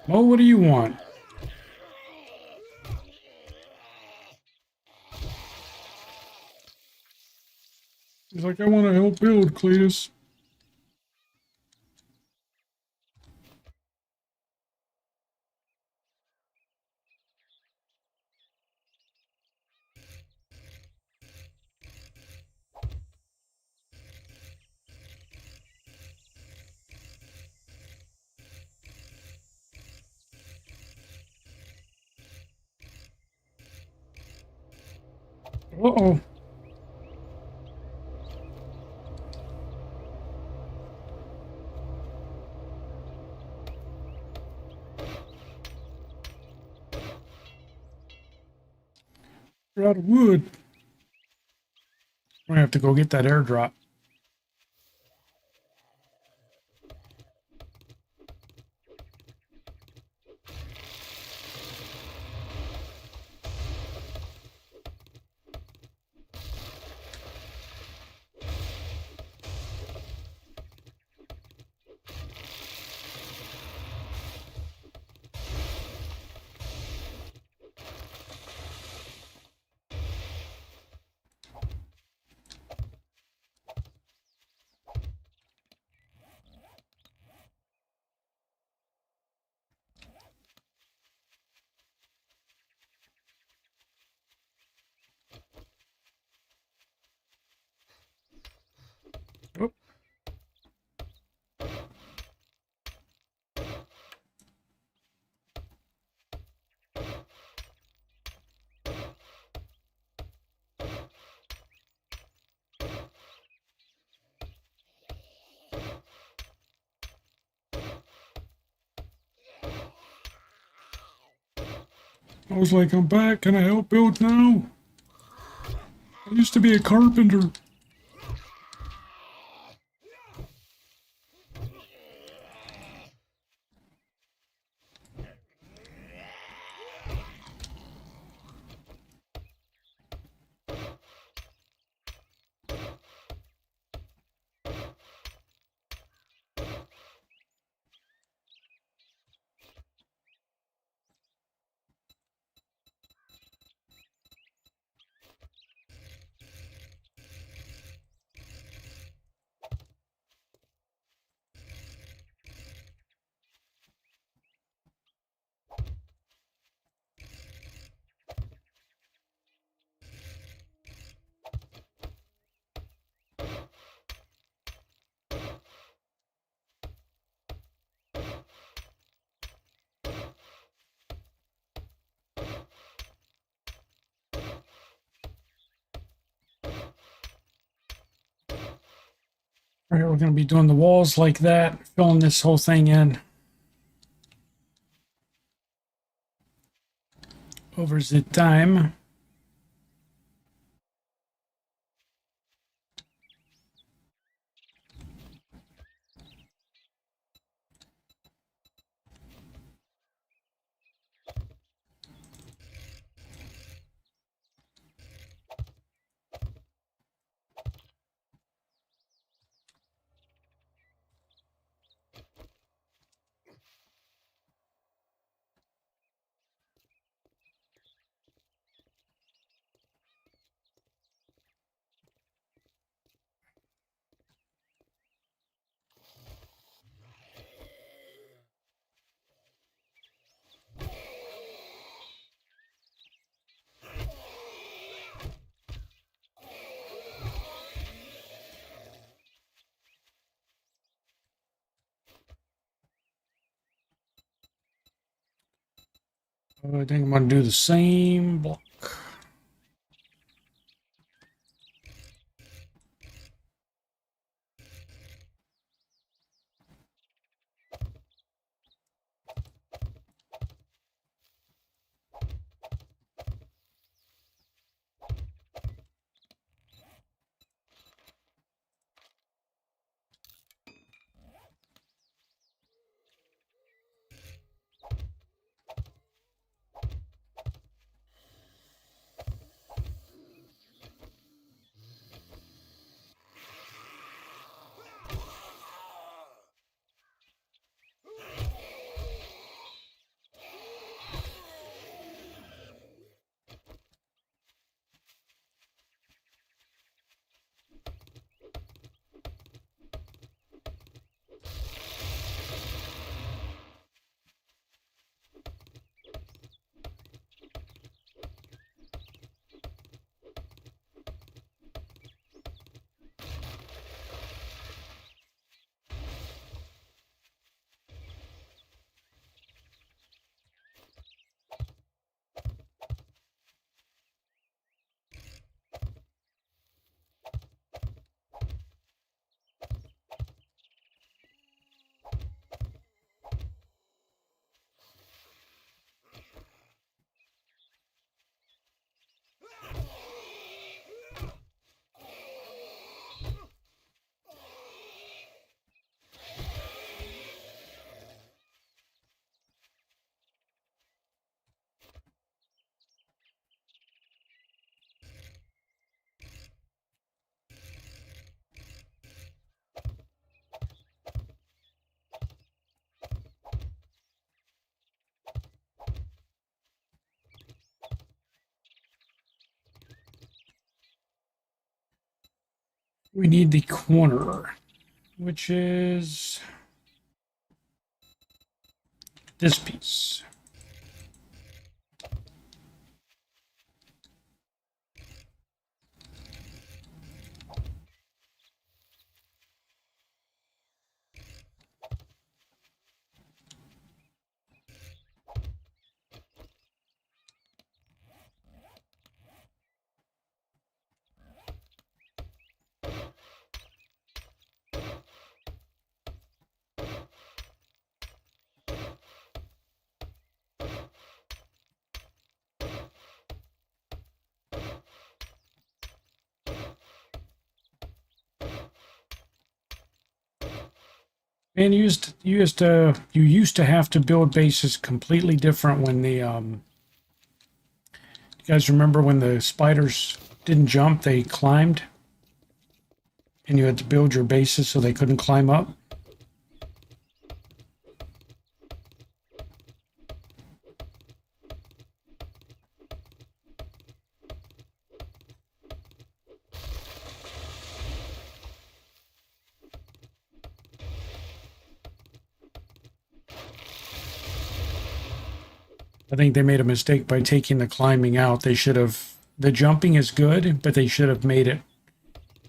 Well, what do you want? He's like, I want to help build, Cletus. Uh-oh. You're out of wood. We're gonna have to go get that airdrop. Oh. I was like, I'm back. Can I help build now? I used to be a carpenter. All right, we're going to be doing the walls like that, filling this whole thing in. Over the time. I think I'm going to do the same block. We need the corner, which is this piece. And you used to have to build bases completely different when the you guys remember when the spiders didn't jump, they climbed, and you had to build your bases so they couldn't climb up. I think they made a mistake by taking the climbing out. They should have, the jumping is good, but they should have made it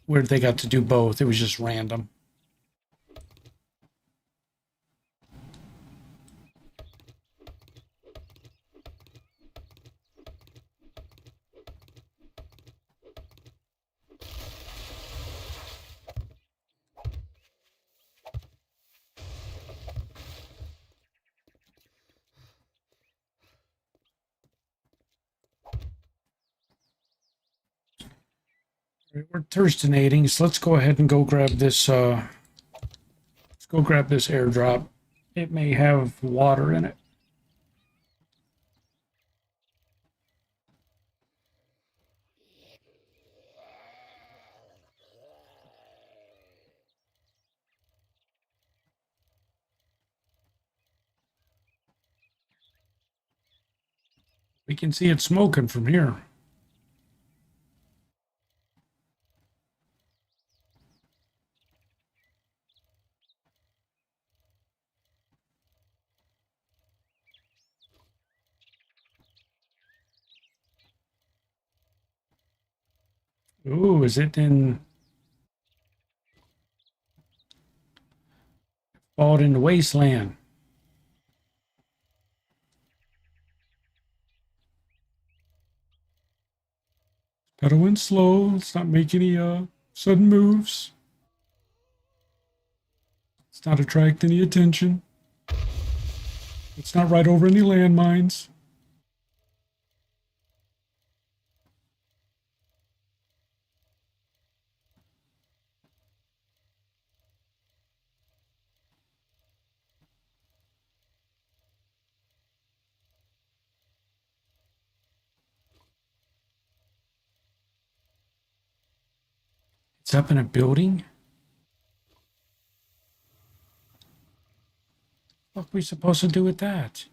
where they got to do both. It was just random. We're thirstinating, so let's go ahead and go grab this, let's go grab this airdrop. It may have water in it. We can see it smoking from here. Ooh, is it in? Out in the wasteland. Gotta win slow. Let's not make any sudden moves. Let's not attract any attention. Let's not ride over any landmines. It's up in a building? What are we supposed to do with that?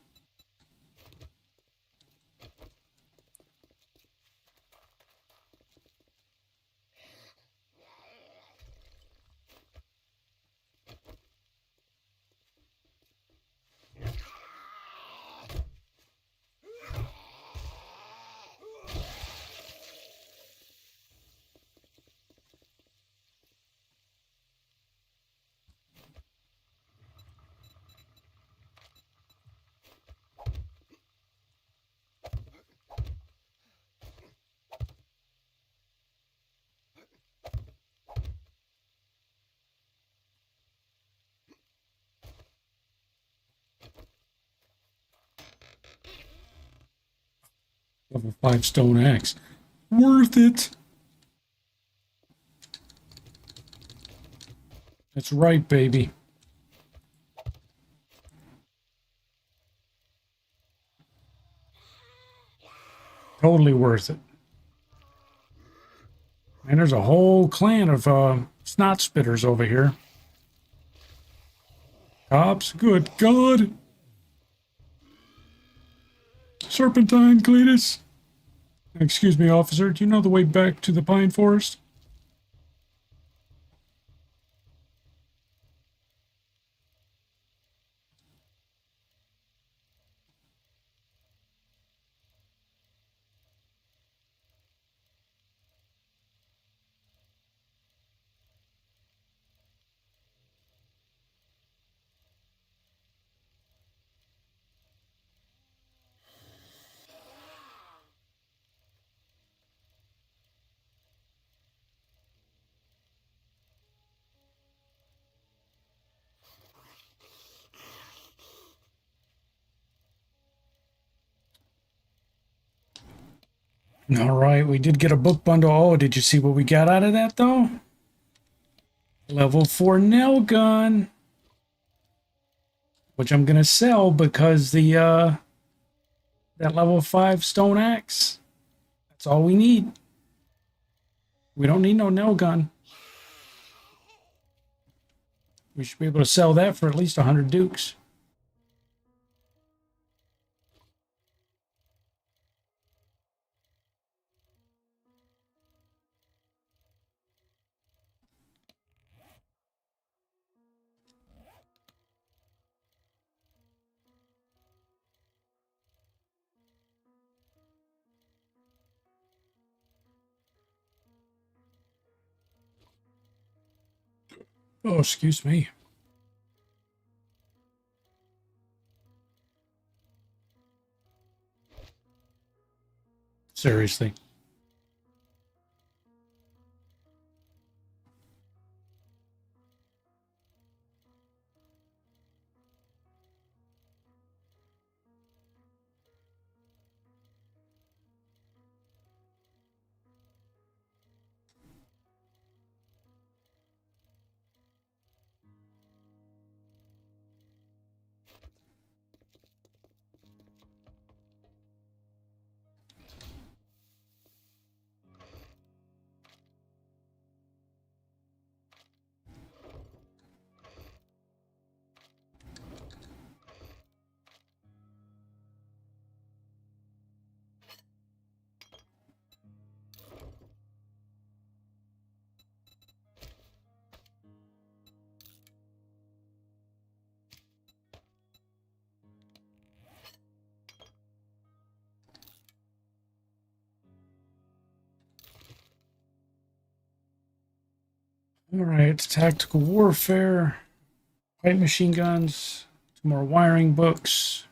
Level 5 stone axe. Worth it. That's right, baby. Totally worth it. And there's a whole clan of snot spitters over here. Cops, good God. Serpentine, Cletus. Excuse me, officer. Do you know the way back to the pine forest? All right, we did get a book bundle. Oh, did you see what we got out of that, though? Level 4 nail gun, which I'm going to sell because that level 5 stone axe, that's all we need. We don't need no nail gun. We should be able to sell that for at least 100 dukes. Oh, excuse me. Seriously. All right, tactical warfare, light machine guns, some more wiring books.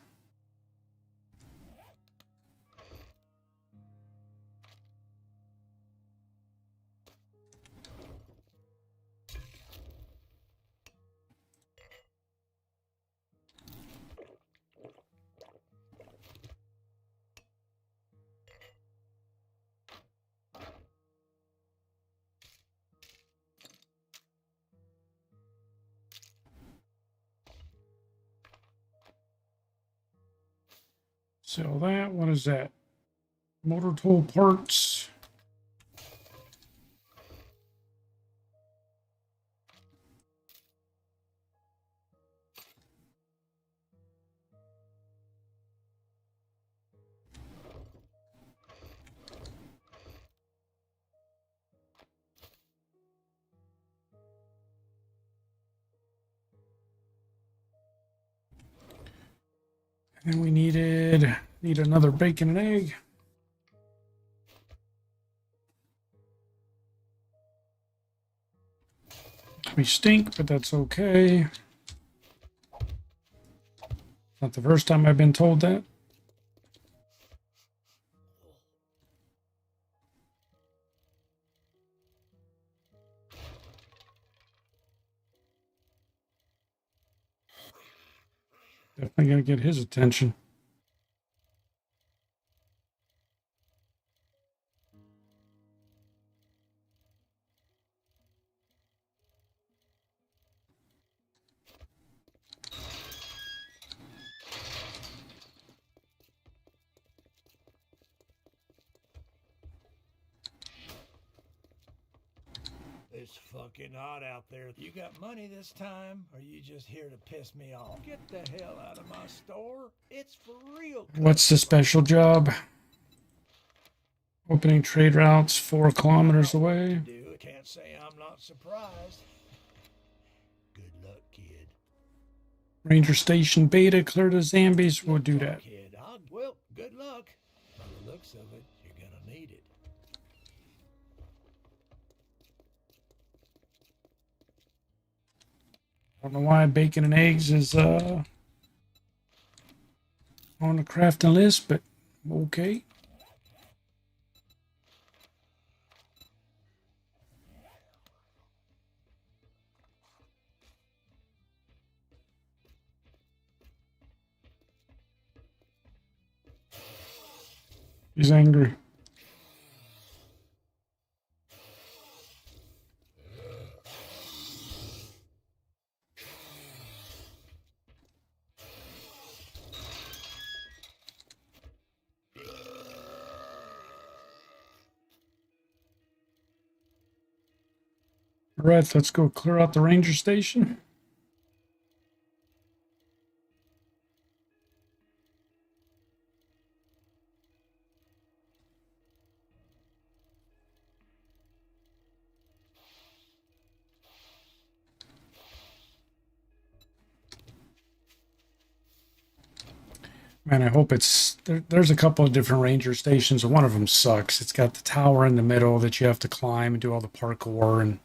Sell that. What is that? Motor tool parts. And we need another bacon and egg. We stink, but that's okay. Not the first time I've been told that. Definitely gonna get his attention. It's fucking hot out there. You got money this time, or you just here to piss me off? Get the hell out of my store. It's for real. What's the special job? Opening trade routes 4 kilometers away. Do can't say I'm not surprised. Good luck, kid. Ranger Station Beta, clear to zombies. We'll do that. Kid, well, good luck. By the looks of it, you're gonna need it. I don't know why bacon and eggs is on the crafting list, but okay. He's angry. All right, let's go clear out the ranger station. Man, I hope it's there's a couple of different ranger stations. One of them sucks. It's got the tower in the middle that you have to climb and do all the parkour, and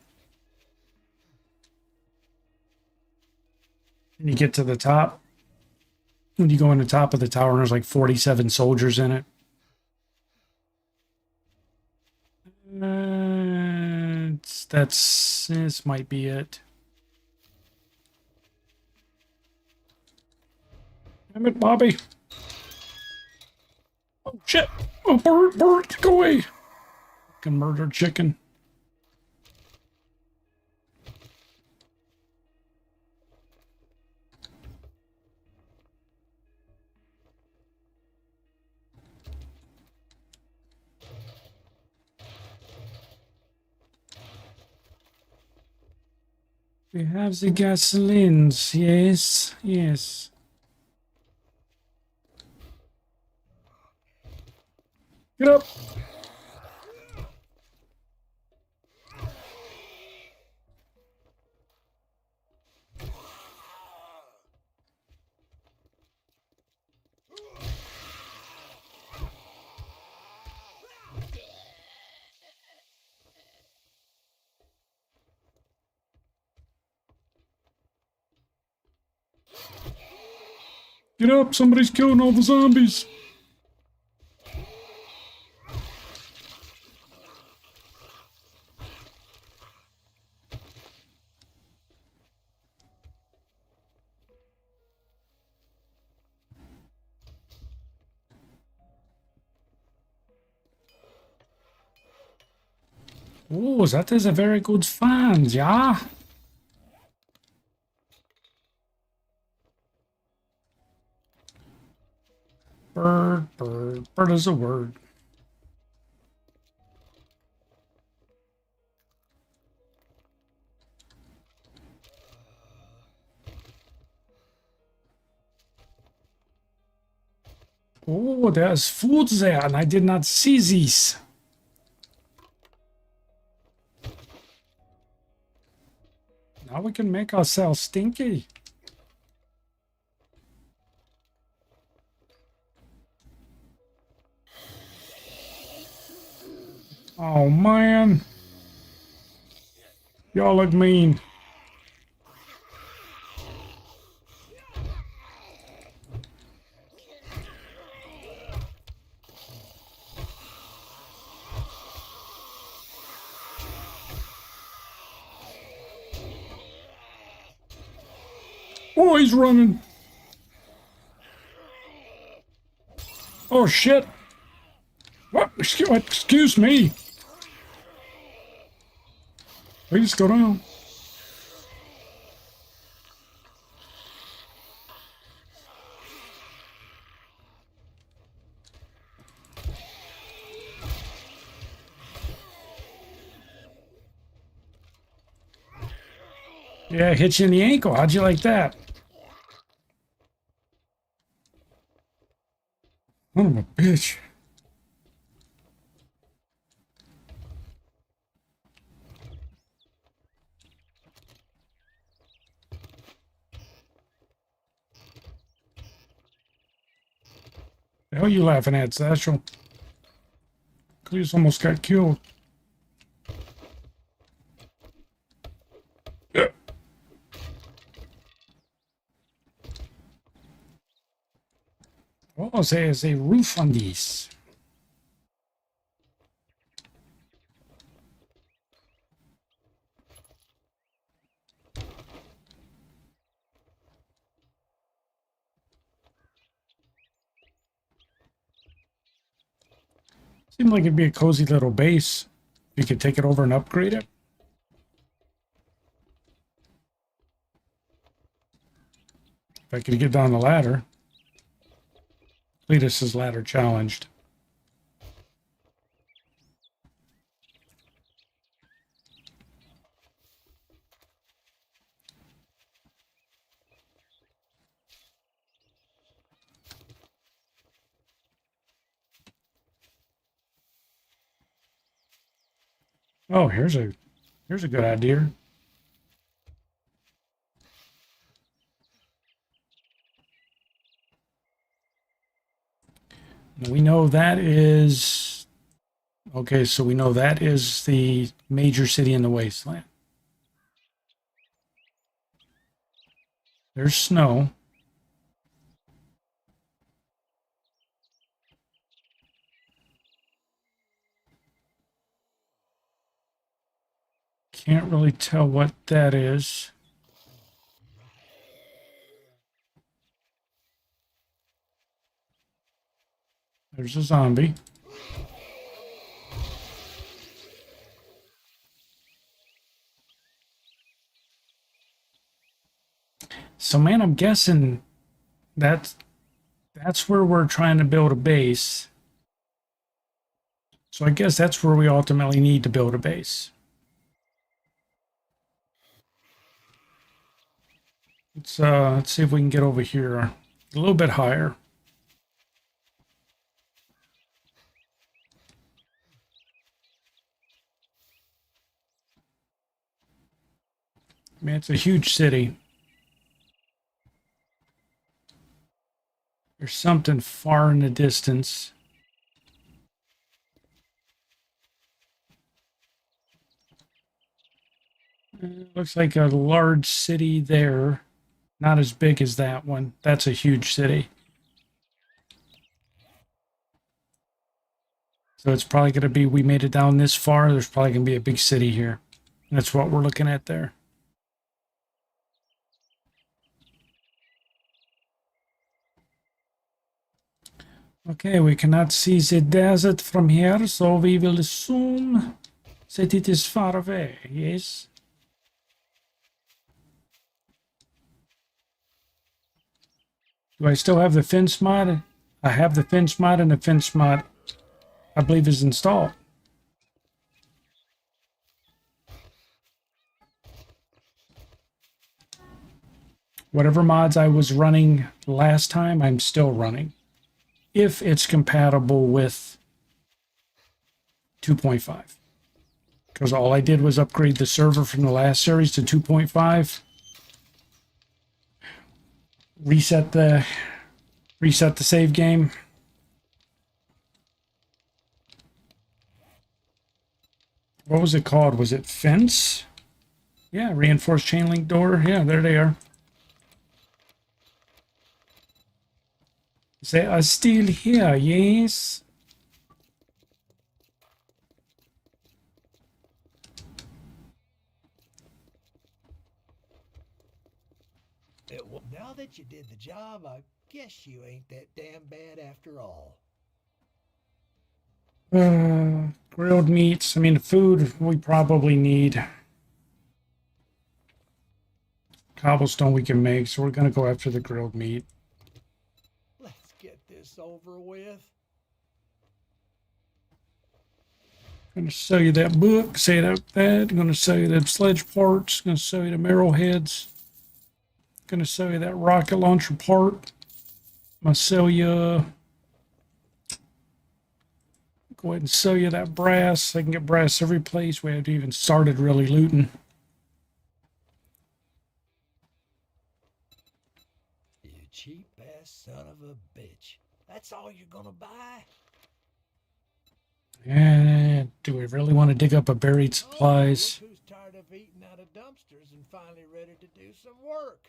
you get to the top. When you go in the top of the tower, and there's like 47 soldiers in it. This might be it. Damn it, Bobby. Oh, shit. Oh, bird, go away. Fucking murdered chicken. We have the gasolines. Yes, yes. Get up. Get up. Somebody's killing all the zombies. Oh, that is a very good fan, yeah? Bird is a word. Oh, there's food there, and I did not see these. Now we can make ourselves stinky. Oh, man. Y'all look mean. Oh, he's running. Oh, shit. What? Excuse me. Please go down. Yeah, hit you in the ankle. How'd you like that? Son of a bitch. The hell you laughing at, Satchel? Cletus almost got killed. Yeah. Oh, there's a roof on these. Seemed like it'd be a cozy little base. You could take it over and upgrade it. If I could get down the ladder. Cletus is ladder challenged. Oh, here's a good idea. We know that is okay, so we know that is the major city in the wasteland. There's snow. Can't really tell what that is. There's a zombie. So, man, I'm guessing that's where we're trying to build a base. So I guess that's where we ultimately need to build a base. Let's see if we can get over here a little bit higher. Man, it's a huge city. There's something far in the distance. Looks like a large city there. Not as big as that one. That's a huge city. So it's probably going to be, we made it down this far. There's probably going to be a big city here. That's what we're looking at there. Okay, we cannot see the desert from here, so we will assume that it is far away, yes? Do I still have the fence mod? I have the fence mod, and the fence mod, I believe, is installed. Whatever mods I was running last time, I'm still running. If it's compatible with 2.5. Because all I did was upgrade the server from the last series to 2.5. Reset the save game. What was it called? Was it fence? Yeah, reinforced chain link door. Yeah, there they are. They are still here, yes. Now that you did the job, I guess you ain't that damn bad after all. Grilled meats. I mean, food we probably need. Cobblestone we can make, so we're going to go after the grilled meat. Let's get this over with. Going to sell you that book, say that. Going to sell you them sledge parts. Going to sell you the arrowheads. Going to sell you that rocket launcher part. I'm going to sell you. Go ahead and sell you that brass. I can get brass every place. We haven't even started really looting. You cheap ass son of a bitch. That's all you're gonna buy? Yeah, do we really want to dig up a buried supplies? Oh, look who's tired of eating out of dumpsters and finally ready to do some work.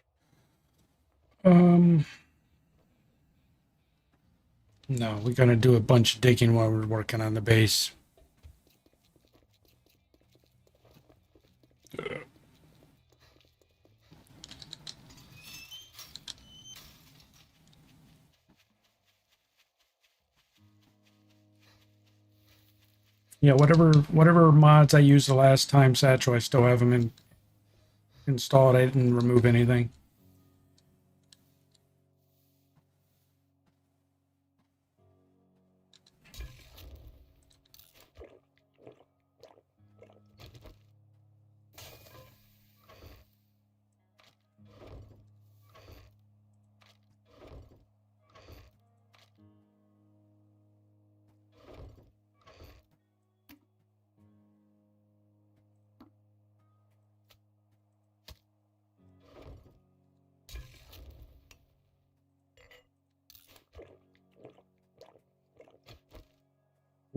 No, we're going to do a bunch of digging while we're working on the base. Yeah, whatever mods I used the last time, Satchel, I still have them installed. I didn't remove anything.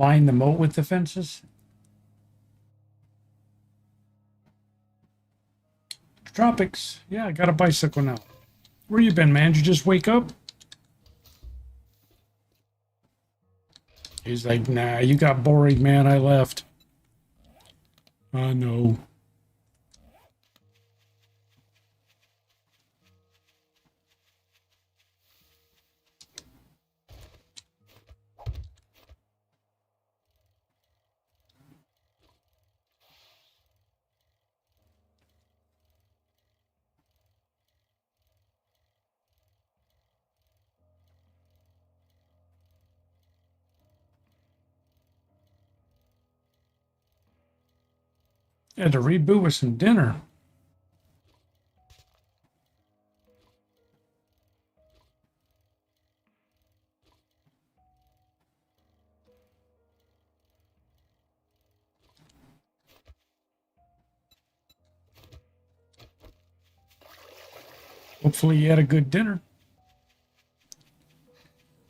line the moat with the fences. Tropics. Yeah, I got a bicycle now. Where you been, man? Did you just wake up? He's like, nah, you got boring, man. I left. I know. Had to reboot with some dinner. Hopefully you had a good dinner.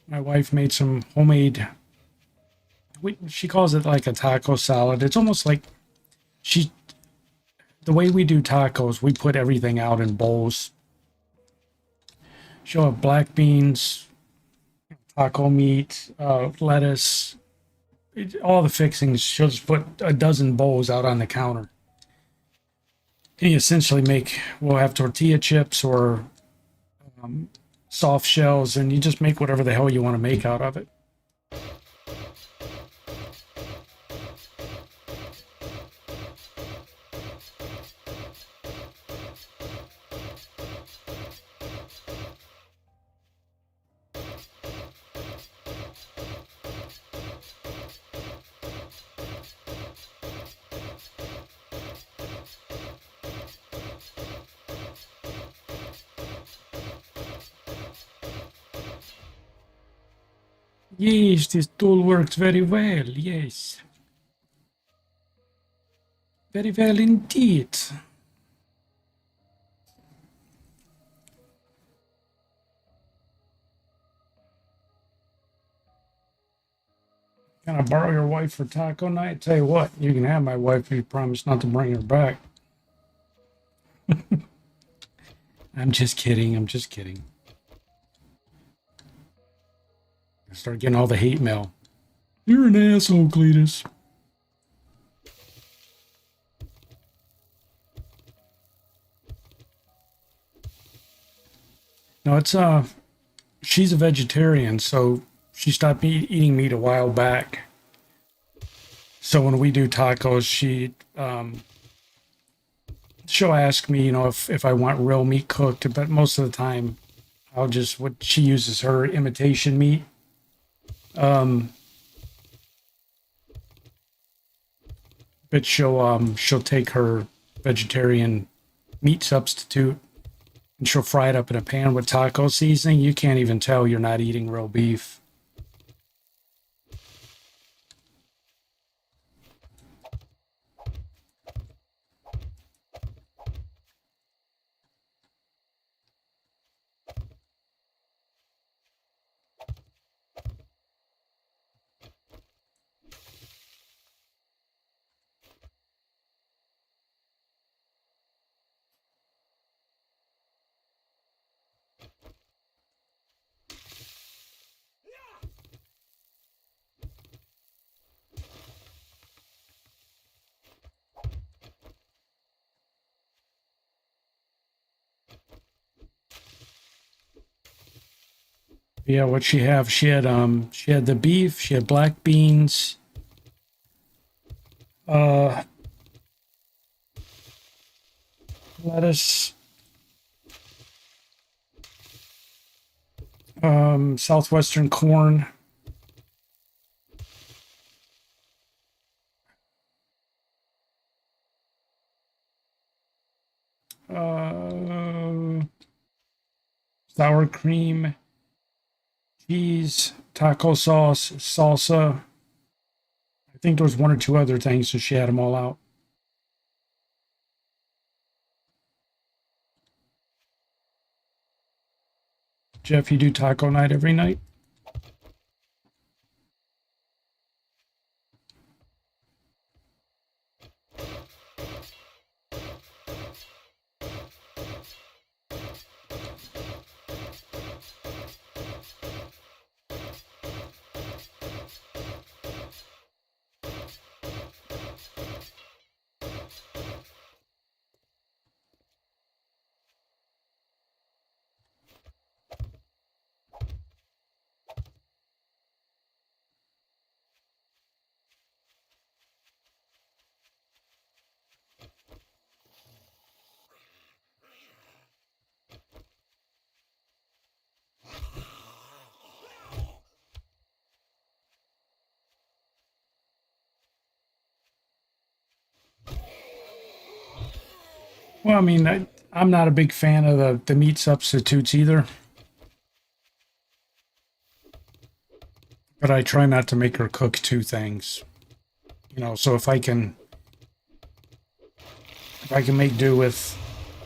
My wife made some homemade, she calls it like a taco salad. It's almost like the way we do tacos, we put everything out in bowls. She'll have black beans, taco meat, lettuce, all the fixings. She'll just put a dozen bowls out on the counter. And you essentially we'll have tortilla chips or soft shells, and you just make whatever the hell you want to make out of it. Yes, this tool works very well, yes. Very well indeed. Can I borrow your wife for taco night? Tell you what, you can have my wife if you promise not to bring her back. I'm just kidding, I'm just kidding. I start getting all the hate mail. You're an asshole, Cletus. No, it's she's a vegetarian, so she stopped eating meat a while back. So when we do tacos, she'll ask me, you know, if I want real meat cooked, but most of the time she uses her imitation meat. But she'll take her vegetarian meat substitute and she'll fry it up in a pan with taco seasoning. You can't even tell you're not eating real beef. Yeah, what she have? She had the beef, she had black beans, lettuce, southwestern corn, sour cream, cheese, taco sauce, salsa. I think there was one or two other things, so she had them all out. Jeff, you do taco night every night? Well, I mean, I'm not a big fan of the meat substitutes either. But I try not to make her cook two things. You know, so if I can make do with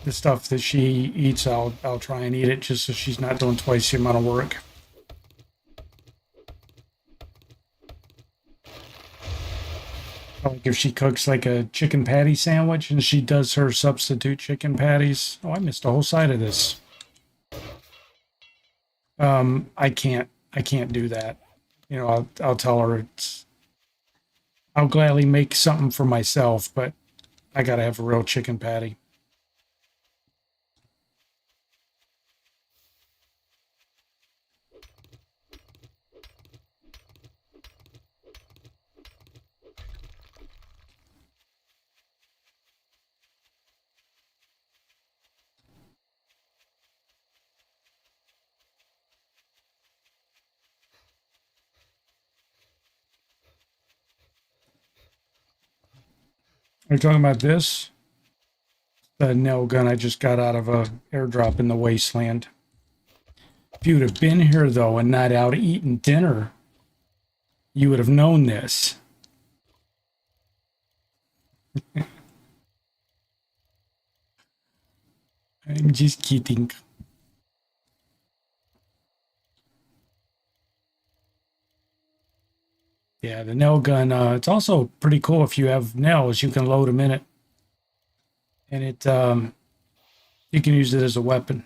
the stuff that she eats, I'll try and eat it just so she's not doing twice the amount of work. Like if she cooks like a chicken patty sandwich and she does her substitute chicken patties. Oh, I missed a whole side of this. I can't do that. You know, I'll tell her I'll gladly make something for myself, but I gotta have a real chicken patty. Are you talking about this? The nail gun I just got out of a airdrop in the wasteland. If you'd have been here though and not out eating dinner, you would have known this. I'm just kidding. Yeah, the nail gun, it's also pretty cool if you have nails, you can load them in it. And you can use it as a weapon.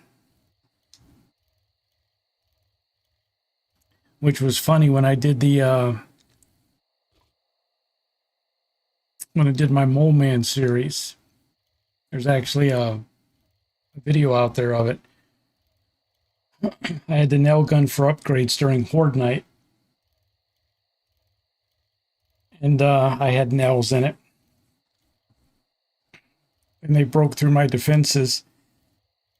Which was funny when I did when I did my Mole Man series. There's actually a video out there of it. I had the nail gun for upgrades during Horde Night. And I had nails in it. And they broke through my defenses.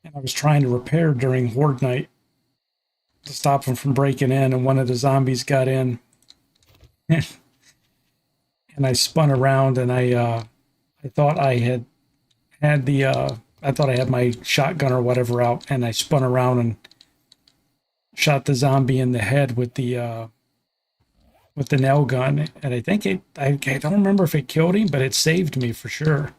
And I was trying to repair during Horde Night to stop them from breaking in. And one of the zombies got in. And I spun around and I thought I had I thought I had my shotgun or whatever out. And I spun around and shot the zombie in the head with the nail gun, and I think I don't remember if it killed him, but it saved me for sure.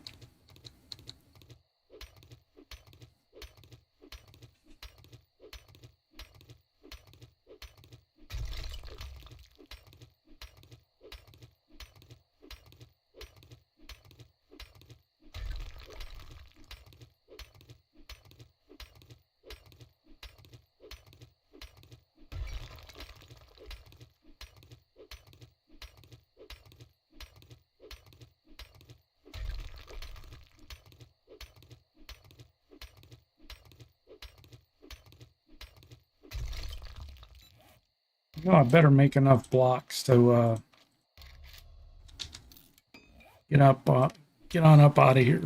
Oh, I better make enough blocks to get on up out of here.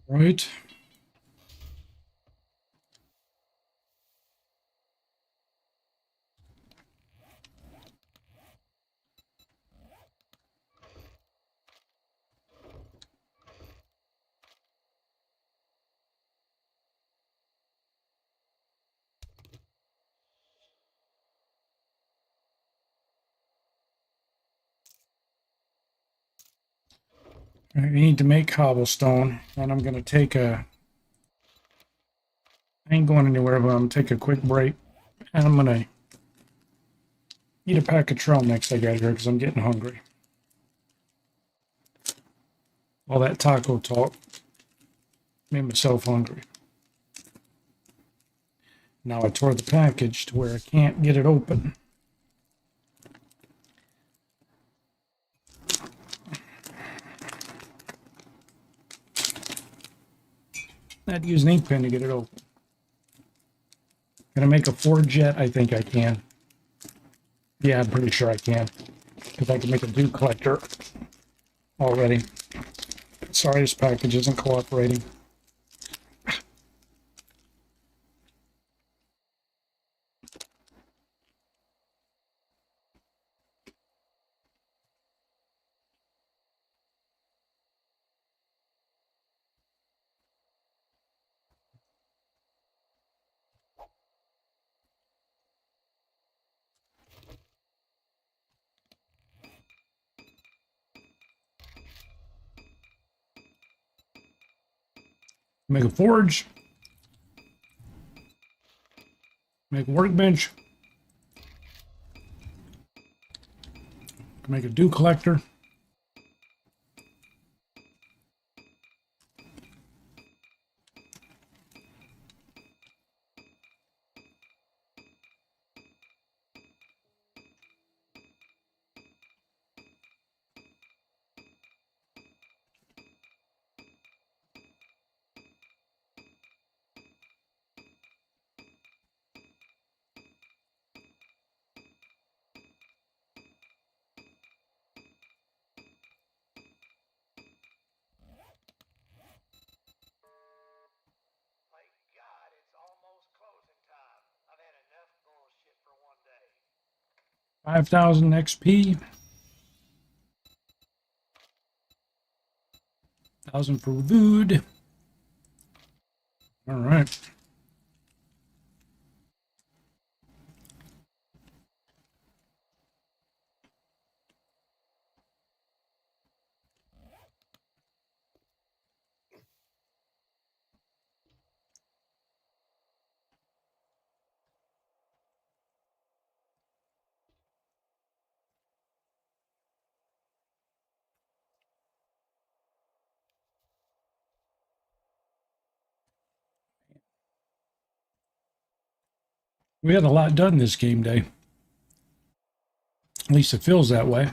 Right. I need to make cobblestone, and I'm going to take I ain't going anywhere, but I'm going to take a quick break, and I'm going to Eat a pack of trail mix I got here because I'm getting hungry. All that taco talk made myself hungry. Now I tore the package to where I can't get it open. I had to use an ink pen to get it open. Can I make a forge yet? I think I can. Yeah, I'm pretty sure I can. Because I can make a dew collector already. Sorry, this package isn't cooperating. Make a forge. Make a workbench. Make a dew collector. Thank God it's almost closing time. I've had enough bullshit for one day. 5,000 XP. 1,000 for food. All right. We had a lot done this game day. At least it feels that way.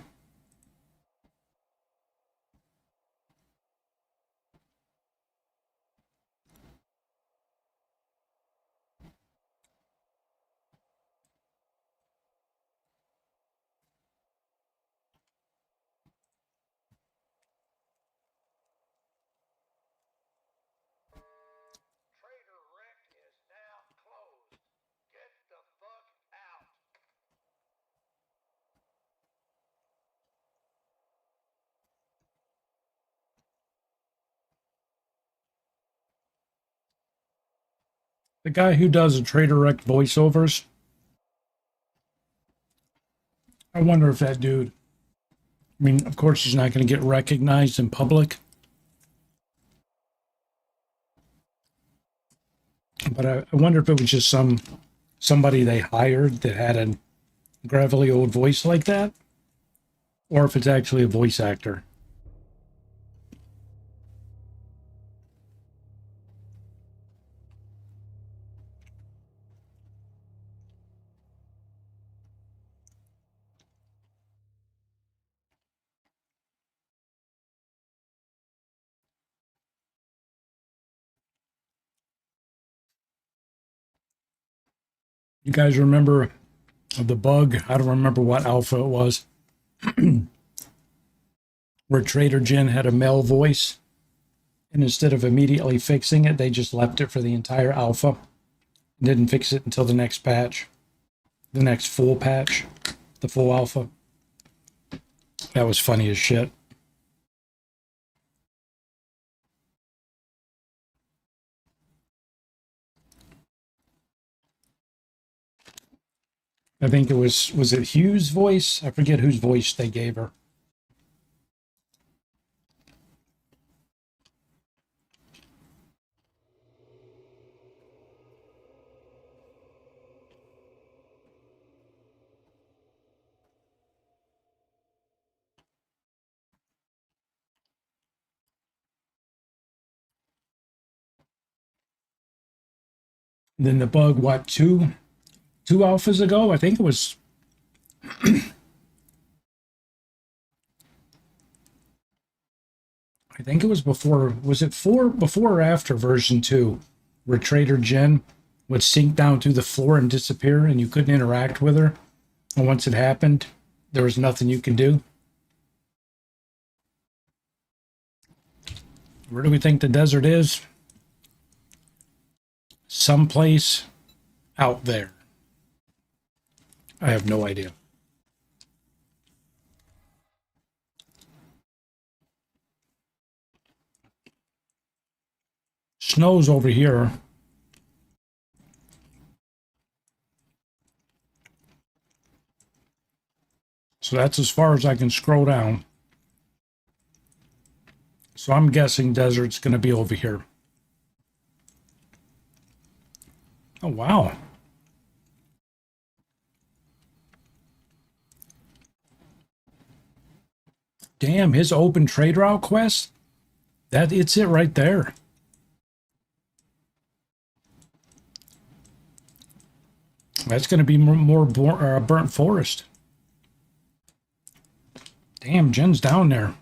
Trader Rick is now closed. Get the fuck out. The guy who does the Trader Rec voiceovers, I wonder if that dude, I mean, of course he's not going to get recognized in public, but I wonder if it was just somebody they hired that had a gravelly old voice like that, or if it's actually a voice actor. You guys remember the bug? I don't remember what alpha it was, where Trader Jen had a male voice, and instead of immediately fixing it, they just left it for the entire alpha. Didn't fix it until the next patch, the next full patch, the full alpha. That was funny as shit. I think it was it Hugh's voice? I forget whose voice they gave her. Then the bug, what, two alphas ago? I think it was. I think it was before. Was it before or after version 2, where Trader Jen would sink down through the floor and disappear, and you couldn't interact with her. And once it happened, there was nothing you could do. Where do we think the desert is? Someplace out there. I have no idea. Snow's over here. So that's as far as I can scroll down. So I'm guessing desert's going to be over here. Oh, wow. Damn, his open trade route quest? It's it right there. That's going to be more burnt forest. Damn, Jen's down there.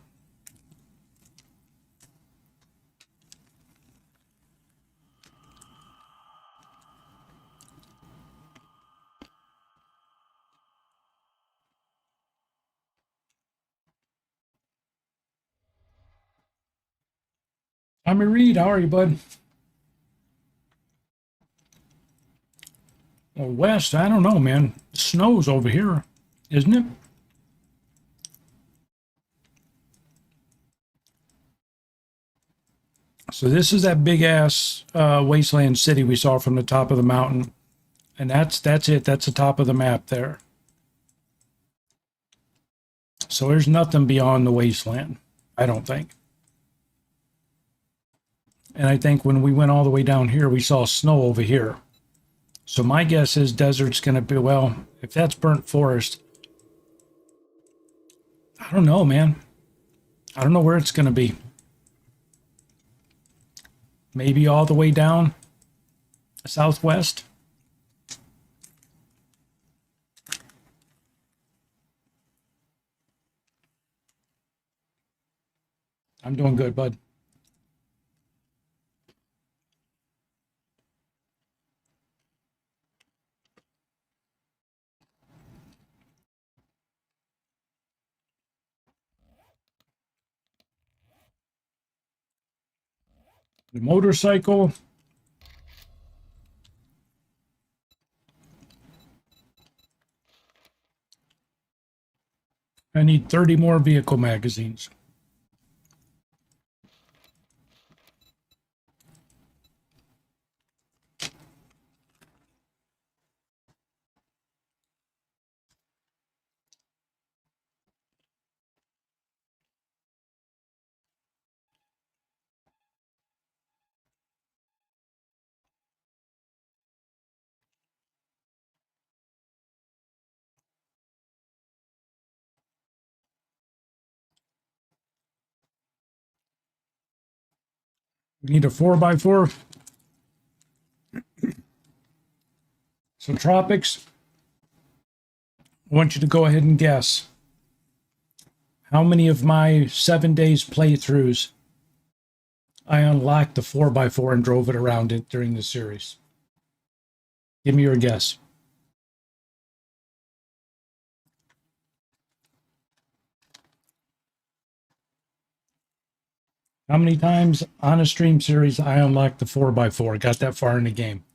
Tommy Reed, how are you, bud? Well, west, I don't know, man. Snow's over here, isn't it? So this is that big ass wasteland city we saw from the top of the mountain. And that's it. That's the top of the map there. So there's nothing beyond the wasteland, I don't think. And I think when we went all the way down here, we saw snow over here. So my guess is desert's going to be, well, if that's burnt forest, I don't know, man. I don't know where it's going to be. Maybe all the way down southwest. I'm doing good, bud. The motorcycle. I need 30 more vehicle magazines. We need a 4x4. So Tropics, I want you to go ahead and guess how many of my 7 days playthroughs I unlocked the 4x4 and drove it around it during the series. Give me your guess. How many times on a stream series I unlocked the 4x4, got that far in the game?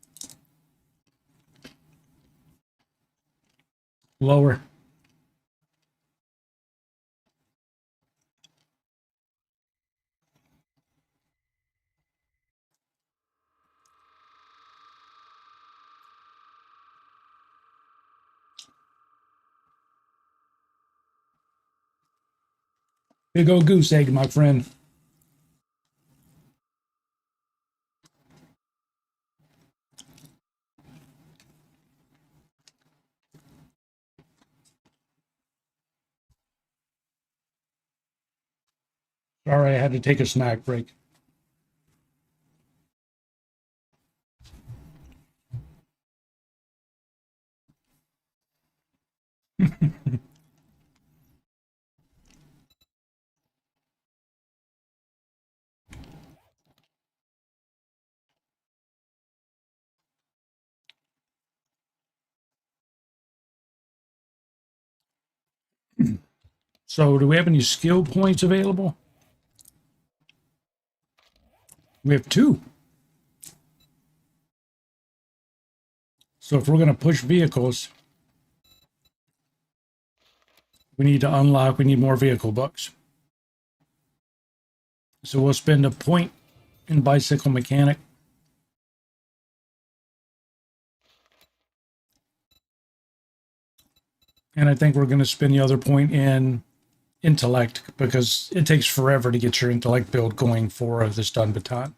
Lower. Big old goose egg, my friend. Sorry, I had to take a snack break. So do we have any skill points available? We have 2. So if we're going to push vehicles, we need to unlock, we need more vehicle books. So we'll spend a point in bicycle mechanic. And I think we're going to spend the other point in intellect because it takes forever to get your intellect build going for the stun baton.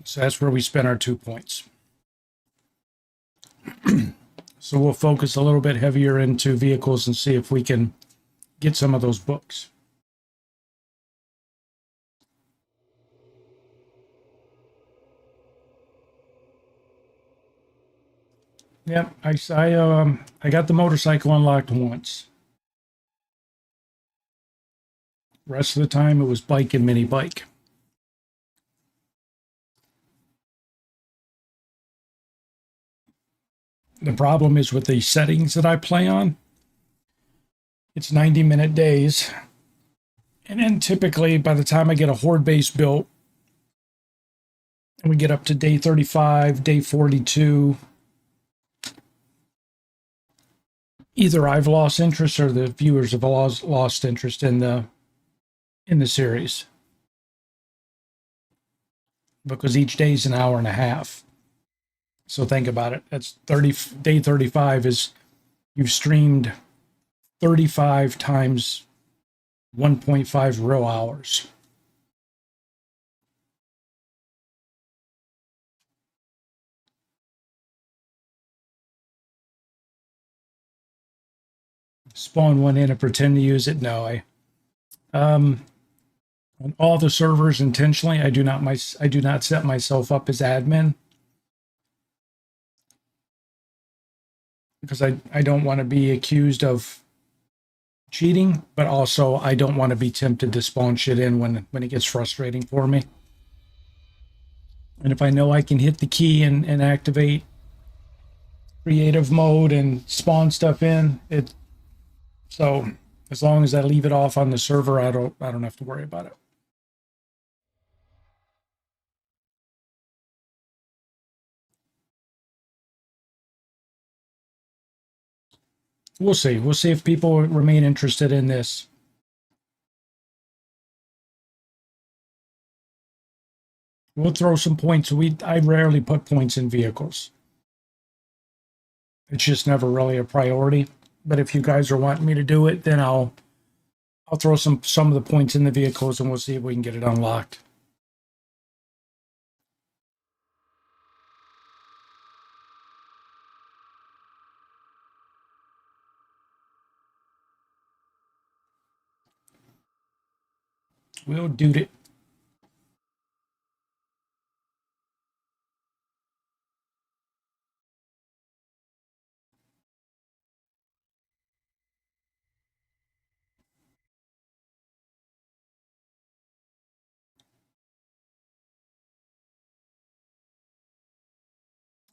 So that's where we spend our 2 points. So we'll focus a little bit heavier into vehicles and see if we can get some of those books. Yep, I got the motorcycle unlocked once. Rest of the time it was bike and mini bike. The problem is with the settings that I play on, it's 90-minute days. And then typically by the time I get a horde base built, and we get up to day 35, day 42, either I've lost interest or the viewers have lost interest in the series. Because each day is an hour and a half. So think about it. That's day 35 is you've streamed 35 times 1.5 real hours. Spawn one in and pretend to use it. No, on all the servers intentionally, I do not set myself up as admin because I don't want to be accused of cheating, but also I don't want to be tempted to spawn shit in when it gets frustrating for me. And if I know I can hit the key and activate creative mode and spawn stuff in, so as long as I leave it off on the server, I don't have to worry about it. We'll see. We'll see if people remain interested in this. We'll throw some points. I rarely put points in vehicles. It's just never really a priority. But if you guys are wanting me to do it, then I'll throw some of the points in the vehicles and we'll see if we can get it unlocked. We'll do it.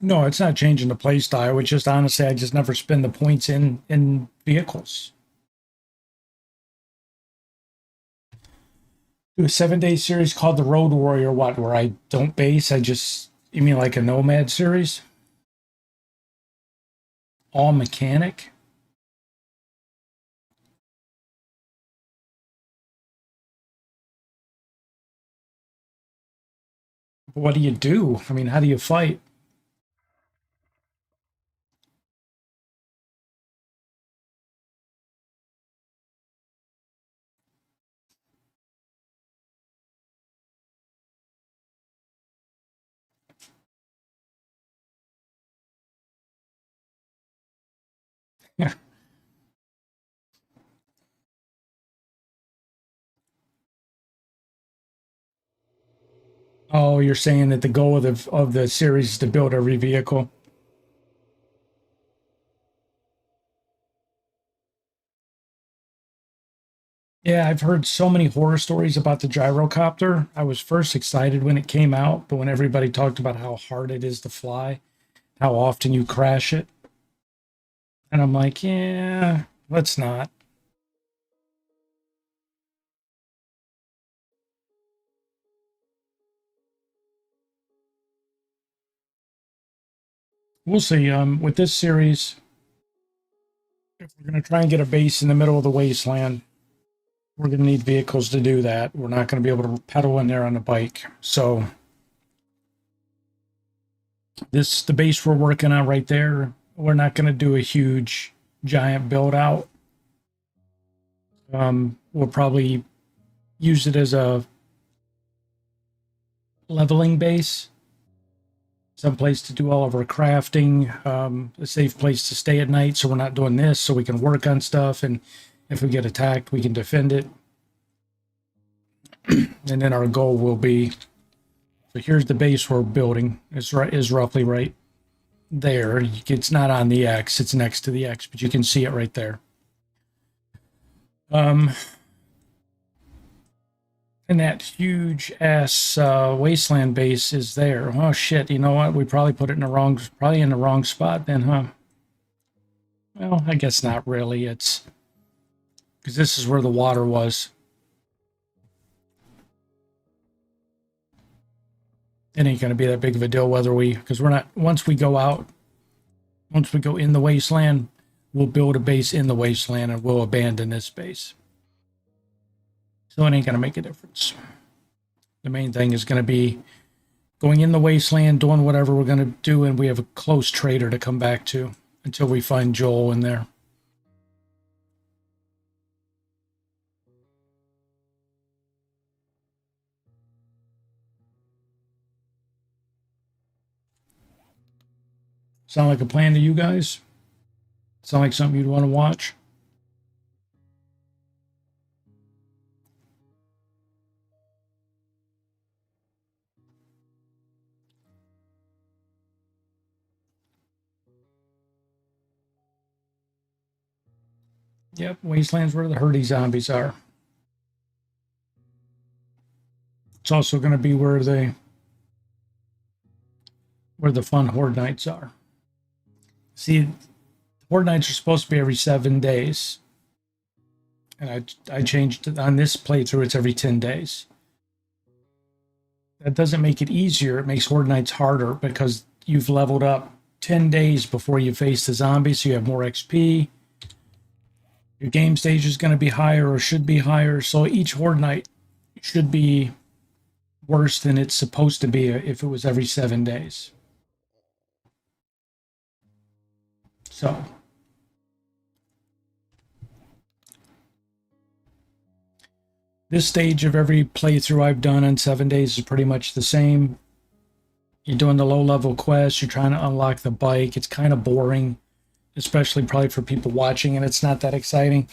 No, it's not changing the play style. It's just honestly, I just never spend the points in vehicles. Do a 7-day series called the Road Warrior. What? Where I don't base? You mean like a Nomad series? All mechanic? What do you do? I mean, how do you fight? Yeah. Oh, you're saying that the goal of the series is to build every vehicle? Yeah, I've heard so many horror stories about the gyrocopter. I was first excited when it came out, but when everybody talked about how hard it is to fly, how often you crash it, and I'm like, yeah, let's not. We'll see. With this series, if we're going to try and get a base in the middle of the wasteland, we're going to need vehicles to do that. We're not going to be able to pedal in there on a bike. So the base we're working on right there, we're not going to do a huge giant build out. We'll probably use it as a leveling base, some place to do all of our crafting, a safe place to stay at night so we're not doing this, so we can work on stuff, and if we get attacked we can defend it. And then our goal will be, so here's the base we're building, is roughly right there. It's not on the X, it's next to the X, but you can see it right there. And that huge ass wasteland base is there. Oh shit! You know what? We probably put it in the wrong spot then, huh? Well, I guess not really. It's because this is where the water was. It ain't gonna be that big of a deal whether because we're not. Once we go in the wasteland, we'll build a base in the wasteland and we'll abandon this base. So it ain't going to make a difference. The main thing is going to be going in the wasteland, doing whatever we're going to do, and we have a close trader to come back to until we find Joel in there. Sound like a plan to you guys? Sound like something you'd want to watch? Yep, Wasteland's where the herdy zombies are. It's also going to be where the fun Horde Nights are. See, Horde Nights are supposed to be every 7 days. And I changed it on this playthrough, it's every 10 days. That doesn't make it easier, it makes Horde Nights harder because you've leveled up 10 days before you face the zombies, so you have more XP. Your game stage is going to be higher or should be higher, so each Horde Night should be worse than it's supposed to be if it was every 7 days. So this stage of every playthrough I've done in 7 days is pretty much the same. You're doing the low-level quests, you're trying to unlock the bike. It's kind of boring, especially probably for people watching, and it's not that exciting.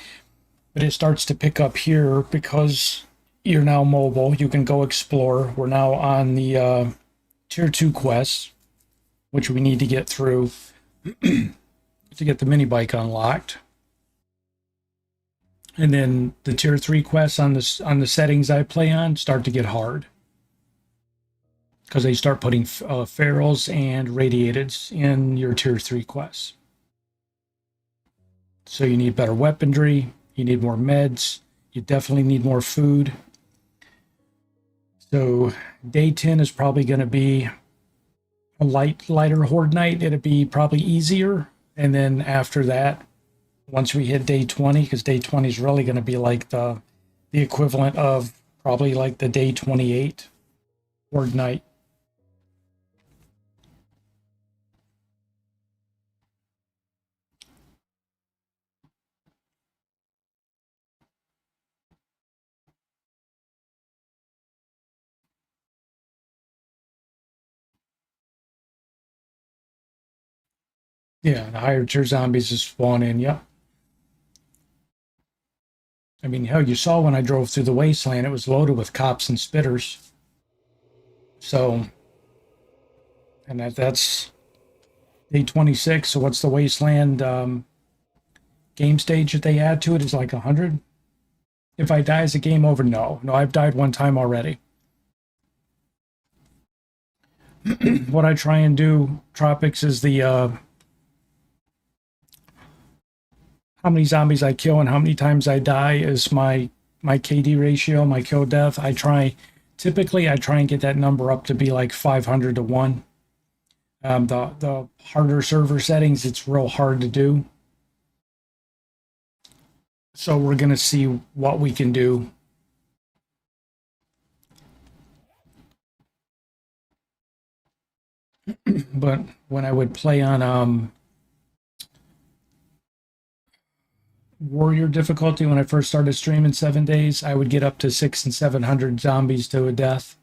But it starts to pick up here because you're now mobile. You can go explore. We're now on the Tier 2 quests, which we need to get through to get the mini bike unlocked. And then the Tier 3 quests on the settings I play on start to get hard, because they start putting ferals and radiateds in your Tier 3 quests. So you need better weaponry, you need more meds, you definitely need more food. So day 10 is probably going to be a lighter Horde Night. It'll be probably easier. And then after that, once we hit day 20, because day 20 is really going to be like the equivalent of probably like the day 28 Horde Night. Yeah, the higher tier zombies just spawn in, yep. I mean, hell, you saw when I drove through the wasteland, it was loaded with cops and spitters. So, and that's day 26. So what's the wasteland game stage that they add to it is like 100? if I die, is the game over? No, I've died one time already. What I try and do, Tropics, is the how many zombies I kill and how many times I die is my KD ratio, my kill death. Typically I try and get that number up to be like 500 to 1. The harder server settings, it's real hard to do. So we're going to see what we can do. But when I would play on warrior difficulty, when I first started streaming 7 days, I would get up to 600 and 700 zombies to a death.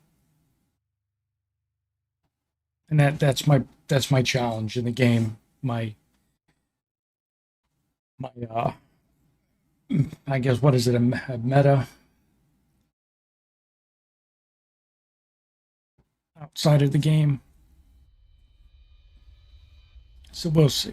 And that's my challenge in the game. My I guess, what is it, a meta outside of the game. So we'll see.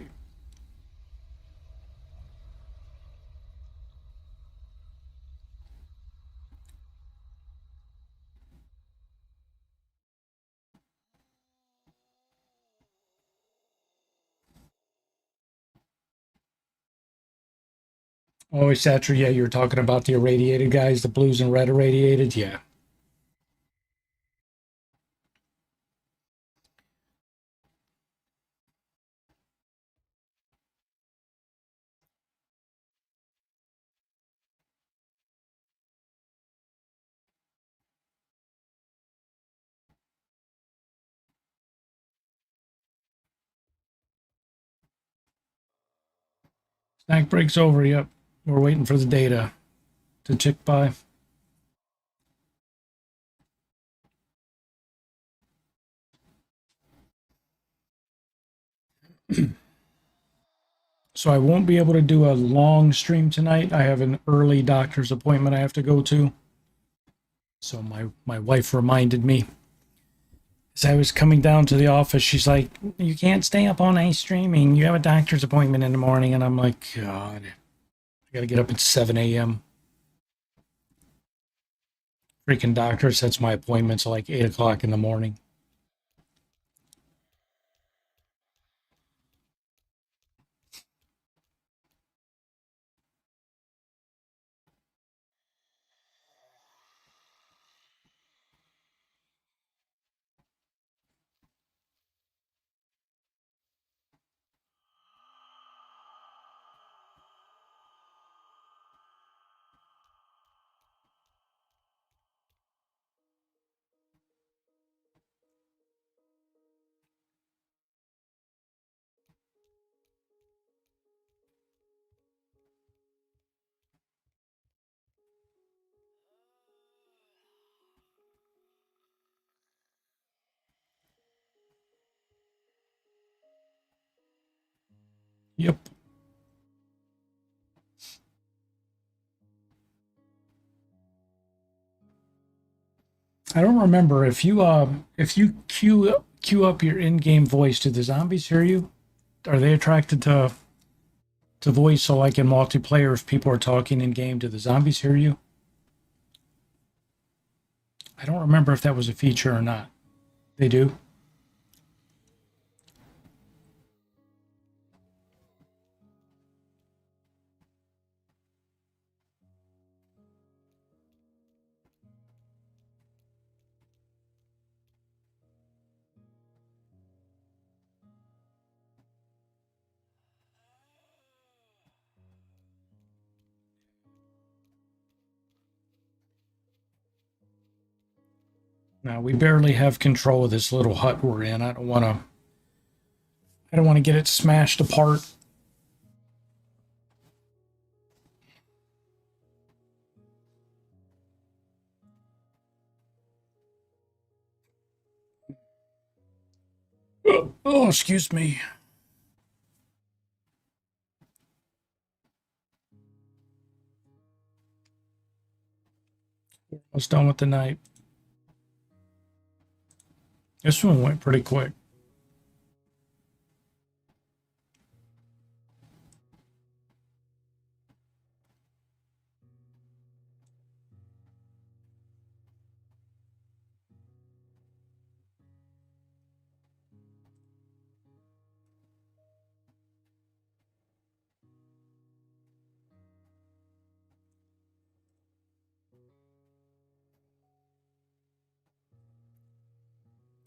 Oh, Satcher, yeah, you're talking about the irradiated guys, the blues and red irradiated, yeah. Snack break's over, yep. We're waiting for the data to tick by. So I won't be able to do a long stream tonight. I have an early doctor's appointment I have to go to. So my wife reminded me as I was coming down to the office, she's like, you can't stay up all night streaming. You have a doctor's appointment in the morning. And I'm like, God, I got to get up at 7 a.m. Freaking doctor sets my appointments at like 8 o'clock in the morning. Yep. I don't remember if you queue up your in-game voice, do the zombies hear you? Are they attracted to voice? So like in multiplayer, if people are talking in game, do the zombies hear you? I don't remember if that was a feature or not. They do? Now we barely have control of this little hut we're in. I don't want to get it smashed apart. Oh, excuse me. Almost done with the night. This one went pretty quick.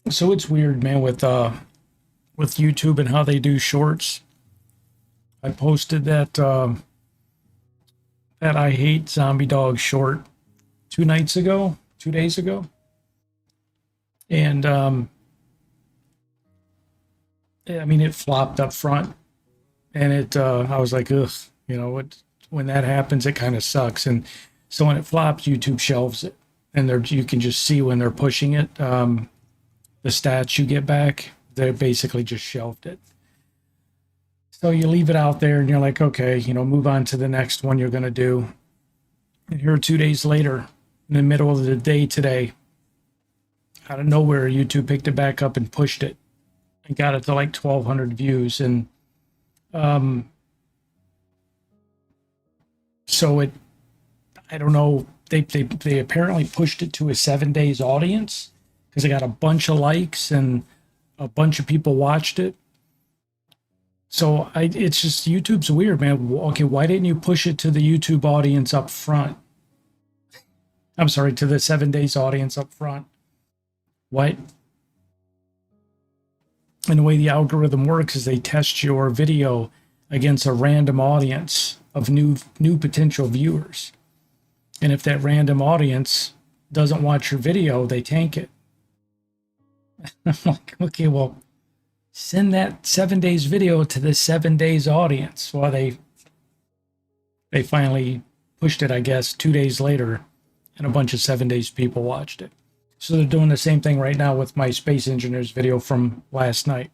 So it's weird, man, with YouTube and how they do shorts. I posted that I hate zombie dog short 2 days ago. And I mean, it flopped up front, and I was like, ugh, you know what? When that happens, it kind of sucks. And so when it flops, YouTube shelves it, and you can just see when they're pushing it, the stats you get back, they basically just shelved it. So you leave it out there, and you're like, okay, you know, move on to the next one you're gonna do. And here, 2 days later, in the middle of the day today, out of nowhere, YouTube picked it back up and pushed it, and got it to like 1,200 views, and so I don't know, they apparently pushed it to a 7 days audience because it got a bunch of likes and a bunch of people watched it. So it's just, YouTube's weird, man. Okay, why didn't you push it to the YouTube audience up front? I'm sorry, to the 7 days audience up front. What? And the way the algorithm works is they test your video against a random audience of new potential viewers. And if that random audience doesn't watch your video, they tank it. I'm like, okay, well, send that 7 days video to the 7 days audience. Well, they finally pushed it, I guess, 2 days later, and a bunch of 7 days people watched it. So they're doing the same thing right now with my Space Engineers video from last night.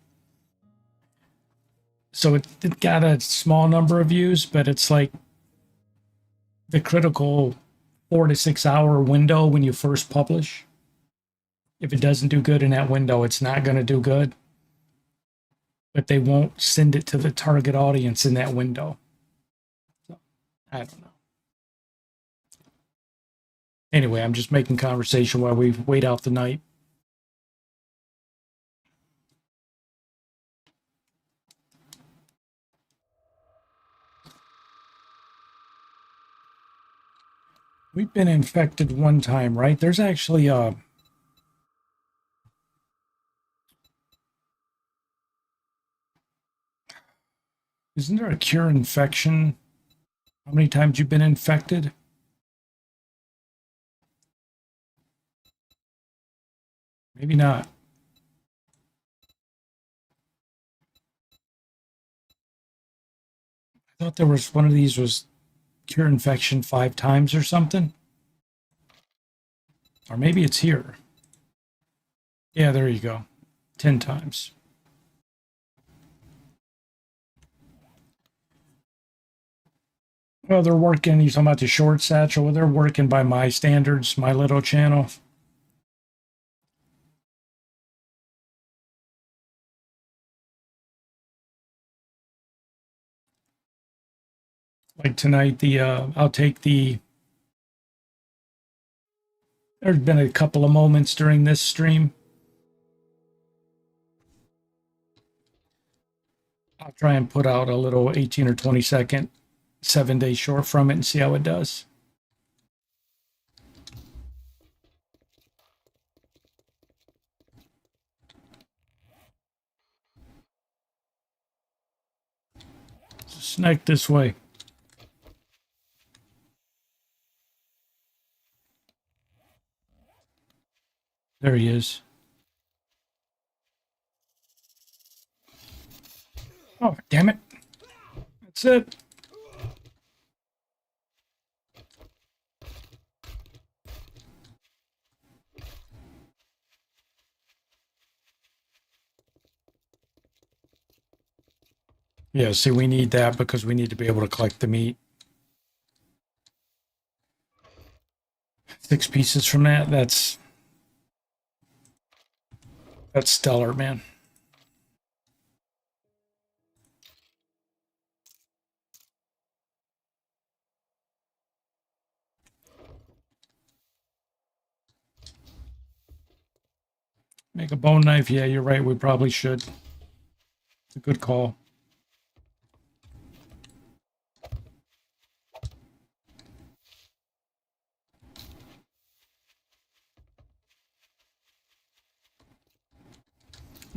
So it got a small number of views, but it's like the critical 4 to 6 hour window when you first publish. If it doesn't do good in that window, it's not going to do good. But they won't send it to the target audience in that window. So, I don't know. Anyway, I'm just making conversation while we wait out the night. We've been infected one time, right? There's actually isn't there a cure infection? How many times you've been infected? Maybe not. I thought there was one of these was cure infection 5 times or something. Or maybe it's here. Yeah, there you go. 10 times. Well, they're working, you're talking about the short satchel, they're working by my standards, my little channel. Like tonight, I'll take there's been a couple of moments during this stream. I'll try and put out a little 18 or 20 second 7 day short from it and see how it does. Snack this way. There he is. Oh, damn it. That's it. Yeah, see, we need that because we need to be able to collect the meat. 6 pieces from that, that's stellar, man. Make a bone knife. Yeah, you're right. We probably should. It's a good call.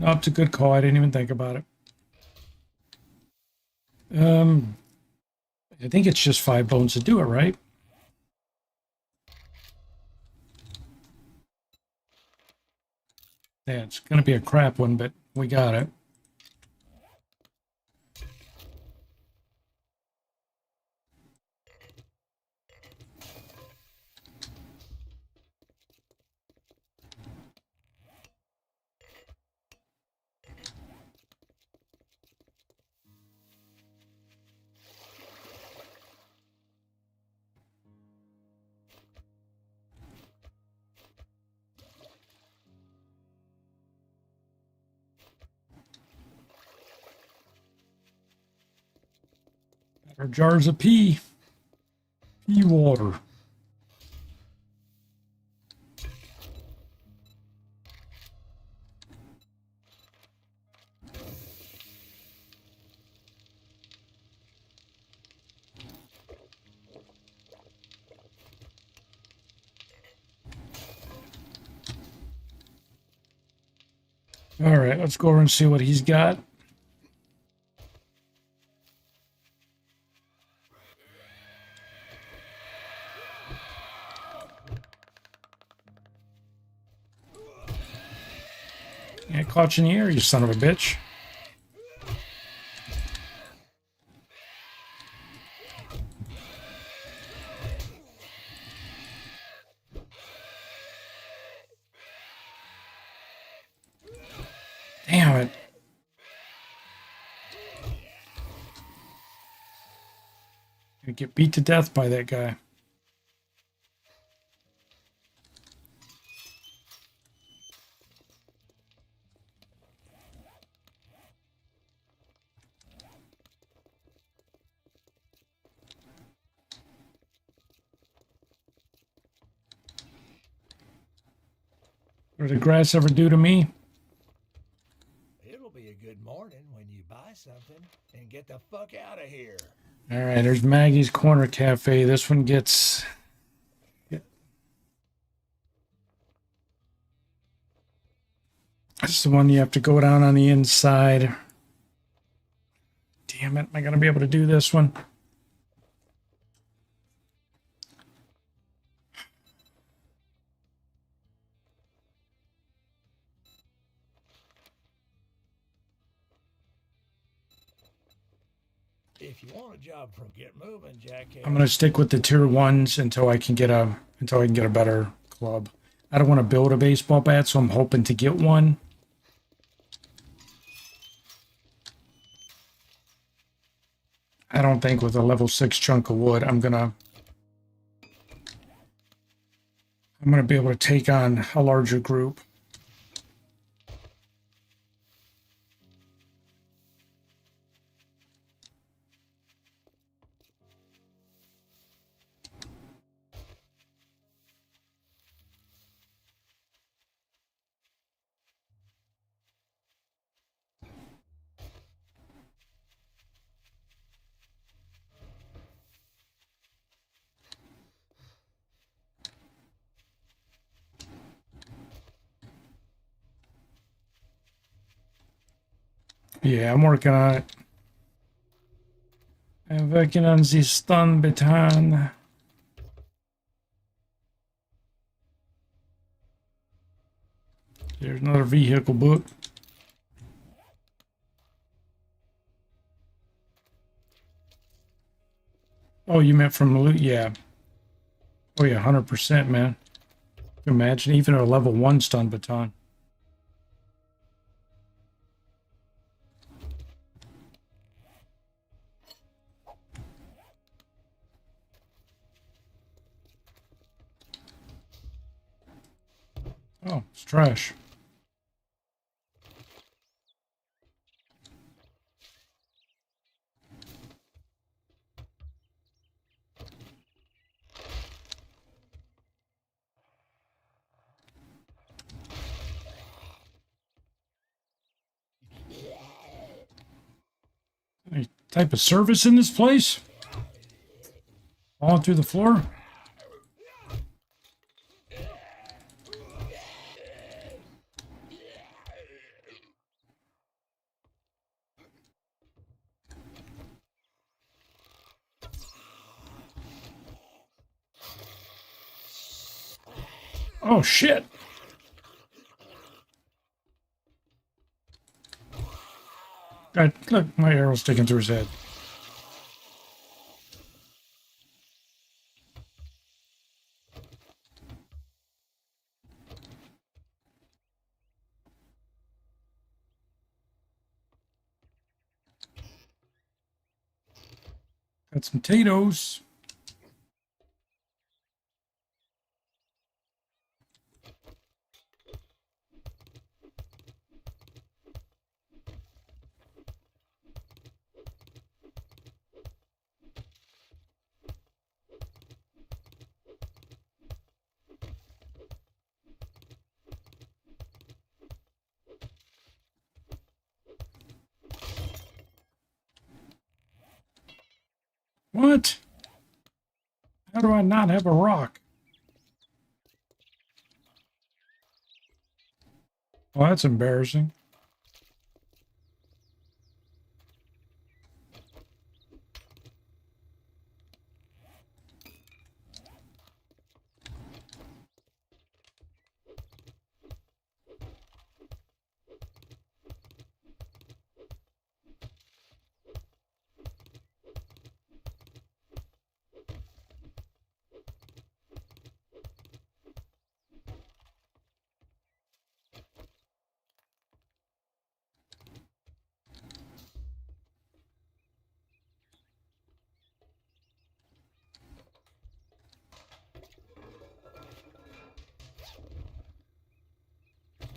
Oh, it's a good call. I didn't even think about it. I think it's just 5 bones to do it, right? Yeah, it's going to be a crap one, but we got it. Our jars of pea water. All right, let's go over and see what he's got. Yeah, caught you in the air, you son of a bitch. Damn it. Gonna get beat to death by that guy. What did the grass ever do to me? It'll be a good morning when you buy something and get the fuck out of here. All right, there's Maggie's Corner Cafe. This one gets... This is the one you have to go down on the inside. Damn it, am I going to be able to do this one? If you want a job from Get Moving, Jackhead. I'm going to stick with the tier 1s until I can get a better club. I don't want to build a baseball bat, so I'm hoping to get one. I don't think with a level 6 chunk of wood I'm gonna be able to take on a larger group. Yeah, I'm working on it. I'm working on the stun baton. There's another vehicle book. Oh, you meant from the loot? Yeah. Oh yeah, 100%, man. Can you imagine even a level 1 stun baton? Oh, it's trash. Any type of service in this place? Falling through the floor? Oh, shit. God, look, my arrow's sticking through his head. Got some potatoes. What? How do I not have a rock? Well, that's embarrassing.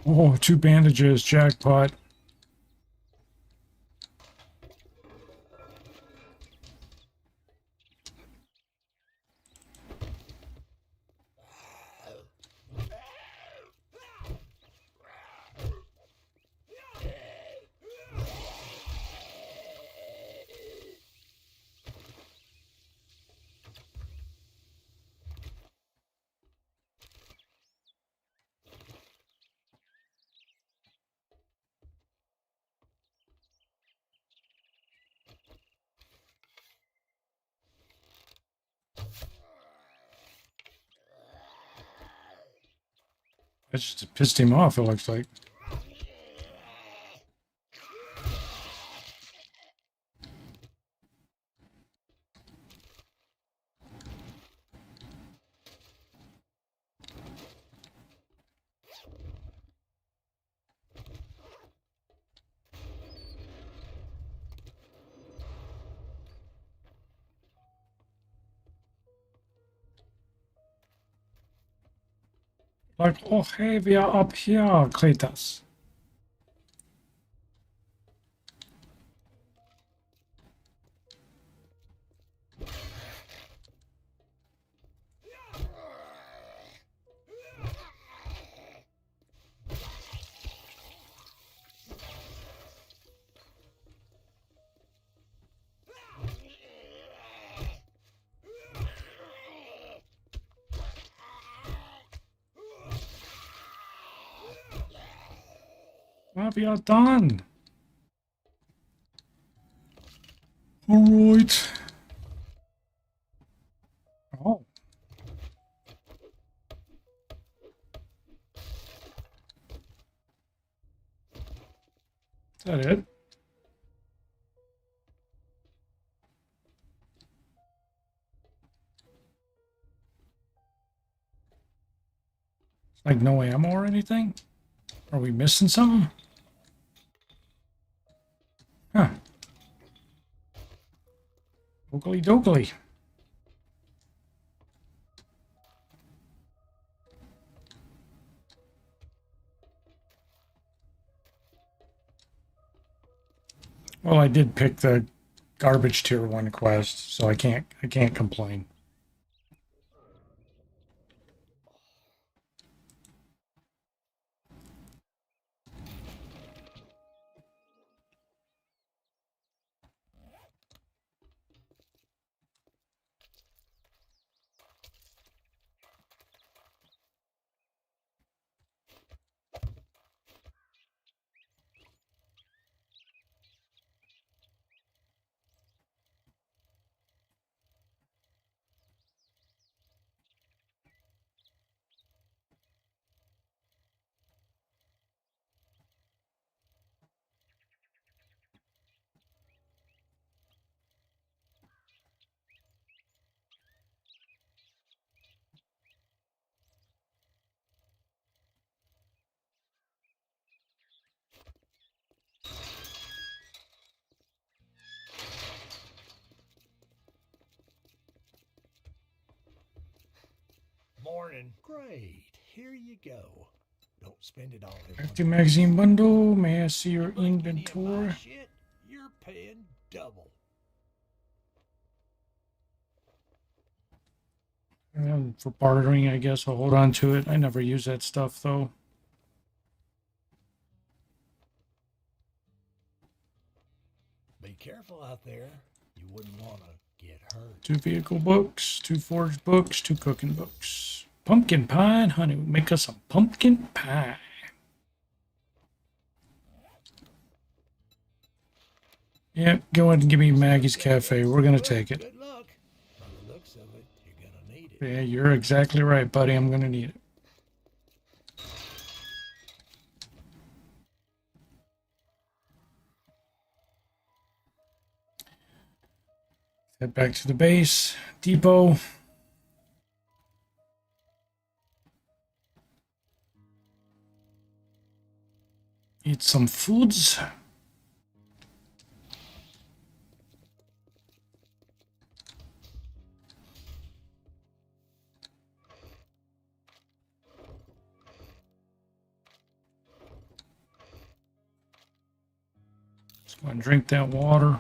Oh, 2 bandages, jackpot. That just pissed him off, it looks like. Like, oh, hey, we are up here, Cletus. Well, we are done. All right. Oh. Is that it? Like no ammo or anything? Are we missing something? Huh. Oakley dokley. Well, I did pick the garbage tier 1 quest, so I can't complain. morning. Great. Here you go. Don't spend it all at Active once. magazine bundle. May I see your Break any of my inventory? shit, you're paying double. For bartering, I guess I'll hold on to it. I never use that stuff though. Be careful out there. You wouldn't want to get hurt. 2 vehicle books, 2 forged books, 2 cooking books. Pumpkin pie and honey. Make us some pumpkin pie. Yep, go ahead and give me Maggie's Cafe. We're going to take it. Good luck. By the looks of it, you're going to need it. Yeah, you're exactly right, buddy. I'm going to need it. Head back to the base. Depot. Eat some foods. Just go and drink that water.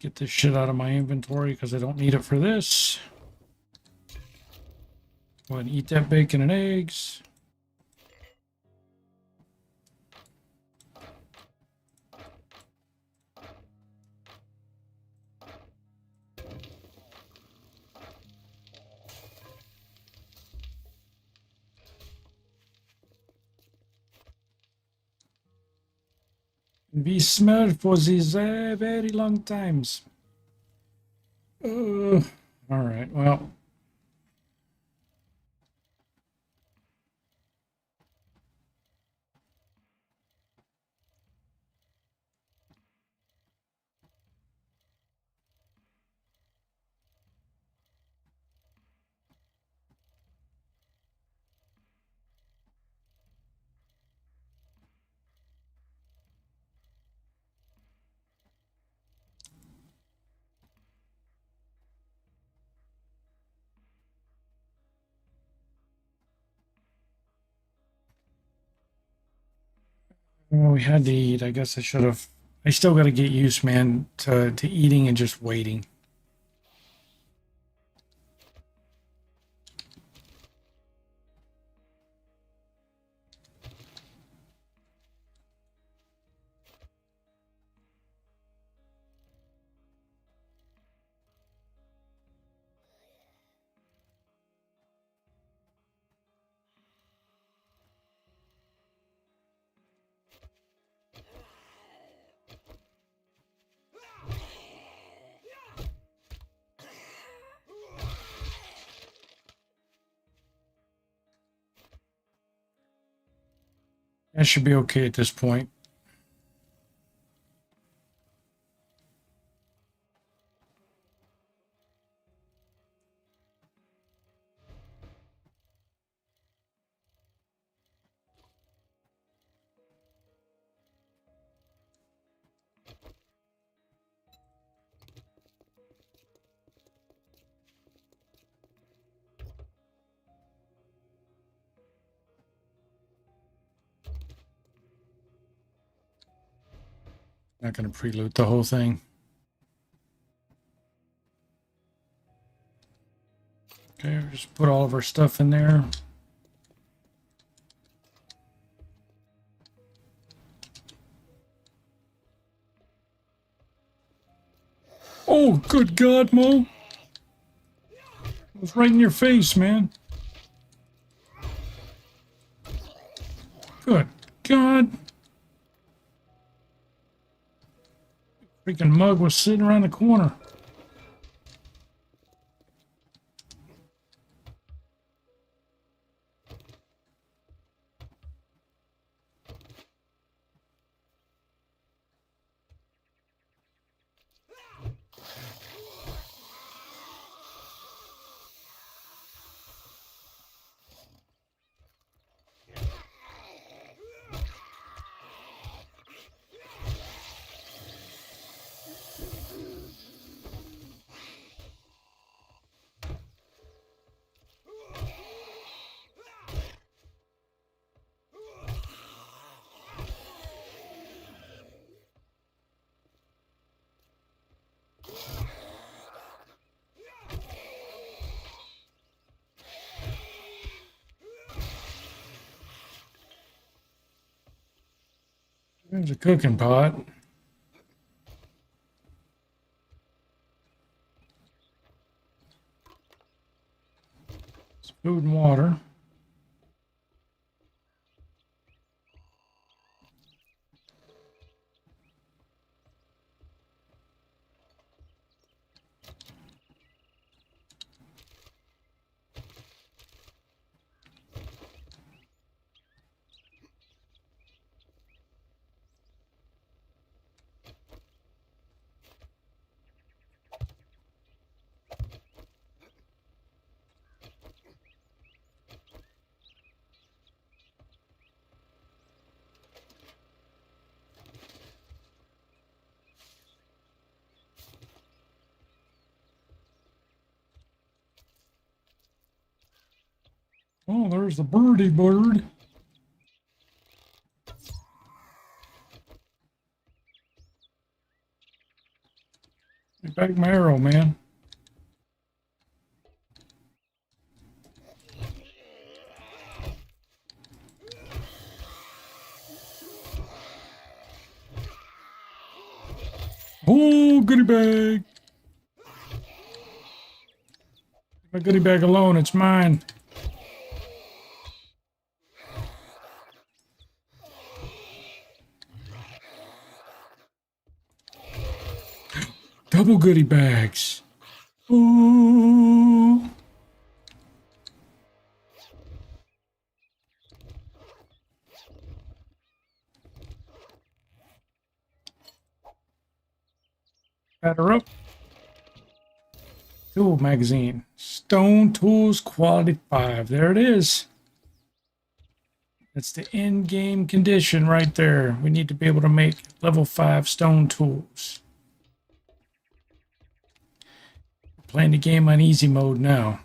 Get this shit out of my inventory because I don't need it for this. Go ahead and eat that bacon and eggs. Be smelled for these very long times. All right, well. Well, we had to eat. I guess I should have. I still got to get used, man, to eating and just waiting. That should be okay at this point. Not going to preload the whole thing. Okay, just put all of our stuff in there. Oh, good God, Mo. It was right in your face, man. Good God. Freaking mug was sitting around the corner. There's a cooking pot. Some food and water. Oh, there's the birdie bird. Get back my arrow, man. Oh, goodie bag. Leave my goodie bag alone, it's mine. Double goodie bags. Ooh. Got her up. Tool magazine. Stone Tools Quality 5. There it is. That's the in-game condition right there. We need to be able to make level 5 stone tools. We're playing the game on easy mode now.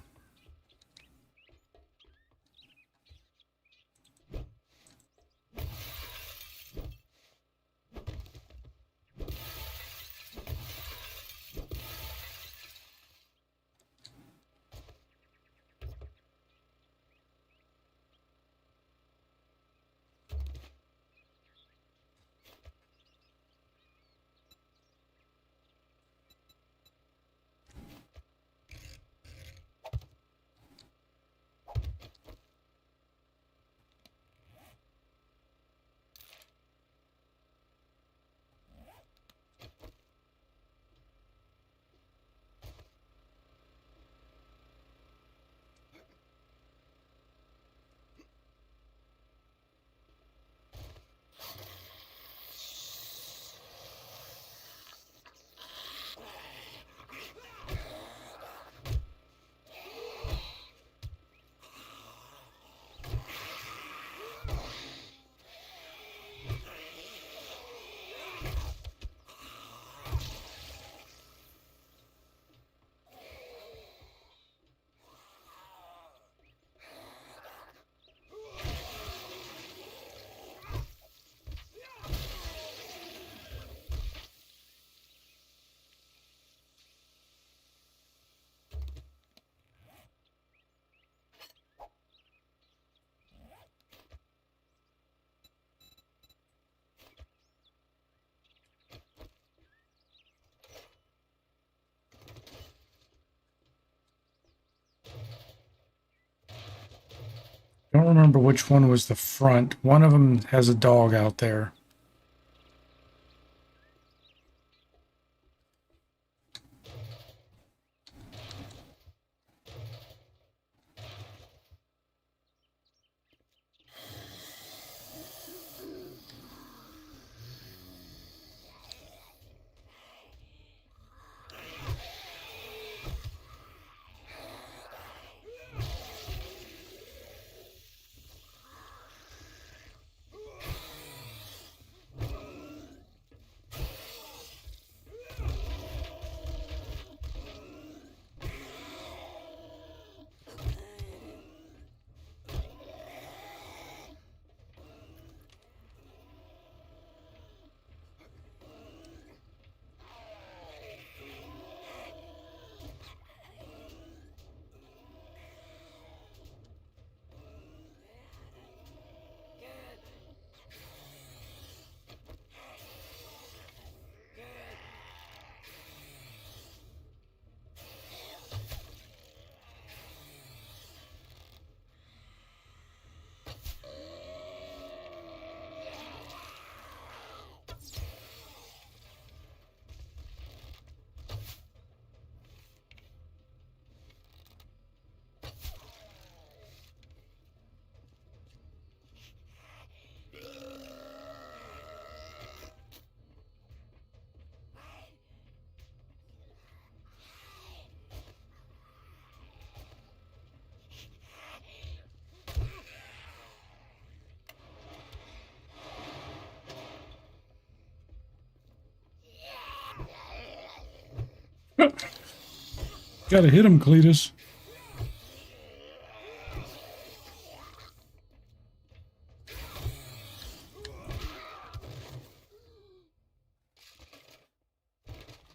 Don't remember which one was the front. One of them has a dog out there. Gotta hit him, Cletus.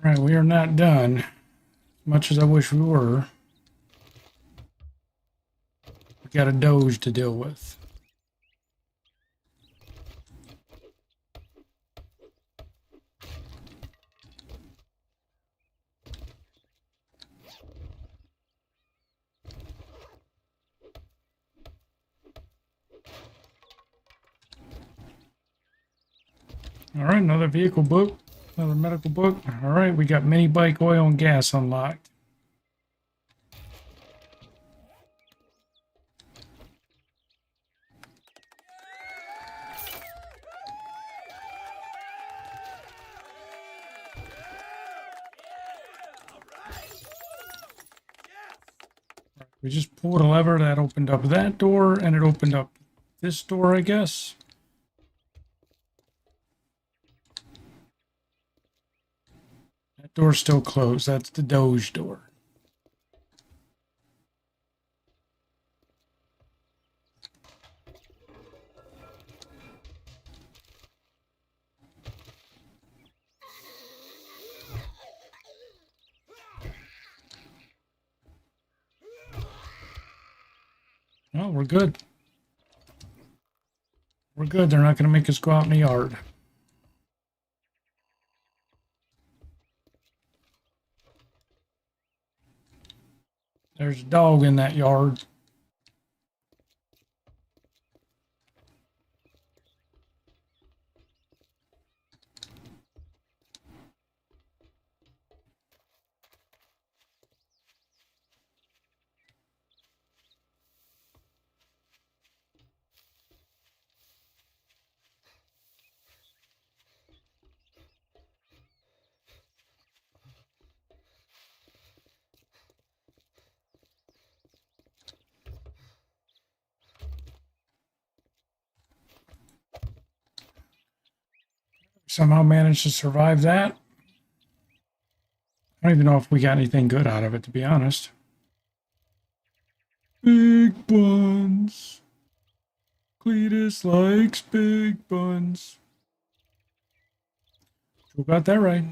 All right, we are not done. As much as I wish we were. We got a doge to deal with. All right, another vehicle book, another medical book. All right, we got mini bike oil and gas unlocked. We just pulled a lever that opened up that door, and it opened up this door, I guess. That door's still closed. That's the Doge door. No, we're good. We're good. They're not going to make us go out in the yard. There's a dog in that yard. Somehow managed to survive that. I don't even know if we got anything good out of it, to be honest. Big buns. Cletus likes big buns. Who got that right?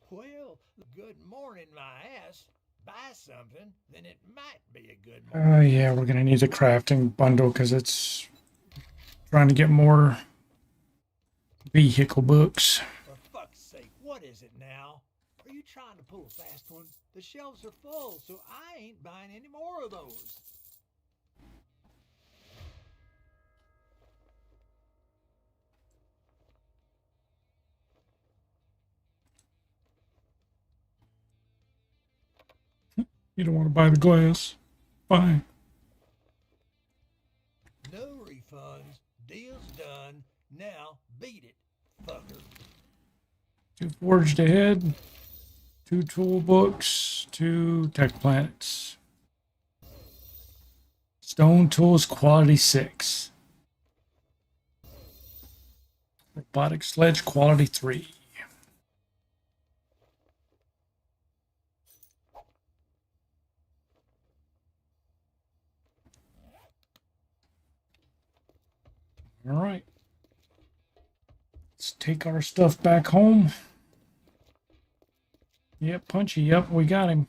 Well, good morning, my ass. Buy something, then it might be a good Oh, morning. yeah, we're going to need the crafting bundle because it's trying to get more vehicle books. For fuck's sake, what is it now? Are you trying to pull a fast one? The shelves are full, so I ain't buying any more of those. You don't want to buy the glass. Fine. No refunds. Deal's done. Now beat it, fucker. 2 forged ahead. 2 tool books. 2 tech planets. Stone tools quality 6. Robotic sledge quality 3. All right. Let's take our stuff back home. Yep, Punchy. Yep, we got him.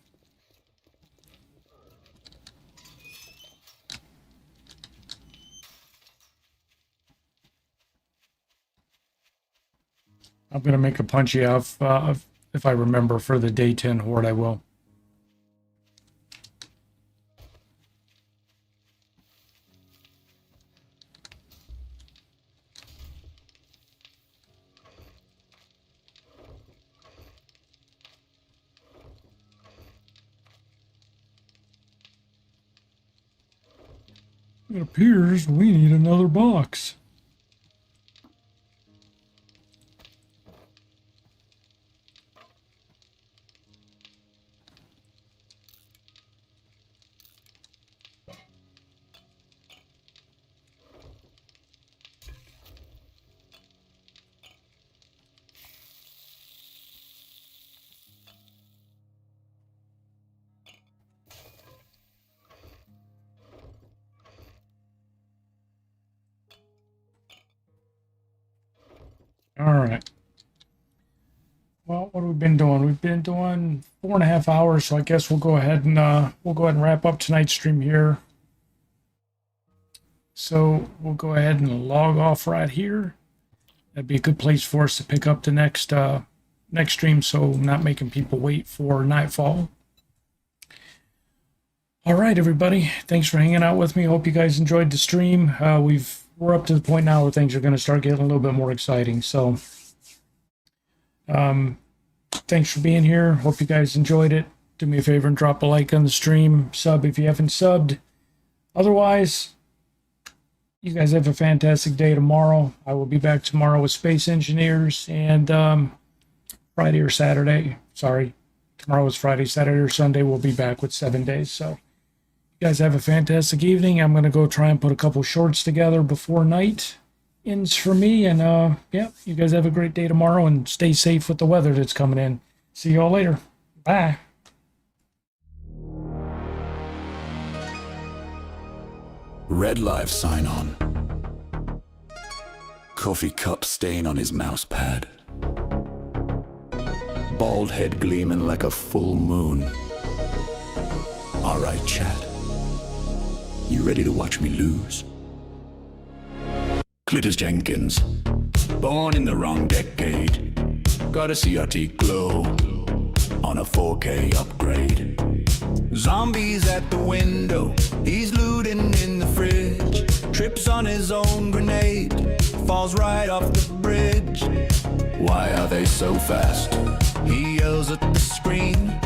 I'm going to make a punchy off, if I remember, for the day 10 horde, I will. It appears we need another box. All right. Well, what have we been doing? We've been doing 4.5 hours, so I guess we'll go ahead and wrap up tonight's stream here. So we'll go ahead and log off right here. That'd be a good place for us to pick up the next stream, so I'm not making people wait for nightfall. All right, everybody. Thanks for hanging out with me. Hope you guys enjoyed the stream. We're up to the point now where things are going to start getting a little bit more exciting. So, thanks for being here. Hope you guys enjoyed it. Do me a favor and drop a like on the stream. Sub if you haven't subbed. Otherwise, you guys have a fantastic day tomorrow. I will be back tomorrow with Space Engineers, and Friday or Saturday. Sorry, tomorrow is Friday, Saturday or Sunday. We'll be back with 7 days. So you guys have a fantastic evening. I'm going to go try and put a couple shorts together before night ends for me. And yeah, you guys have a great day tomorrow and stay safe with the weather that's coming in. See you all later. Bye. Red Live sign on. Coffee cup stain on his mouse pad. Bald head gleaming like a full moon. Alright, chat. You ready to watch me lose? Cletus Jenkins, born in the wrong decade. Got a CRT glow on a 4K upgrade. Zombies at the window, he's looting in the fridge. Trips on his own grenade, falls right off the bridge. Why are they so fast? He yells at the screen,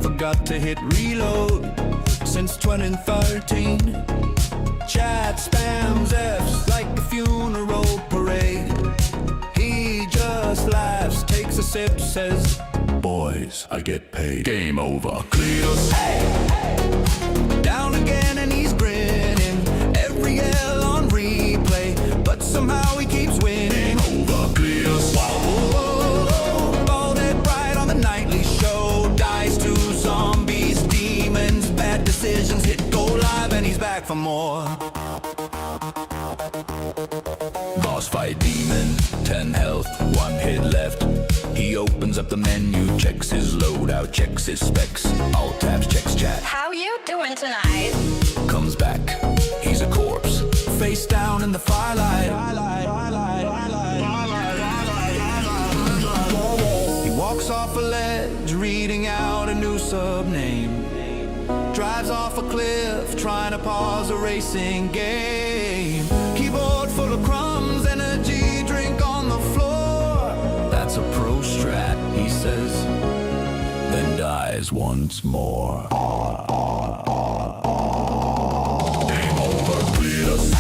forgot to hit reload since 2013. Chat spams F's like a funeral parade. He just laughs, takes a sip, says, boys, I get paid. Game over. Cletus. Hey. Down again and he's grinning. Every L on replay, but somehow he keeps winning. Over. Cletus. Whoa. Bald head bright on the nightly show. Dies to zombies, demons, bad decisions. Hit go live and he's back for more. Boss fight demon, 10 health, 1 hit left. He opens up the menu, checks his loadout, checks his specs. All tabs, checks chat. How you doing tonight? Comes back, he's a corpse. Face down in the firelight. He walks off a ledge, reading out a new sub-name. Drives off a cliff, trying to pause a racing game. Keyboard full of crumbs, energy drink on the floor. That's a pro strat, he says, then dies once more. Game over, Cletus.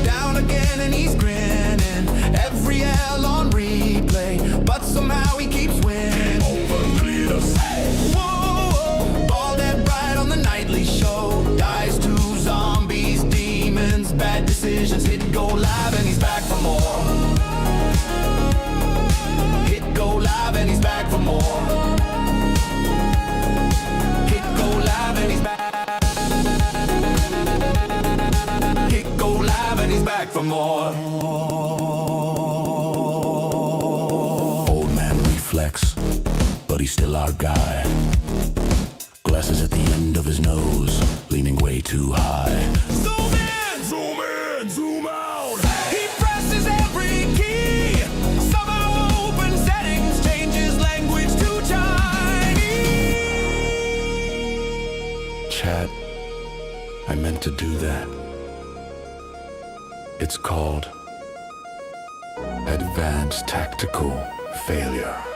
Down again and he's grinning. Every L on replay, but somehow he keeps winning. Game over, Cletus. Whoa, bald head bright on the nightly show. Dies to zombies, demons, bad decisions. Hit go live and he's back for more. Hit go live and he's back for more. Hit go live and he's back. Hit go live and he's back for more. Old man reflex, but he's still our guy. Glasses at the end of his nose, leaning way too high. Zoom in, zoom in, zoom out. He presses every key. Some chat, I meant to do that. It's called Advanced Tactical Failure.